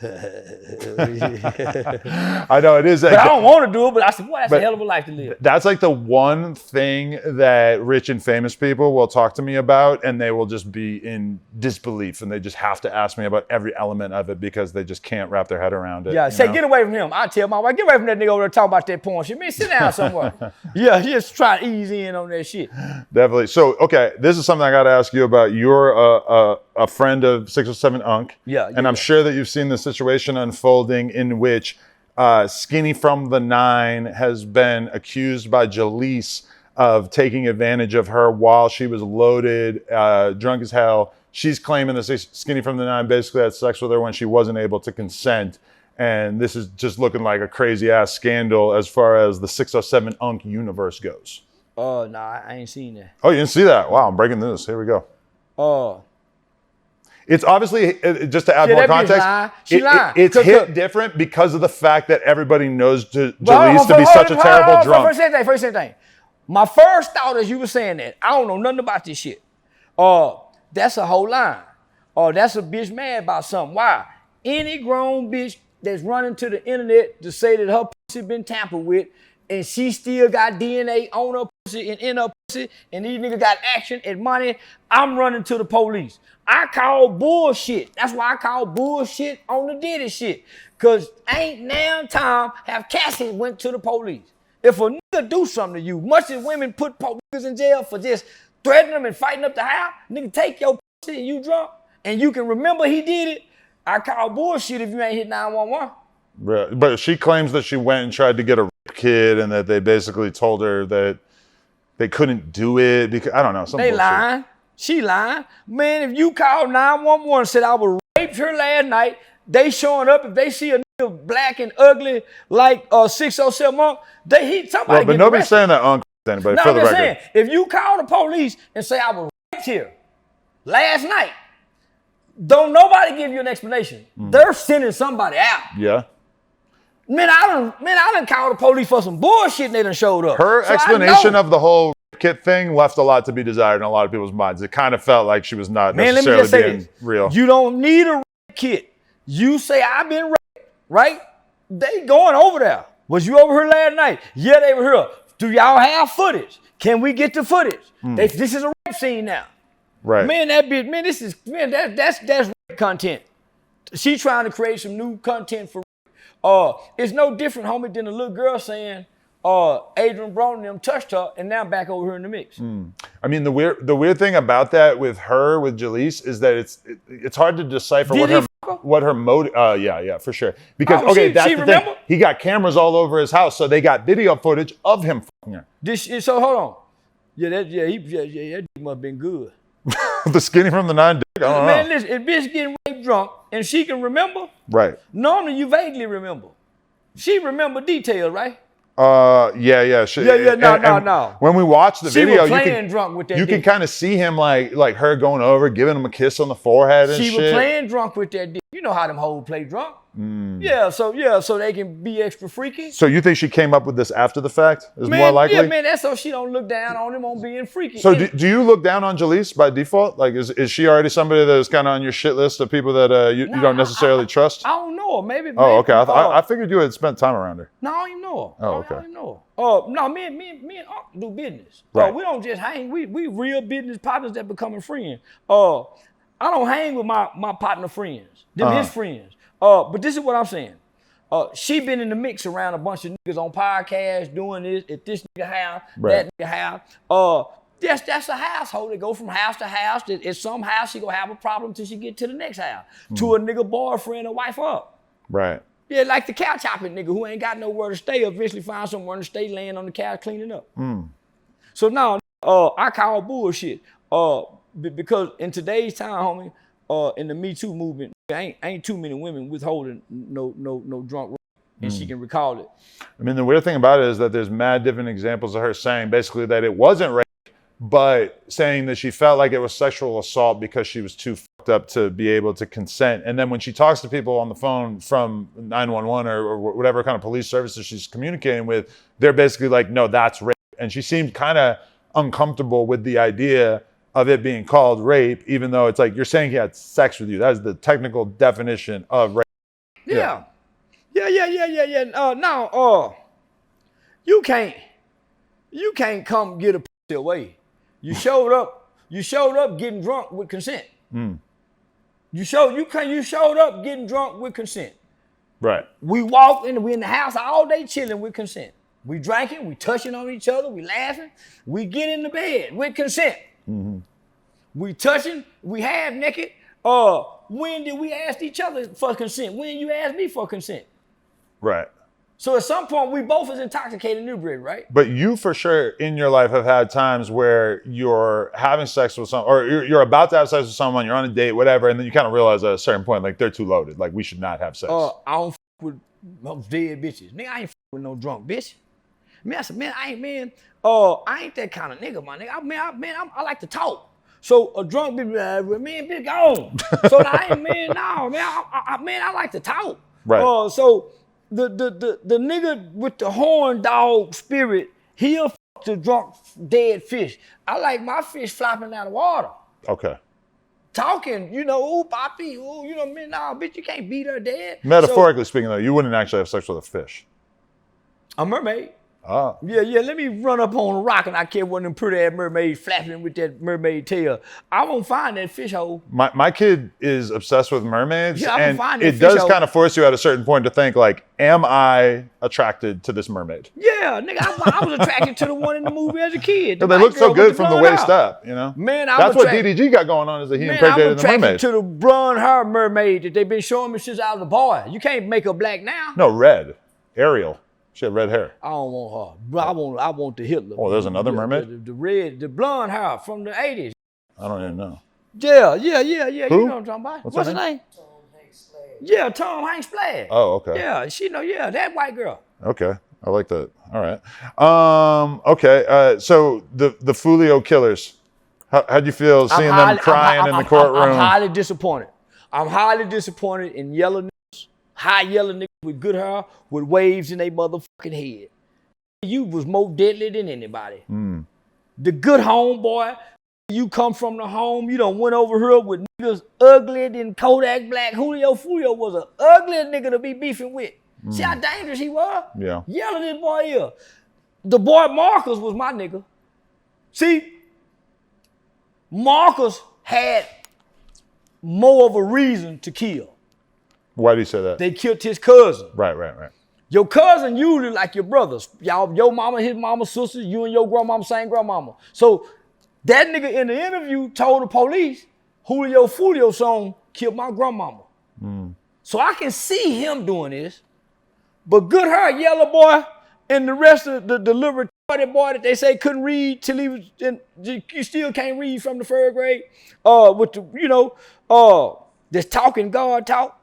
I know it is. But I don't want to do it, but I said, boy, that's a hell of a life to live. That's like the one thing that rich and famous people will talk to me about, and they will just be in disbelief, and they just have to ask me about every element of it because they just can't wrap their head around it. Yeah, say, get away from him. I tell my wife, get away from that nigga over there talking about that porn shit. Man, sit down somewhere. Yeah, just try to ease in on that shit. Definitely. So, okay, this is something I got to ask you about. You're a friend of 607 Unc. Yeah. And I'm sure that you've seen the situation unfolding in which Skinny from the Nine has been accused by Jaleese of taking advantage of her while she was loaded, drunk as hell. She's claiming that Skinny from the Nine basically had sex with her when she wasn't able to consent. And this is just looking like a crazy ass scandal as far as the 607 Unc universe goes. Nah, I ain't seen that. Oh, you didn't see that? Wow, I'm breaking news. Here we go. It's obviously, just to add more context, it's hit different because of the fact that everybody knows Jaleese to be such a terrible drunk. First thing. My first thought as you were saying that, I don't know nothing about this shit. That's a whole line. That's a bitch mad about something. Why? Any grown bitch that's running to the internet to say that her pussy been tampered with and she still got DNA on her pussy and in her pussy and these niggas got action and money, I'm running to the police. I call bullshit. That's why I call bullshit on the Diddy shit. Cause ain't now time have Cassie went to the police. If a nigga do something to you, much as women put niggas in jail for just threatening them and fighting up the house, nigga take your pussy and you drunk and you can remember he did it, I call bullshit if you ain't hit 911. But she claims that she went and tried to get a kid and that they basically told her that they couldn't do it because, I don't know. They lying. She lying. Man, if you call 911 and said I was raped her last night, they showing up. If they see a nigga black and ugly like 607 Unc, somebody but nobody's saying that Unc anybody. No, for the I'm record. saying, if you call the police and say I was raped here last night, don't nobody give you an explanation. They're sending somebody out. Yeah. Man, I done called the police for some bullshit and they done showed up. Her explanation of the whole kit thing left a lot to be desired in a lot of people's minds. It kind of felt like she was not Man, let me necessarily just say being this. real. You don't need a rape kit. You say, I've been raped, right? They going over there. Was you over here last night? Yeah, they were here. Do y'all have footage? Can we get the footage? This is a rape scene now. Right. Man, that bitch, man, that's rape content. She trying to create some new content for it's no different, homie, than a little girl saying, Adrien Broner and them touched her, and now I'm back over here in the mix. I mean, the weird thing about that with Jalise, is that it's hard to decipher what her motive. Yeah, for sure. Because that's the thing. He got cameras all over his house, so they got video footage of him fucking her. So hold on. That must have been good. The skinny from the 9 dick. I don't know. Man, listen, if bitch getting raped drunk and she can remember, right? Normally you vaguely remember. She remember details, right? Yeah. No. When we watch the video, you can kind of see him like her going over, giving him a kiss on the forehead and shit. She was playing drunk with that dick. You know how them hoes play drunk. Yeah, so they can be extra freaky. So you think she came up with this after the fact? Is more likely? Yeah, man, that's so she don't look down on him on being freaky. So do you look down on Jalise by default? Like, is she already somebody that is kind of on your shit list of people that you don't necessarily trust? I don't know her. Maybe. Oh, okay. I figured you had spent time around her. No, I don't even know her. Oh, okay. I don't even know her. No, me and Unc do business. Right. We don't just hang. We real business partners that becoming friends. I don't hang with my partner friends. Them his friends. But this is what I'm saying. She been in the mix around a bunch of niggas on podcasts doing this at this nigga house, that nigga house. That's a household. They go from house to house. At some house, she gonna have a problem till she get to the next house. To a nigga boyfriend or wife up. Right. Yeah, like the couch hopping nigga who ain't got nowhere to stay, eventually find somewhere to stay laying on the couch cleaning up. So now, I call bullshit. Because in today's time, homie, in the Me Too movement, ain't too many women withholding no drunk rape, and she can recall it. I mean, the weird thing about it is that there's mad different examples of her saying basically that it wasn't rape, but saying that she felt like it was sexual assault because she was too fucked up to be able to consent. And then when she talks to people on the phone from 911 or whatever kind of police services she's communicating with, they're basically like, no, that's rape. And she seemed kind of uncomfortable with the idea of it being called rape, even though it's like, you're saying he had sex with you. That is the technical definition of rape. Yeah. No, you can't come get a pussy away. You showed up getting drunk with consent. You showed up getting drunk with consent. Right. We walked in, we in the house all day chilling with consent. We drinking, we touching on each other, we laughing. We get in the bed with consent. We touching, we half naked. When did we ask each other for consent? When you asked me for consent? Right. So at some point, we both is intoxicated and inebriated, right? But you for sure in your life have had times where you're having sex with someone, or you're about to have sex with someone, you're on a date, whatever, and then you kind of realize at a certain point, like, they're too loaded. Like, we should not have sex. I don't f with dead bitches. Nigga, I ain't f with no drunk bitch. Man, I said, man, I ain't that kind of nigga, my nigga. I like to talk. So a drunk bitch, man, bitch, gone. So I ain't, I like to talk. Right. So the nigga with the horn dog spirit, he'll f the drunk dead fish. I like my fish flopping out of water. Okay. Talking, ooh, papi, ooh, man, nah, bitch, you can't beat her dead. Metaphorically speaking, though, you wouldn't actually have sex with a fish. A mermaid. Oh. Yeah, let me run up on a rock and I catch one of them pretty ass mermaids flapping with that mermaid tail. I won't find that fish hole. My kid is obsessed with mermaids, yeah, and it does kind of force you at a certain point to think, like, am I attracted to this mermaid? Yeah, nigga, I was attracted to the one in the movie as a kid. They look so good from the waist up, Man, that's what DP'd got going on, is that he impregnated the mermaid. I'm attracted to the blonde hair mermaid that they've been showing me since I was a boy. You can't make her black now. No, red. Ariel. She had red hair. I don't want her. But I want the Hitler. Oh, there's another mermaid? The blonde hair from the 80s. I don't even know. Yeah. Who? You know what I'm talking about. What's her name? Tom Hanks Splash. Yeah, Tom Hanks Splash. Oh, okay. Yeah, that white girl. Okay, I like that. All right. Okay, so the Fulio killers, how'd you feel seeing them crying in the courtroom? I'm highly disappointed. I'm highly disappointed in yellow niggas, high yellow niggas with good hair, with waves in their motherfucking head. You was more deadly than anybody. the good home boy. You come from the home, you done went over here with niggas uglier than Kodak Black. Julio was an ugly nigga to be beefing with. See how dangerous he was? Yeah. Yelling this boy here. The boy Marcus was my nigga. See, Marcus had more of a reason to kill. Why do you say that? They killed his cousin. Right. Your cousin usually like your brothers. Y'all, your mama, his mama, sisters, you and your grandmama, same grandmama. So that nigga in the interview told the police, Julio's son killed my grandmama. So I can see him doing this. But good her, yellow boy, and the rest of the little retarded boy that they say couldn't read till he was in, you still can't read from the 3rd grade. With the, this talking God talk,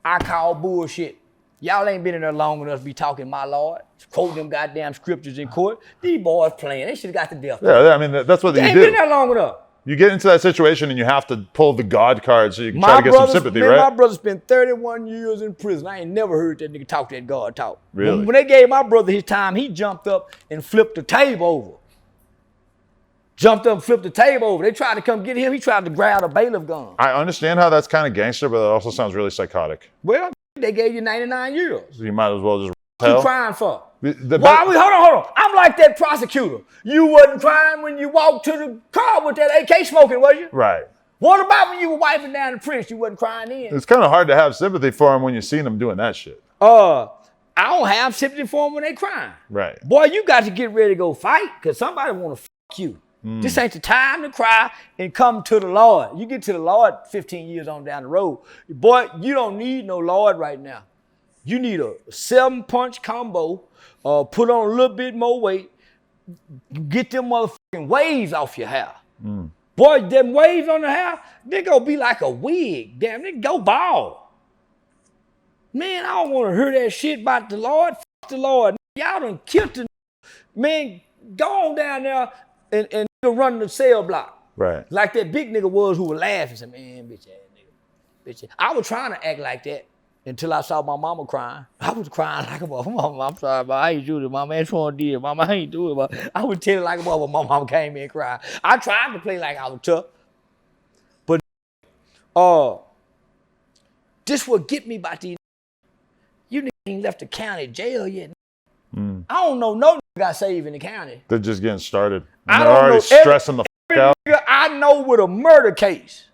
I call bullshit. Y'all ain't been in there long enough to be talking, my Lord, quoting them goddamn scriptures in court. These boys playing, they should have got to death. Yeah, I mean, that's what they you ain't do. been there long enough. You get into that situation and you have to pull the God card so you can try to get some sympathy, right? My brother spent 31 years in prison. I ain't never heard that nigga talk that God talk. Really? When they gave my brother his time, he jumped up and flipped the table over. They tried to come get him. He tried to grab a bailiff gun. I understand how that's kind of gangster, but it also sounds really psychotic. Well, they gave you 99 years. So you might as well just What hell. you crying for? The Hold on. I'm like that prosecutor. You wasn't crying when you walked to the car with that AK smoking, was you? Right. What about when you were wiping down the prints? You wasn't crying then. It's kind of hard to have sympathy for him when you're seeing them doing that shit. I don't have sympathy for them when they crying. Right. Boy, you got to get ready to go fight because somebody want to fuck you. This ain't the time to cry and come to the Lord. You get to the Lord 15 years on down the road. Boy, you don't need no Lord right now. You need a 7-punch combo, put on a little bit more weight, get them motherfucking waves off your hair. Boy, them waves on the hair, they gonna be like a wig. Damn, they go bald. Man, I don't want to hear that shit about the Lord. Fuck the Lord. Y'all done killed the man. Go on down there and run the cell block. Right. Like that big nigga was who was laughing. Said, man, bitch ass nigga. Bitch ass. I was trying to act like that until I saw my mama crying. I was crying like a mother. Mama, I'm sorry, but I ain't do this. Mama, Antoine did. Mama, I ain't do it. But I was telling like a mother. My mama came in and cried. I tried to play like I was tough. But this what get me about these. You niggas ain't left the county jail yet. I don't know no nigga got saved in the county. They're just getting started. I They're don't already know stressing the fuck out. Nigga I know with a murder case.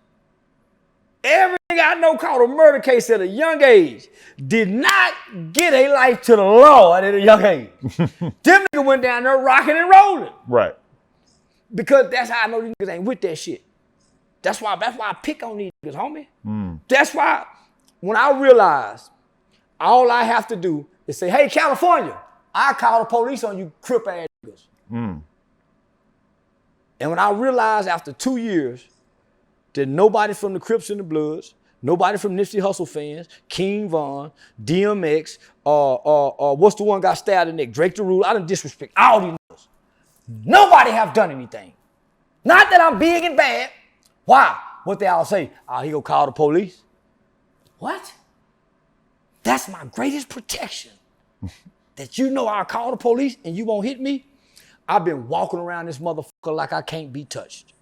Every nigga I know caught a murder case at a young age did not get a life to the Lord at a young age. Them niggas went down there rocking and rolling. Right. Because that's how I know these niggas ain't with that shit. That's why I pick on these niggas, homie. That's why when I realized all I have to do is say, hey, California, I call the police on you Crip ass niggas. And when I realized after 2 years that nobody from the Crips and the Bloods, nobody from Nipsey Hussle fans, King Von, DMX, what's the one got stabbed in the neck? Drake the Ruler. I done disrespect all these niggas. Nobody have done anything. Not that I'm big and bad. Why? What they all say? Oh, he gonna call the police. What? That's my greatest protection. That you know I'll call the police and you won't hit me. I've been walking around this motherfucker like I can't be touched.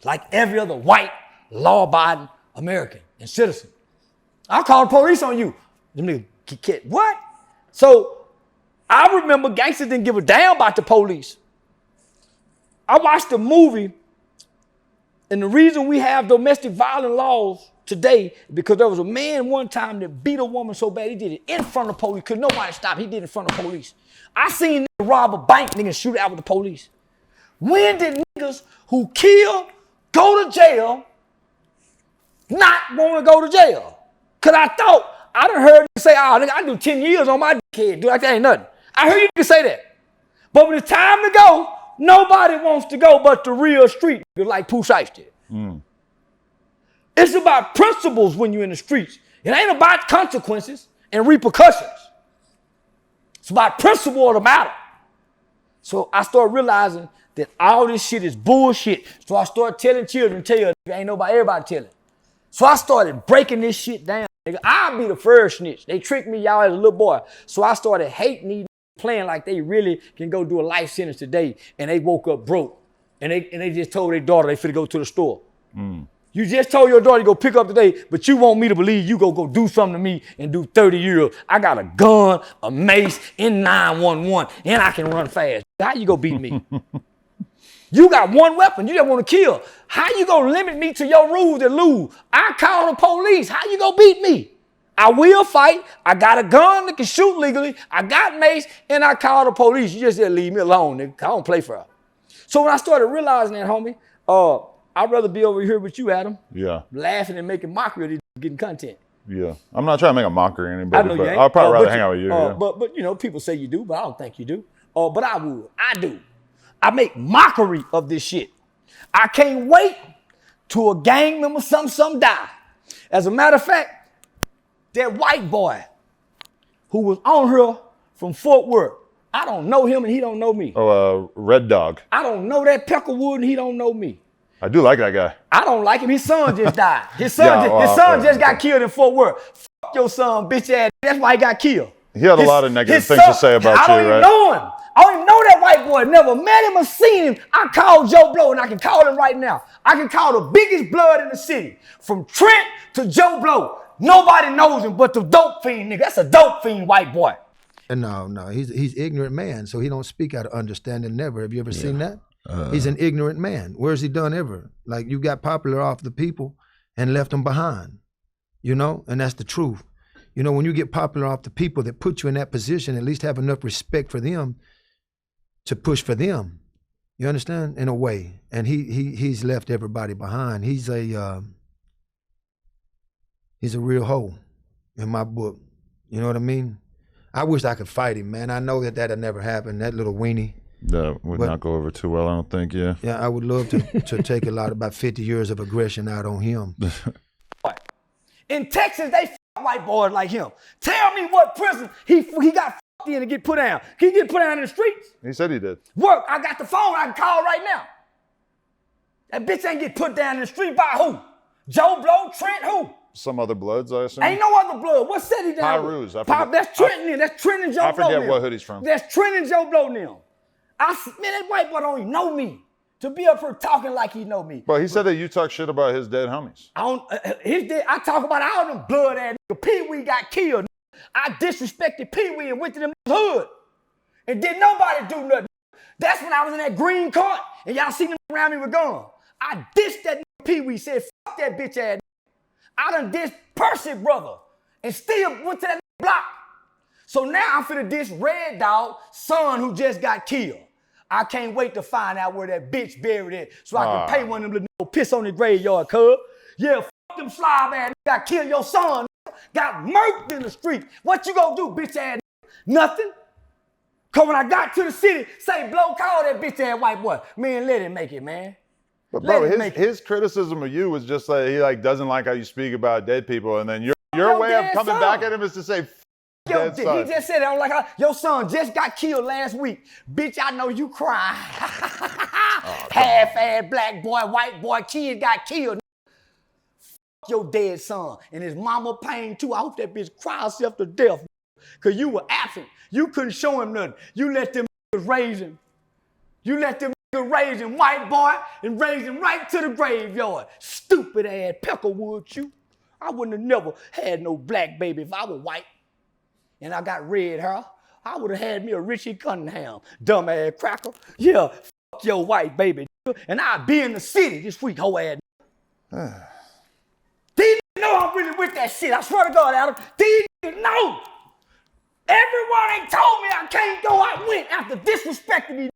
Like every other white, law-abiding American and citizen. I'll call the police on you. Them niggas get what? So I remember gangsters didn't give a damn about the police. I watched the movie, and the reason we have domestic violence laws today because there was a man one time that beat a woman so bad he did it in front of the police. Could nobody stop? He did it in front of the police. I seen niggas rob a bank, niggas shoot out with the police. When did niggas who kill go to jail not want to go to jail? Cause I thought, I done heard niggas say, oh nigga, I do 10 years on my kid. Do like that ain't nothing. I heard you niggas say that. But when it's time to go, nobody wants to go but the real street niggas like Pooh Shiesty did. It's about principles when you're in the streets. It ain't about consequences and repercussions. It's about principle of the matter. So I started realizing that all this shit is bullshit. So I started telling children, ain't nobody, everybody telling. So I started breaking this shit down. Nigga, I'll be the first snitch. They tricked me, y'all, as a little boy. So I started hating these playing like they really can go do a life sentence today, and they woke up broke, and they just told their daughter they finna go to the store. You just told your daughter to go pick up today, but you want me to believe you go do something to me and do 30 years. I got a gun, a mace, and 911, and I can run fast. How you gonna beat me? You got one weapon. You just want to kill. How you gonna limit me to your rules and lose? I call the police. How you gonna beat me? I will fight. I got a gun that can shoot legally. I got mace, and I call the police. You just said leave me alone, nigga. I don't play for her. So when I started realizing that, homie, I'd rather be over here with you, Adam. Yeah. Laughing and making mockery of these getting content. Yeah. I'm not trying to make a mockery of anybody, I know but you ain't. I'd probably rather hang out with you. Yeah. But you know, people say you do, but I don't think you do. But I would. I do. I make mockery of this shit. I can't wait till a gang member, some die. As a matter of fact, that white boy who was on here from Fort Worth, I don't know him and he don't know me. Red Dawg. I don't know that Peckerwood and he don't know me. I do like that guy. I don't like him. His son just died. His son just got killed in Fort Worth. Fuck your son, bitch ass. That's why he got killed. He had a lot of negative things to say about you, right? I don't even know him. I don't even know that white boy. Never met him or seen him. I called Joe Blow, and I can call him right now. I can call the biggest blood in the city. From Trent to Joe Blow. Nobody knows him but the dope fiend nigga. That's a dope fiend white boy. No, he's ignorant man, so he don't speak out of understanding never. Have you ever seen that? He's an ignorant man. Where's he done ever? Like, you got popular off the people and left them behind, you know? And that's the truth. You know, when you get popular off the people that put you in that position, at least have enough respect for them to push for them. You understand? In a way. And he's left everybody behind. He's a real hoe in my book. You know what I mean? I wish I could fight him, man. I know that'll never happen. That little weenie. That would not go over too well, I don't think, yeah. Yeah, I would love to take about 50 years of aggression out on him. In Texas, they fuck white boys like him. Tell me what prison he got fucked in to get put down. Can he get put down in the streets? He said he did. Work, I got the phone I can call right now. That bitch ain't get put down in the street by who? Joe Blow, Trent, who? Some other Bloods, I assume. Ain't no other blood. What city down Pyrus, with? I forget. That's Trent. That's Trent and Joe Blow. I forget what hood he's from. That's Trent and Joe Blow now. Man, that white boy don't even know me. To be up here talking like he know me. But he said that you talk shit about his dead homies. I talk about all them blood ass niggas. Pee-wee got killed. I disrespected Pee-wee and went to them hood. And didn't nobody do nothing. That's when I was in that green cart and y'all seen them around me with guns. I dissed that Pee-wee, said fuck that bitch ass. I done dissed Percy brother and still went to that block. So now I'm finna diss Red Dawg, son who just got killed. I can't wait to find out where that bitch buried at so I can pay one of them little piss on the graveyard, cuz. Yeah, fuck them slob ass. Got killed your son. Got murked in the street. What you gonna do, bitch ass? Nothing. Cause when I got to the city, say Blow call that bitch ass white boy. Man, let him make it, man. But bro, his criticism of you was just like he doesn't like how you speak about dead people, and then your way of coming back at him is to say Yo, he just said that. I'm like, your son just got killed last week. Bitch, I know you cry. Half-ass black boy, white boy, kid got killed. Fuck your dead son. And his mama pain too. I hope that bitch cry herself to death. Cause you were absent. You couldn't show him nothing. You let them raise him. You let them raise him, white boy, and raise him right to the graveyard. Stupid ass Peckerwood, you. I wouldn't have never had no black baby if I was white. And I got red hair, I would have had me a Richie Cunningham, dumbass cracker. Yeah, fuck your white baby. And I'd be in the city this week, hoe ass. These niggas know I'm really with that shit. I swear to God, Adam. These niggas know. Everyone ain't told me I can't go. I went after disrespecting these niggas.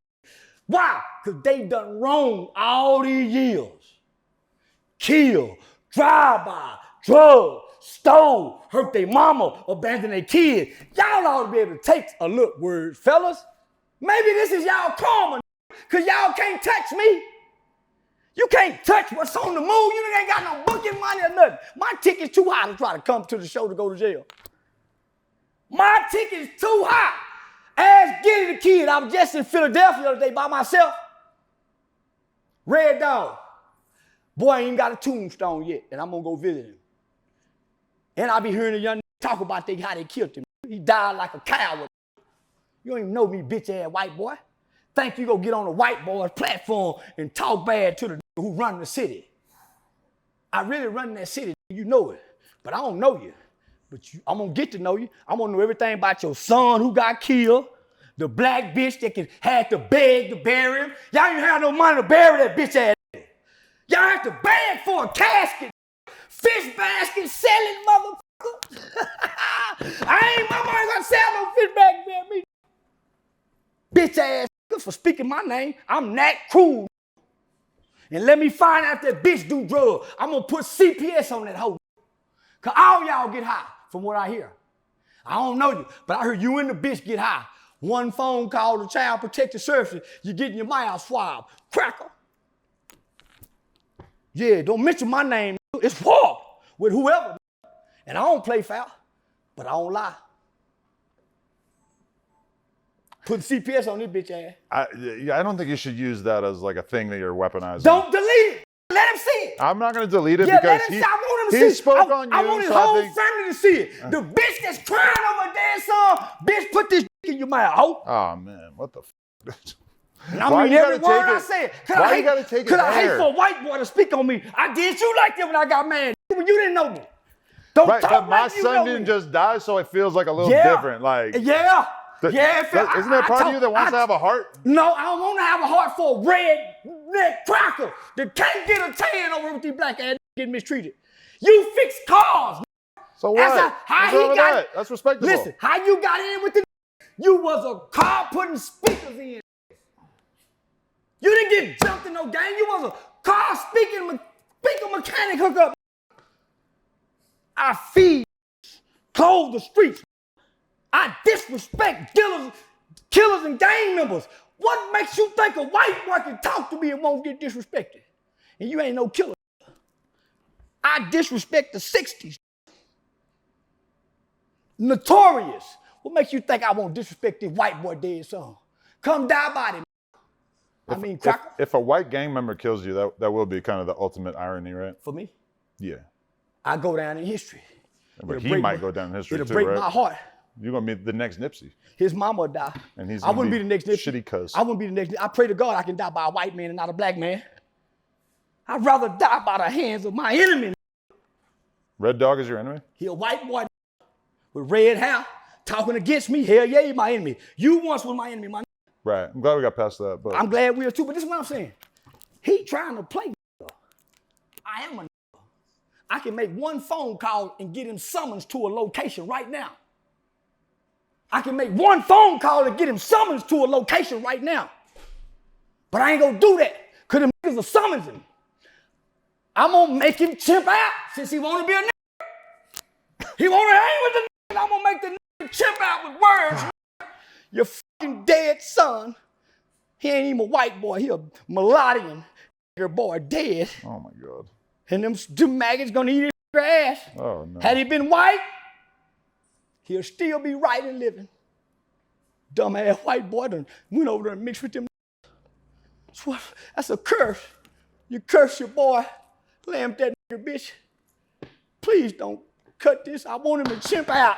Why? Because they done wrong all these years. Kill, drive-by, drug, stole, hurt their mama, abandon their kid. Y'all ought to be able to take a look, word, fellas. Maybe this is y'all karma, because y'all can't touch me. You can't touch what's on the moon. You ain't got no booking money or nothing. My ticket's too high to try to come to the show to go to jail. My ticket's too high. Ask Giddy the kid. I was just in Philadelphia the other day by myself. Red Dawg. Boy, I ain't got a tombstone yet, and I'm going to go visit him. And I'll be hearing a young talk about how they killed him. He died like a coward. You don't even know me, bitch ass white boy. Think you gonna get on a white boy's platform and talk bad to the who run the city. I really run that city, you know it. But I don't know you. But I'm gonna get to know you. I'm gonna know everything about your son who got killed, the black bitch that had to beg to bury him. Y'all ain't have no money to bury that bitch ass. Y'all have to beg for a casket. Fish basket selling motherfucker. My money gonna sell no fish basket to bury me. Bitch ass for speaking my name. I'm Nat Cruz. And let me find out that bitch do drugs. I'm gonna put CPS on that hoe. Cause all y'all get high from what I hear. I don't know you, but I heard you and the bitch get high. One phone call to Child Protective Services, you getting your mouth swabbed. Cracker. Yeah, don't mention my name. It's war with whoever. And I don't play foul, but I don't lie. Putting CPS on this bitch ass. I don't think you should use that as like a thing that you're weaponizing. Don't delete it. Let him see it. I'm not going to delete it Yeah, because let him see. I want him to see it. spoke on you. I want his so whole I think, family to see it. The bitch that's crying over a dead son, bitch, put this in your mouth, hoe. oh man, what the f? And I Why mean you every gotta word take I it- said. why you gotta take it Because I hate there? for a white boy to speak on me. I did you like that when I got mad. When you didn't know me. Don't Right, talk but my like you son know didn't me. just die, so it feels like a little Yeah. different. Like, Yeah. Yeah. isn't there part of you that wants to have a heart? No, I don't want to have a heart for a redneck cracker that can't get a tan over with these black ass getting mistreated. You fix cars. So what? That's how What's he wrong with got- that? That's respectable. Listen, how you got in with the you was a car putting speakers in. You didn't get jumped in no game. You was a car speaker mechanic hookup. I feed, clothe the streets. I disrespect dealers, killers, and gang members. What makes you think a white boy can talk to me and won't get disrespected? And you ain't no killer. I disrespect the 60s. Notorious. What makes you think I won't disrespect this white boy dead son? Come die by him. Cracker. If a white gang member kills you, that will be kind of the ultimate irony, right? For me, Yeah. I go down in history. But It'll he break might my- go down in history It'll too, break right? my heart. You're going to be the next Nipsey. His mama would die. And he's I gonna wouldn't be be the next Nipsey. shitty cuss. I wouldn't be the next. I pray to God I can die by a white man and not a black man. I'd rather die by the hands of my enemy. Red Dawg is your enemy? He a white boy with red hair talking against me. Hell yeah, he my enemy. You once was my enemy, my. Right. I'm glad we got past that. But I'm glad we are too, but this is what I'm saying. He trying to play. I am a. I can make one phone call and get him summons to a location right now. I can make one phone call and get him summons to a location right now. But I ain't gonna do that, because them niggas will summons him. I'm gonna make him chimp out since he wanna be a nigga. He wanna hang with the niggas. I'm gonna make the nigga chimp out with words. Your fucking dead son. He ain't even a white boy, he a mulattian nigger boy dead. oh my God. And them maggots gonna eat his ass. Oh no. Had he been white, he'll still be right and living. Dumbass white boy done went over there and mixed with them. That's a curse. You curse your boy. Lamb that nigga, bitch. Please don't cut this. I want him to chimp out.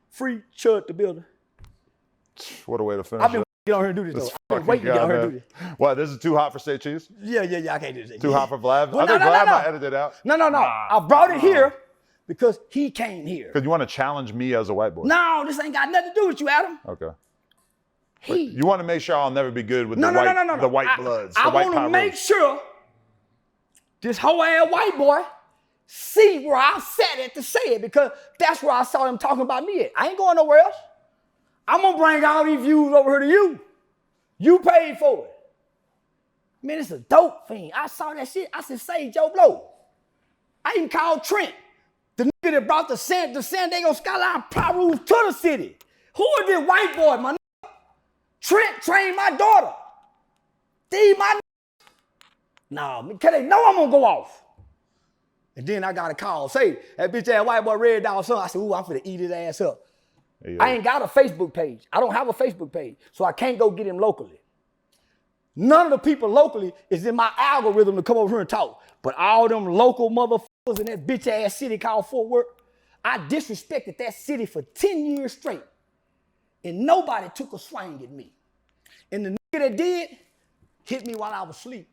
Free Chud the builder. What a way to finish I've been it. get on here and do this This though. I've been fucking waiting to get on guy, here and do man. this. What, this is too hot for state cheese? Yeah, I can't do this. Too hot for Vlad? Well, I think no, Vlad no. might edit it out. No. I brought it here because he came here. Because you want to challenge me as a white boy. No, this ain't got nothing to do with you, Adam. Okay. He. You want to make sure I'll never be good with No. the white bloods, the I white want to power. make sure this whole ass white boy see where I sat at to say it, because that's where I saw him talking about me at. I ain't going nowhere else. I'm going to bring all these views over here to you. You paid for it. Man, it's a dope thing. I saw that shit. I said, say Joe Blow. I even called Trent, the nigga that brought the San Diego Skyline Plywood to the city. Who is this white boy, my nigga? Trent trained my daughter. These my nah, because they know I'm gonna go off. And then I got a call, say, that bitch ass white boy Red Dawg son. I said, ooh, I'm finna eat his ass up. Hey, I ain't got a Facebook page. I don't have a Facebook page, so I can't go get him locally. None of the people locally is in my algorithm to come over here and talk. But all them local motherfuckers in that bitch ass city called Fort Worth, I disrespected that city for 10 years straight. and nobody took a swing at me. And the nigga that did hit me while I was asleep.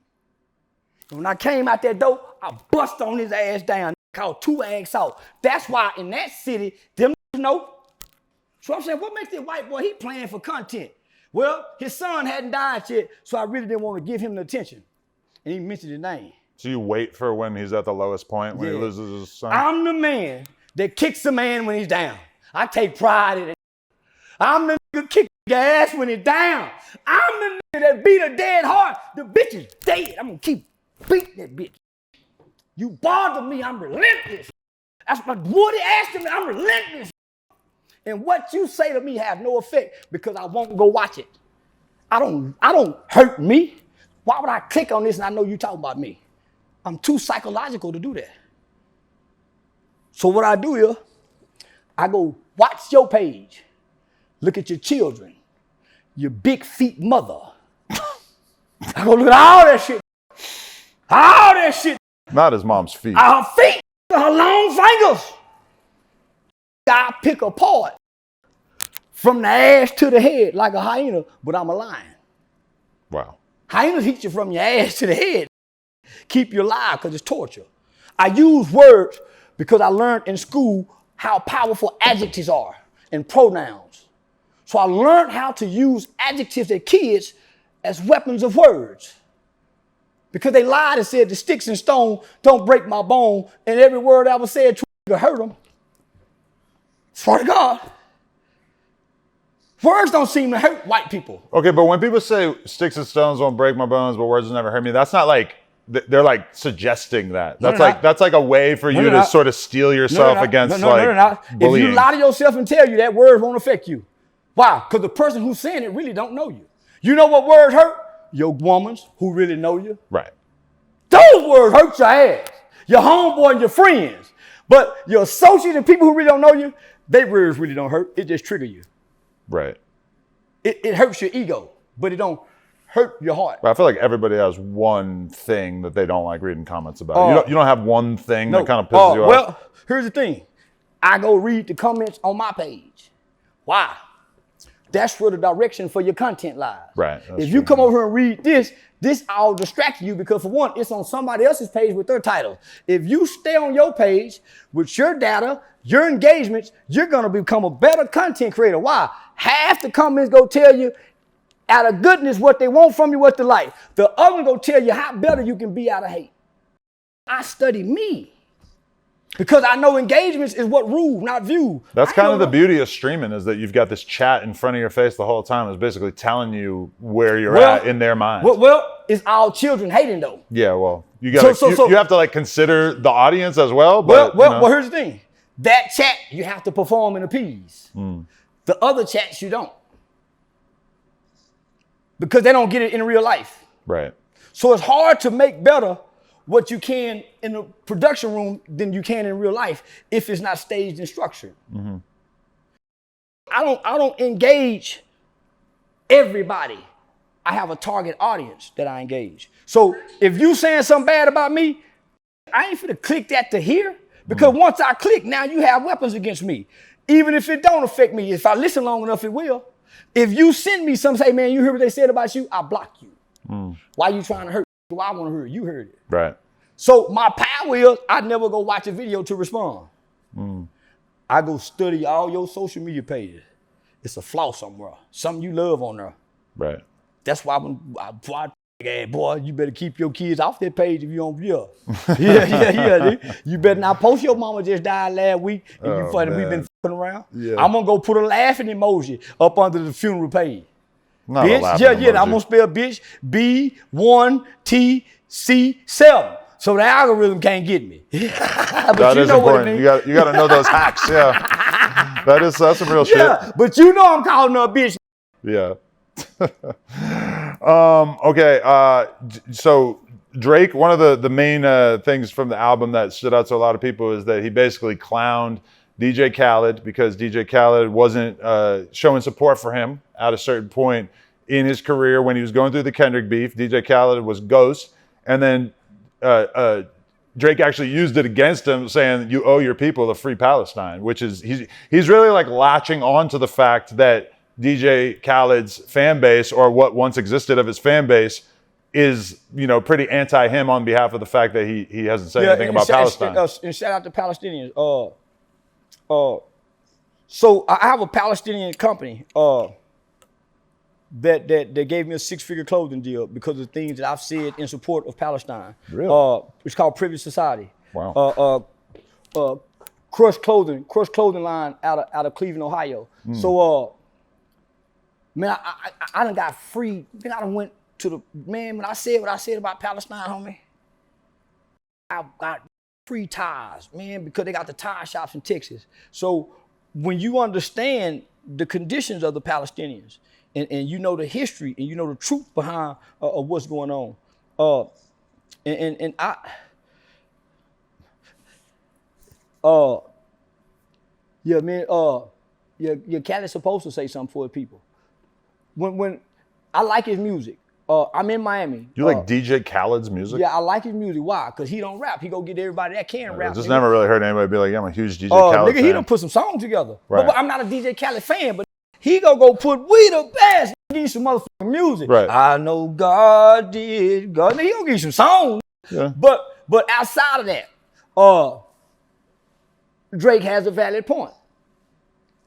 And when I came out that door, I bust on his ass down, called 2 eggs out. That's why in that city, them know. So I'm saying, what makes this white boy, he playing for content? Well, his son hadn't died yet, so I really didn't want to give him the attention. And he mentioned his name. So you wait for when he's at the lowest point, when he loses his son? I'm the man that kicks a man when he's down. I take pride in it. I'm the nigga kick your ass when he's down. I'm the nigga that beat a dead heart. The bitch is dead. I'm gonna keep beating that bitch. You bother me, I'm relentless. That's what Woody asked me, I'm relentless. And what you say to me has no effect because I won't go watch it. I don't hurt me. Why would I click on this and I know you talking about me? I'm too psychological to do that. So what I do is, I go watch your page, look at your children, your big feet mother. I go look at all that shit. All that shit. Not his mom's feet. Her feet, her long fingers. I pick apart from the ass to the head like a hyena, but I'm a lion. Wow. Hyenas hit you from your ass to the head. Keep you alive because it's torture. I use words because I learned in school how powerful adjectives are and pronouns. So I learned how to use adjectives as kids as weapons of words. Because they lied and said the sticks and stone don't break my bone, and every word I was said to hurt them. Swear to God. Words don't seem to hurt white people. Okay, but when people say sticks and stones won't break my bones, but words will never hurt me, that's not like, they're like suggesting that. That's like a way for you to sort of steel yourself against like bullying. If you lie to yourself and tell you that, words won't affect you. Why? Because the person who's saying it really don't know you. You know what words hurt? Your womans who really know you. Right. Those words hurt your ass. Your homeboy and your friends. But your associates and people who really don't know you, their words really don't hurt. It just trigger you. Right. It hurts your ego, but it don't hurt your heart. But I feel like everybody has one thing that they don't like reading comments about. You don't have one thing that kind of pisses you off? Well, here's the thing. I go read the comments on my page. Why? That's where the direction for your content lies. Right. If you come over here and read this all distracts you because for one, it's on somebody else's page with their title. If you stay on your page with your data, your engagements, you're going to become a better content creator. Why? Half the comments go tell you out of goodness what they want from you, what they like. The other go tell you how better you can be out of hate. I study me. Because I know engagements is what rule, not view. That's kind of the beauty of streaming is that you've got this chat in front of your face the whole time is basically telling you where you're at in their mind. Well, it's all children hating though. Yeah, well, you got you have to like consider the audience as well. But, well, here's the thing. That chat, you have to perform and appease. The other chats, you don't. Because they don't get it in real life. Right. So it's hard to make better what you can in the production room than you can in real life if it's not staged and structured. Mm-hmm. I don't engage everybody. I have a target audience that I engage. So if you saying something bad about me, I ain't finna click that to hear because once I click, now you have weapons against me. Even if it don't affect me, if I listen long enough, it will. If you send me something, say, man, you heard what they said about you, I block you. Why you trying to hurt? Well, I want to hear it. You heard it. Right. So my power is I never go watch a video to respond. I go study all your social media pages. It's a flaw somewhere. Something you love on there. Right. That's why boy, you better keep your kids off that page if you don't view. Yeah. Dude. You better not post your mama just died last week and you funny. We've been fucking around. Yeah. I'm gonna go put a laughing emoji up under the funeral page. Not bitch, I'm gonna spell bitch B1TC7. So the algorithm can't get me. But that is important. You got to know those hacks. Yeah, that's some real shit. Yeah, but you know I'm calling her a bitch. Yeah. Okay. So Drake, one of the main things from the album that stood out to a lot of people is that he basically clowned DJ Khaled because DJ Khaled wasn't showing support for him at a certain point in his career when he was going through the Kendrick beef. DJ Khaled was ghost, and then Drake actually used it against him, saying you owe your people a free Palestine, which is he's really like latching on to the fact that DJ Khaled's fan base, or what once existed of his fan base, is, you know, pretty anti him on behalf of the fact that he hasn't said anything about Palestine. And shout out to Palestinians. So I have a Palestinian company that gave me a 6-figure clothing deal because of the things that I've said in support of Palestine. Really? It's called Privilege Society. Wow. Crush clothing line out of Cleveland, Ohio. So man, I done got free. Man, I done went to the man when I said what I said about Palestine, homie. I got free ties, man, because they got the tie shops in Texas. So when you understand the conditions of the Palestinians and you know the history and you know the truth behind of what's going on, and I, yeah, man, your cat is supposed to say something for the people. When I like his music. I'm in Miami. You like DJ Khaled's music? Yeah, I like his music. Why? Because he don't rap. He go get everybody that can rap. I just never really heard anybody be like, yeah, I'm a huge DJ Khaled nigga, fan. he done put some songs together. Right. But I'm not a DJ Khaled fan, but he go put we the best. Give you some motherfucking music. Right. I know God did. God, nigga, he gonna give you some songs. Yeah. But outside of that, Drake has a valid point.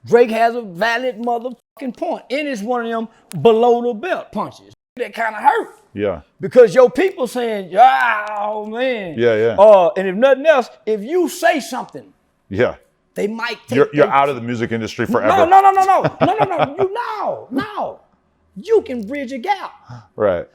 Drake has a valid motherfucking point. And it's one of them below the belt punches that kind of hurt. Yeah. Because your people saying, oh man. Yeah. And if nothing else, if you say something, Yeah. they might take You're out of the music industry forever. No. You can bridge a gap. Right.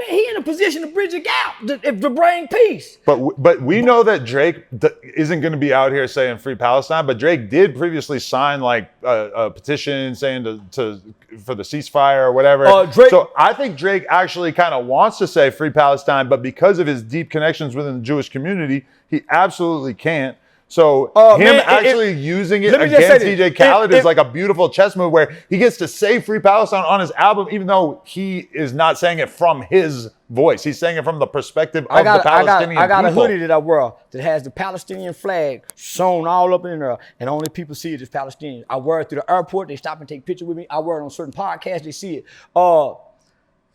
He in a position to bridge a gap to bring peace. But we know that Drake isn't going to be out here saying free Palestine. But Drake did previously sign like a petition saying for the ceasefire or whatever. So I think Drake actually kind of wants to say free Palestine, but because of his deep connections within the Jewish community, he absolutely can't. So using it against DJ Khaled is like a beautiful chess move where he gets to say free Palestine on his album, even though he is not saying it from his voice. He's saying it from the perspective of the Palestinian people. I got a hoodie that I wear that has the Palestinian flag sewn all up in there, and only people see it as Palestinian. I wear it through the airport. They stop and take pictures with me. I wear it on certain podcasts. They see it.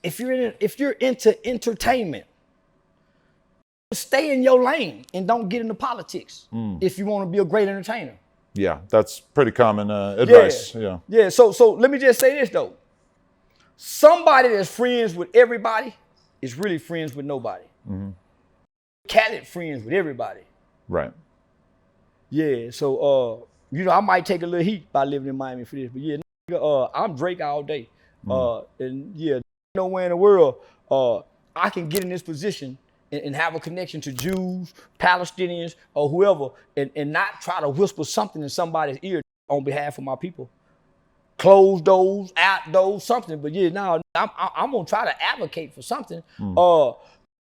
If you're into entertainment, stay in your lane and don't get into politics if you want to be a great entertainer. Yeah, that's pretty common advice. Yeah. So let me just say this though. Somebody that's friends with everybody is really friends with nobody. Mm-hmm. Khaled friends with everybody. Right. Yeah. So I might take a little heat by living in Miami for this, but yeah, I'm Drake all day. And yeah, nowhere in the world I can get in this position and have a connection to Jews, Palestinians, or whoever, and not try to whisper something in somebody's ear on behalf of my people. Close doors, out doors, something. But yeah, now I'm gonna try to advocate for something.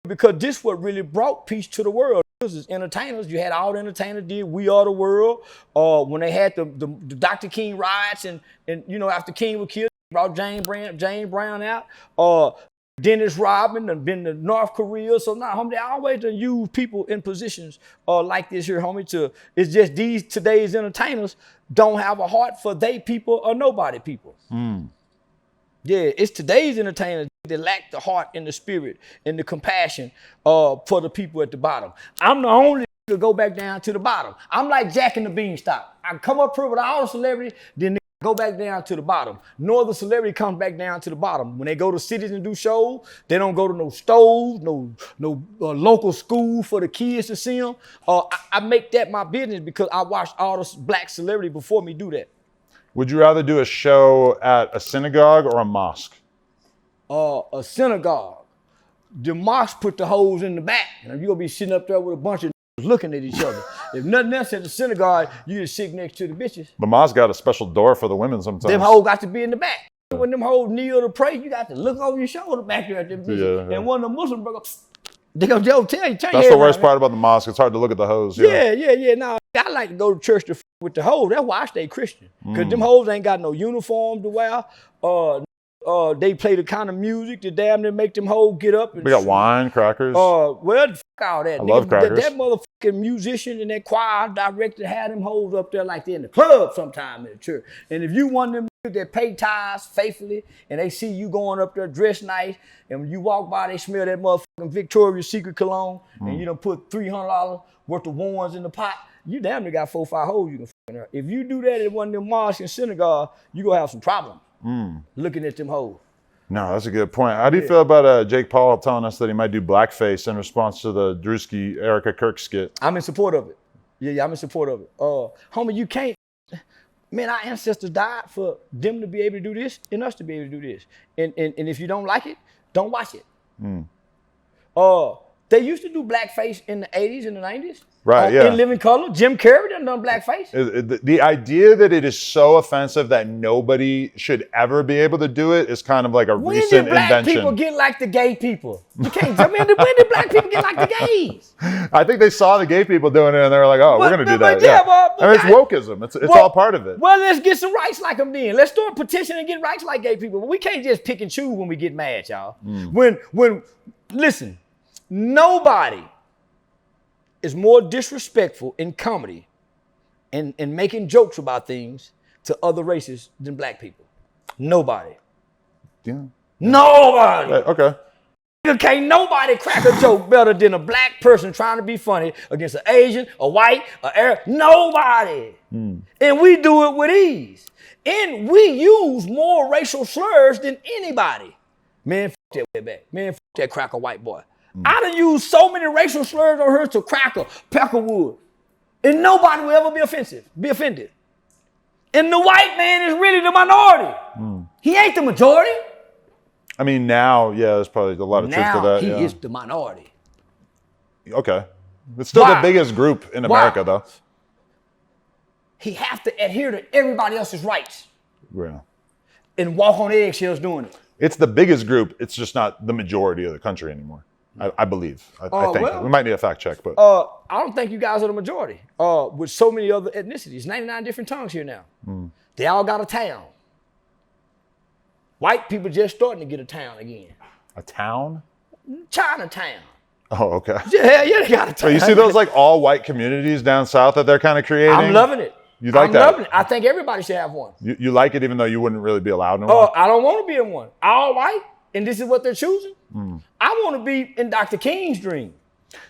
Because this what really brought peace to the world. This is entertainers. You had all the entertainers did We Are the World. When they had the Dr. King riots and after King was killed, brought James Brown out. Dennis Rodman and been to North Korea. So now, homie, they always use people in positions like this here, homie. It's just today's entertainers don't have a heart for they people or nobody people. Yeah, it's today's entertainers that lack the heart and the spirit and the compassion for the people at the bottom. I'm the only to go back down to the bottom. I'm like Jack and the Beanstalk. I come up here with all the celebrity, then go back down to the bottom. No other celebrity comes back down to the bottom. When they go to cities and do shows, they don't go to no stores, no local school for the kids to see them. I make that my business because I watched all the black celebrities before me do that. Would you rather do a show at a synagogue or a mosque? A synagogue. The mosque put the hoes in the back, and you're gonna be sitting up there with a bunch of looking at each other. If nothing else at the synagogue, you just sit next to the bitches. The mosque got a special door for the women sometimes. Them hoes got to be in the back. When them hoes kneel to pray, you got to look over your shoulder back there at them bitches. And one of the Muslims brothers, they'll tell you. That's the worst part about the mosque. It's hard to look at the hoes. Yeah. Now, I like to go to church with the hoes. That's why I stay Christian. Because them hoes ain't got no uniform to wear. they play the kind of music that damn near make them hoes get up. And We got wine, crackers. well, fuck all that. I love crackers. That motherfucking musician and that choir director had them hoes up there like they're in the club sometime in the church. And if you one of them that pay tithes faithfully and they see you going up there dressed nice, and when you walk by, they smell that motherfucking Victoria's Secret cologne, and you done put $300 worth of ones in the pot, you damn near got 4 or 5 hoes you can fuck in there. If you do that at one of them mosques and synagogue, you gonna have some problems looking at them hoes. No, that's a good point. How do you feel about Jake Paul telling us that he might do blackface in response to the Drewski Erica Kirk skit? I'm in support of it. Yeah, I'm in support of it. Homie, you can't. Man, our ancestors died for them to be able to do this and us to be able to do this. And if you don't like it, don't watch it. They used to do blackface in the 80s and the 90s. Right, yeah. In Living Color. Jim Carrey done blackface. The idea that it is so offensive that nobody should ever be able to do it is kind of like a When recent did black invention. people get like the gay people? You can't tell me, when did black people get like the gays? I think they saw the gay people doing it and they were like, oh, we're going to do that. But yeah, I mean, it's wokeism. It's all part of it. Well, let's get some rights like them then. Let's start petitioning and get rights like gay people. But we can't just pick and choose when we get mad, y'all. Listen, nobody is more disrespectful in comedy and making jokes about things to other races than black people. Nobody. Yeah. Nobody. Okay. Can't nobody crack a joke better than a black person trying to be funny against an Asian, a white, an Arab. Nobody. And we do it with ease. And we use more racial slurs than anybody. Man, fuck that way back. Man, fuck that cracker white boy. I done used so many racial slurs on her to cracker, peckerwood. And nobody will ever be offended. And the white man is really the minority. He ain't the majority. I mean, now, yeah, there's probably a lot of truth to that. He yeah. is the minority. Okay. It's still Why? the biggest group in America, though. He have to adhere to everybody else's rights Yeah. and walk on eggshells doing it. It's the biggest group. It's just not the majority of the country anymore. I believe. I think. Well, we might need a fact check, but. I don't think you guys are the majority. With so many other ethnicities, 99 different tongues here now. They all got a town. White people just starting to get a town again. A town? Chinatown. Oh, okay. Yeah, they got a town. So you see those like all white communities down south that they're kind of creating? I'm loving it. You like I'm that? loving it. I think everybody should have one. You like it even though you wouldn't really be allowed in one? I don't want to be in one. All white, and this is what they're choosing. I want to be in Dr. King's dream.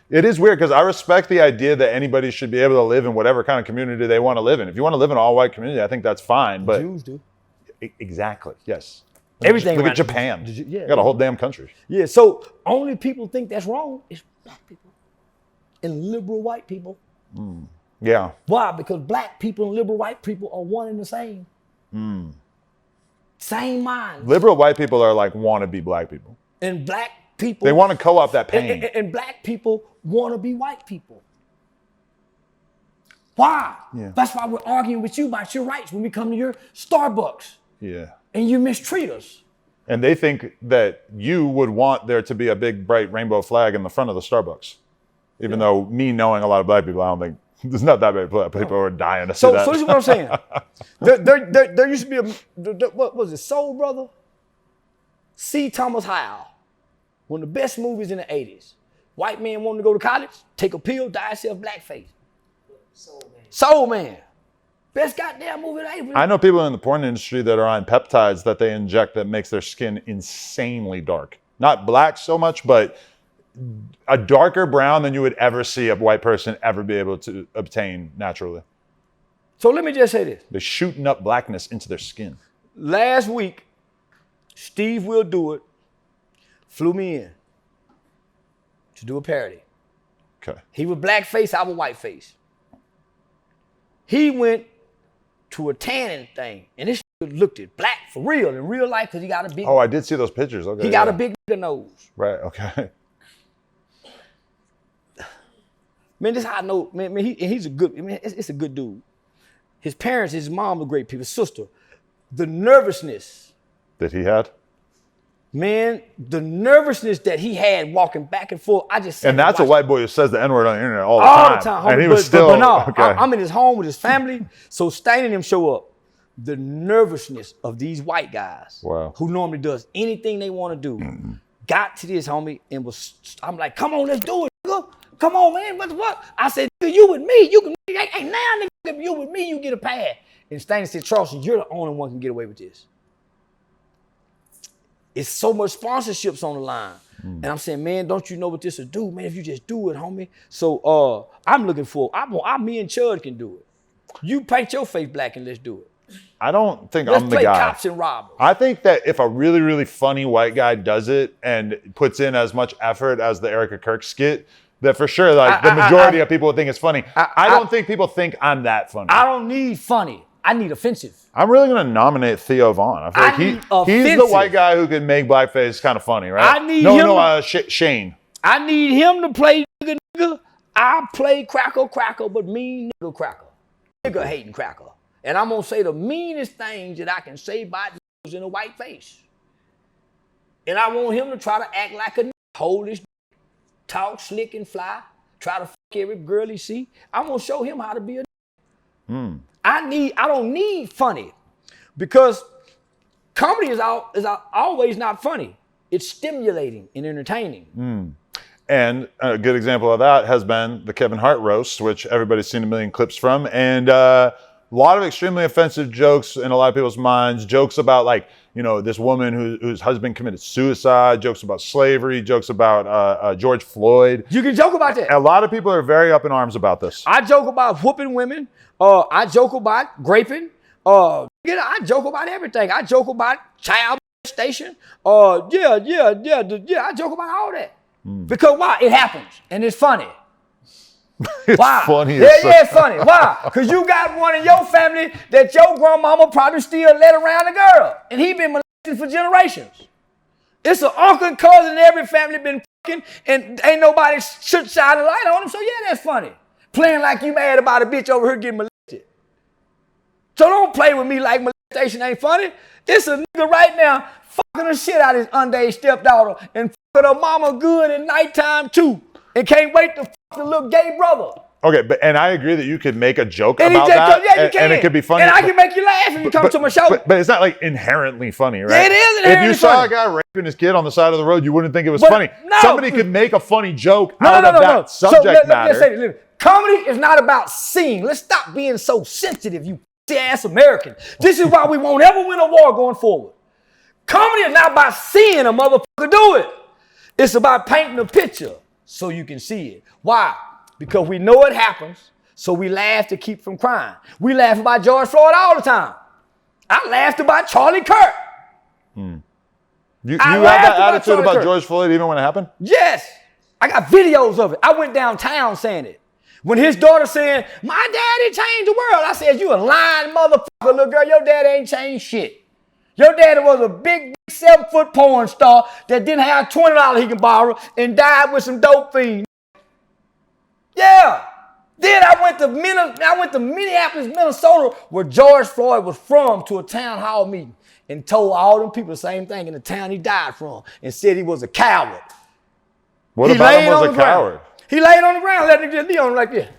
It is weird because I respect the idea that anybody should be able to live in whatever kind of community they want to live in. If you want to live in an all-white community, I think that's fine. But Jews do. Exactly. Yes. Everything Look around at Japan. yeah. Got a whole damn country. Yeah, so only people think that's wrong is black people and liberal white people. Yeah. Why? Because black people and liberal white people are one and the same. Same mind. Liberal white people are like wannabe black people. And black people. They want to co-op that pain. And black people want to be white people. Why? Yeah. That's why we're arguing with you about your rights when we come to your Starbucks Yeah. and you mistreat us. And they think that you would want there to be a big, bright rainbow flag in the front of the Starbucks. Even though me knowing a lot of black people, I don't think there's not that many black people who are dying to see that. So this is what I'm saying. there used to be what was it, Soul Brother? C. Thomas Howell. One of the best movies in the 80s. White man wanting to go to college, take a pill, dye himself blackface. Soul Man. Best goddamn movie of the 80s. I know people in the porn industry that are on peptides that they inject that makes their skin insanely dark. Not black so much, but a darker brown than you would ever see a white person ever be able to obtain naturally. So let me just say this. They're shooting up blackness into their skin. Last week, Steve Will Do It flew me in to do a parody. Okay. He was blackface, I was whiteface. He went to a tanning thing, and this looked at black for real, in real life, because he got a big. Oh, I did see those pictures. Okay. He got a big nose. Right. Okay. Man, this is how I know. Man, he's a good. Man, it's a good dude. His parents, his mom were great people. His sister, the nervousness. That he had. Man, the nervousness that he had walking back and forth, I just. And that's a white boy who says the N-word on the internet all the all time. the time. And he but, was still but no, okay. I'm in his home with his family. So Stain and him show up. the nervousness of these white guys who normally does anything they want to do got to this, homie, and I'm like, come on, let's do it, nigga. Come on, man, what? I said, nigga, you with me, you can, hey, now, nigga, if you with me, you get a pass. And Stanley said, Charleston, you're the only one who can get away with this. It's so much sponsorships on the line. And I'm saying, man, don't you know what this will do, man, if you just do it, homie. So I'm looking for, me and Chud can do it. You paint your face black and let's do it. I don't think let's I'm the play guy. Cops and robbers. I think that if a really, really funny white guy does it and puts in as much effort as the Erica Kirk skit, that for sure, like the majority of people would think it's funny. I don't think people think I'm that funny. I don't need funny. I need offensive. I'm really going to nominate Theo Vaughn. I feel like he's the white guy who can make blackface kind of funny, right? I need him. Shane. I need him to play nigga. I play cracker, but mean nigga cracker. Nigga hating cracker. And I'm going to say the meanest things that I can say about niggas in a white face. And I want him to try to act like a nigga, hold his talk slick and fly, try to fuck every girl he see. I'm going to show him how to be a nigga. I don't need funny because comedy is always not funny. It's stimulating and entertaining. And a good example of that has been the Kevin Hart roast, which everybody's seen a million clips from. And a lot of extremely offensive jokes in a lot of people's minds, jokes about like, you know, this woman whose husband committed suicide, jokes about slavery, jokes about George Floyd. You can joke about that. A lot of people are very up in arms about this. I joke about whooping women. I joke about graping. I joke about everything. I joke about child molestation. I joke about all that. Because why? It happens and it's funny. It's why? Funny. It's funny. Why? Because you got one in your family that your grandmama probably still let around a girl, and he been molested for generations. It's an uncle and cousin in every family been fucking, and ain't nobody should shine a light on him. So yeah, that's funny. Playing like you mad about a bitch over here getting molested. So don't play with me like molestation ain't funny. It's a nigga right now fucking the shit out of his underage stepdaughter and fucking her mama good at nighttime too, and can't wait to fuck the little gay brother. Okay, and I agree that you could make a joke and about that, you can. And it could be funny. And I can make you laugh if you come to my show. But it's not like inherently funny, right? Yeah, it is inherently funny. If you saw a guy raping his kid on the side of the road, you wouldn't think it was funny. No. Somebody could make a funny joke out of that subject matter. Let's say this. Comedy is not about seeing. Let's stop being so sensitive, you ass American. This is why we won't ever win a war going forward. Comedy is not about seeing a motherfucker do it. It's about painting a picture so you can see it. Why? Because we know it happens, so we laugh to keep from crying. We laugh about George Floyd all the time. I laughed about Charlie Kirk. You had that attitude about George Floyd even when it happened? Yes. I got videos of it. I went downtown saying it. When his daughter saying, my daddy changed the world, I said, you a lying motherfucker, little girl. Your daddy ain't changed shit. Your daddy was a big 7-foot porn star that didn't have $20 he can borrow and died with some dope fiends. Yeah. Then I went to Minneapolis, Minnesota, where George Floyd was from, to a town hall meeting and told all them people the same thing in the town he died from and said he was a coward. What about him was a coward? He laid on the ground, let me just be on him like this.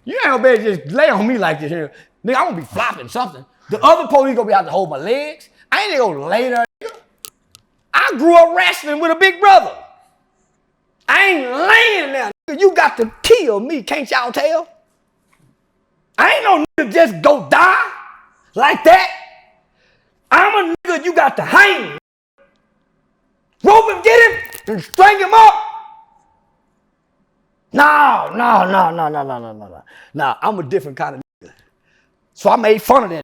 You ain't gonna be able to just lay on me like this here. Nigga, I'm gonna be flopping something. The other police gonna be able to hold my legs. I ain't gonna lay there, nigga. I grew up wrestling with a big brother. I ain't laying there, nigga. You got to kill me, can't y'all tell? I ain't no nigga just go die like that. I'm a nigga you got to hang. Rope him, get him, and string him up. No. I'm a different kind of nigga. So I made fun of that.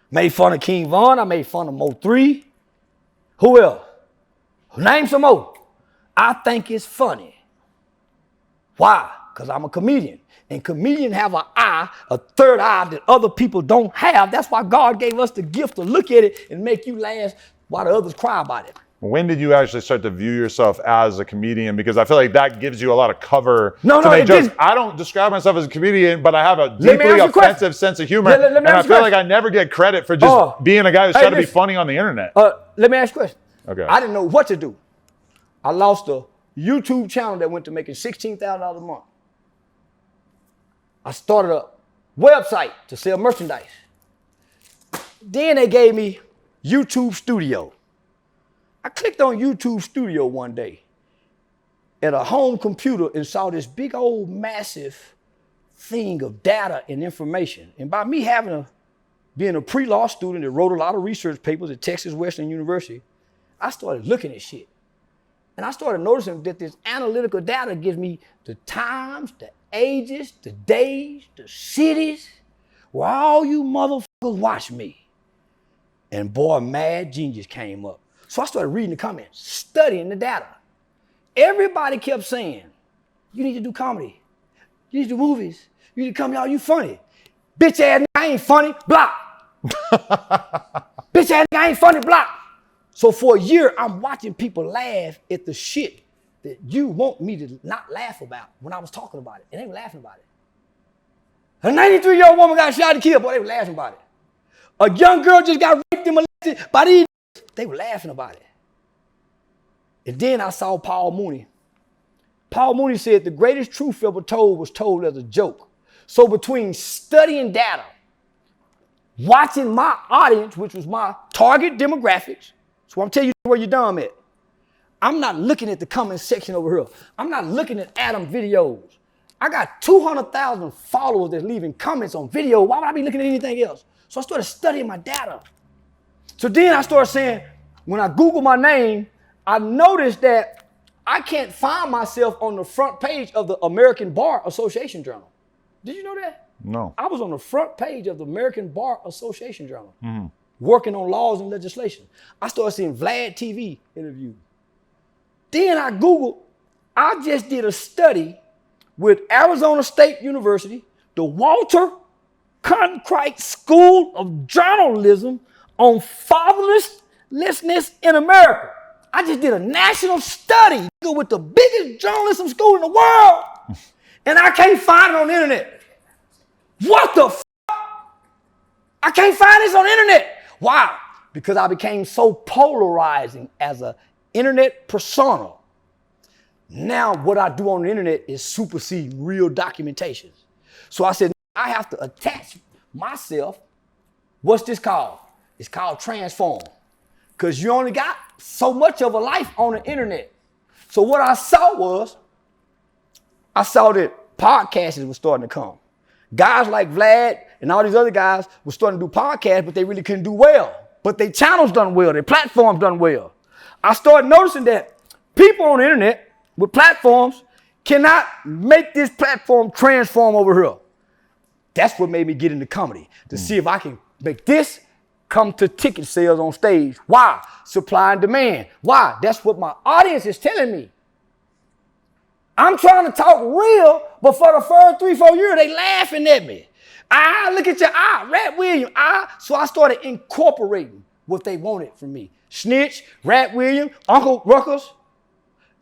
Made fun of King Von. I made fun of Mo 3. Who else? Name some more. I think it's funny. Why? Because I'm a comedian. And comedians have an eye, a third eye that other people don't have. That's why God gave us the gift to look at it and make you laugh while the others cry about it. When did you actually start to view yourself as a comedian? Because I feel like that gives you a lot of cover to make jokes. I don't describe myself as a comedian, but I have a deeply offensive sense of humor. And I feel like I never get credit for just being a guy who's trying to be funny on the internet. Let me ask you a question. Okay. I didn't know what to do. I lost a YouTube channel that went to making $16,000 a month. I started a website to sell merchandise. Then they gave me YouTube Studio. I clicked on YouTube Studio one day at a home computer and saw this big old massive thing of data and information. And by me being a pre-law student that wrote a lot of research papers at Texas Western University, I started looking at shit. And I started noticing that this analytical data gives me the times, the ages, the days, the cities, where all you motherfuckers watch me. And boy, Mad Genius came up. So I started reading the comments, studying the data. Everybody kept saying, you need to do comedy. You need to do movies. You need to come, y'all, you funny. Bitch ass nigga, I ain't funny, block. Bitch ass nigga, I ain't funny, block. So for a year, I'm watching people laugh at the shit that you want me to not laugh about when I was talking about it. And they were laughing about it. A 93-year-old woman got shot and killed, boy, they were laughing about it. A young girl just got raped and molested by these. They were laughing about it. And then I saw Paul Mooney. Paul Mooney said the greatest truth ever told was told as a joke. So between studying data, watching my audience, which was my target demographics, so I'm telling you where you're dumb at. I'm not looking at the comment section over here. I'm not looking at Adam videos. I got 200,000 followers that's leaving comments on video. Why would I be looking at anything else? So I started studying my data. So then I started saying, when I Google my name, I noticed that I can't find myself on the front page of the American Bar Association Journal. Did you know that? No. I was on the front page of the American Bar Association Journal, working on laws and legislation. I started seeing Vlad TV interviews. Then I Googled, I just did a study with Arizona State University, the Walter Cronkite School of Journalism on fatherlessness in America. I just did a national study with the biggest journalism school in the world, and I can't find it on the internet. What the f***? I can't find this on the internet. Why? Because I became so polarizing as an internet persona. Now what I do on the internet is supersede real documentations. So I said, I have to attach myself. What's this called? It's called transform. Because you only got so much of a life on the internet. So what I saw that podcasts were starting to come. Guys like Vlad and all these other guys were starting to do podcasts, but they really couldn't do well. But their channels done well, their platforms done well. I started noticing that people on the internet with platforms cannot make this platform transform over here. That's what made me get into comedy, to see if I can make this come to ticket sales on stage. Why? Supply and demand. Why? That's what my audience is telling me. I'm trying to talk real, but for the first 3-4 years, they laughing at me. Look at your eye, Rat William, So I started incorporating what they wanted from me. Snitch, Rat William, Uncle Ruckus.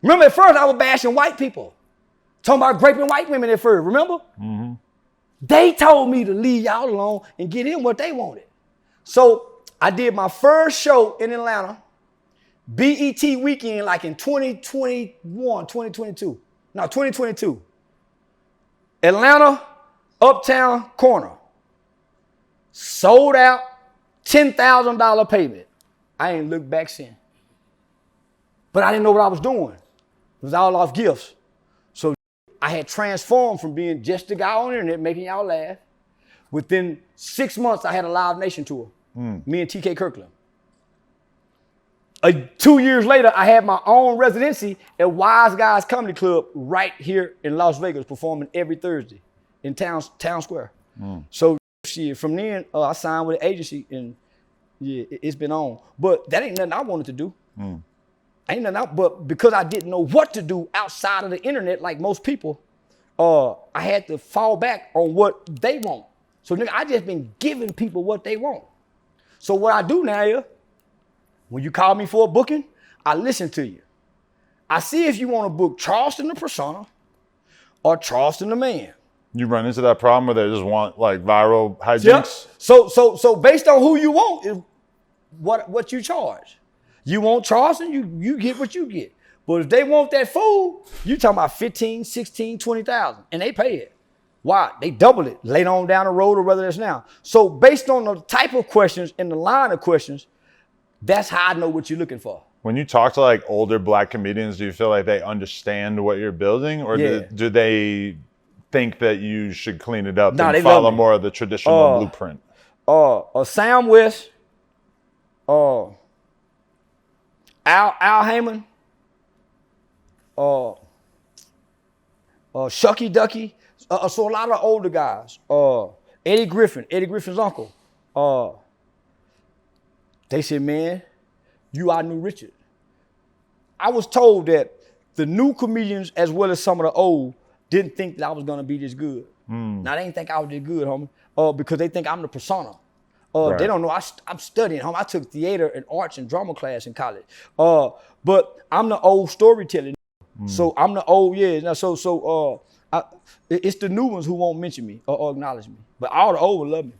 Remember at first I was bashing white people. Talking about raping white women at first, remember? Mm-hmm. They told me to leave y'all alone and get in what they wanted. So I did my first show in Atlanta, BET weekend, like in 2022. Atlanta, Uptown Corner. Sold out, $10,000 payment. I ain't looked back since. But I didn't know what I was doing. It was all off gifts. So I had transformed from being just a guy on the internet making y'all laugh. Within 6 months, I had a Live Nation tour. Me and TK Kirkland. 2 years later, I had my own residency at Wise Guys Comedy Club right here in Las Vegas, performing every Thursday in Town Square. So from then, I signed with an agency, and yeah, it's been on. But that ain't nothing I wanted to do. Ain't nothing out, but because I didn't know what to do outside of the internet, like most people, I had to fall back on what they want. So nigga, I just been giving people what they want. So what I do now is, when you call me for a booking, I listen to you. I see if you want to book Charleston the persona or Charleston the man. You run into that problem where they just want like viral hijinks? Yep. So based on who you want is what you charge. You want Charleston, you get what you get. But if they want that food, you talking about 15, 16, 20,000, and they pay it. Why? They double it later on down the road or whether it's now. So based on the type of questions and the line of questions, that's how I know what you're looking for. When you talk to like older black comedians, do you feel like they understand what you're building, or do they think that you should clean it up and follow more of the traditional blueprint? Sam West, Al Heyman, Shucky Ducky. So a lot of older guys. Eddie Griffin's uncle. They said, man, you are New Richard. I was told that the new comedians, as well as some of the old, didn't think that I was gonna be this good. Now they didn't think I was this good, homie, because they think I'm the persona. They don't know I'm studying, homie. I took theater and arts and drama class in college. But I'm the old storyteller. So I'm the old, it's the new ones who won't mention me or acknowledge me. But all the old love me.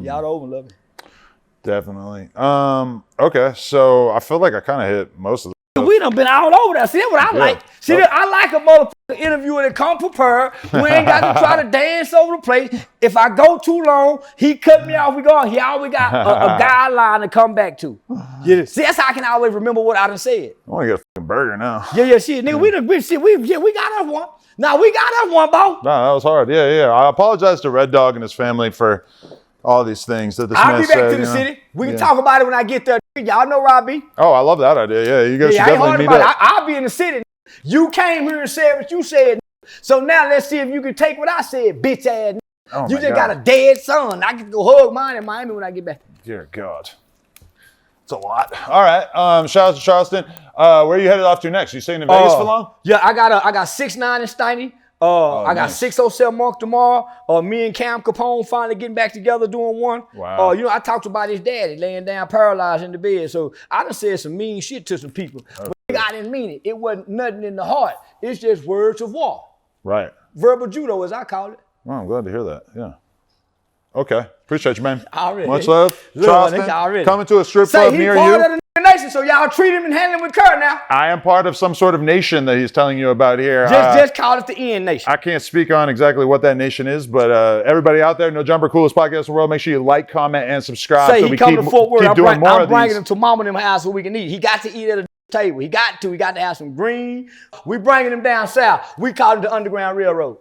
Yeah, all the old love me. Definitely. Okay, so I feel like I kind of hit most of the. We done been all over that. See, that's what I like. See, I like a motherfucker interviewer that come prepared. We ain't got to try to dance over the place. If I go too long, he cut me off. We go. He always got a guideline to come back to. Yeah. See, that's how I can always remember what I done said. I want to get a fucking burger now. Yeah, shit, nigga. We got us one. Now we got us one, bro. No, that was hard. Yeah. I apologize to Red Dawg and his family for all these things that this I'll man be back said, to the city. We can talk about it when I get there. Y'all know where I be. Oh, I love that idea. Yeah, you guys should I ain't hard definitely meet about up. it. I'll be in the city. You came here and said what you said. So now let's see if you can take what I said, bitch ass. Oh You just got a dead son. I can go hug mine in Miami when I get back. Dear God. It's a lot. All right. Shout out to Charleston. Where are you headed off to next? You staying in Vegas for long? Yeah, I got 6'9" in Steiny. I got nice. 607 Mark tomorrow. Me and Cam Capone finally getting back together doing one. Wow. I talked about his daddy laying down paralyzed in the bed. So I done said some mean shit to some people. But I didn't mean it. It wasn't nothing in the heart. It's just words of war. Right. Verbal judo, as I call it. Well, I'm glad to hear that. Yeah. Okay. Appreciate you, man. Already. Much love. Charleston, coming to a strip club near Say he part you. of the nation, so y'all treat him and handle him with care now. I am part of some sort of nation that he's telling you about here. Just call it the N Nation. I can't speak on exactly what that nation is, but everybody out there, No Jumper, coolest podcast in the world. Make sure you like, comment, and subscribe. Say so he we come keep, to Fort Worth. keep doing more I'm of bringing these. him to mama and them house so we can eat. He got to eat at a table. He got to have some green. We bringing him down south. We call it the Underground Railroad.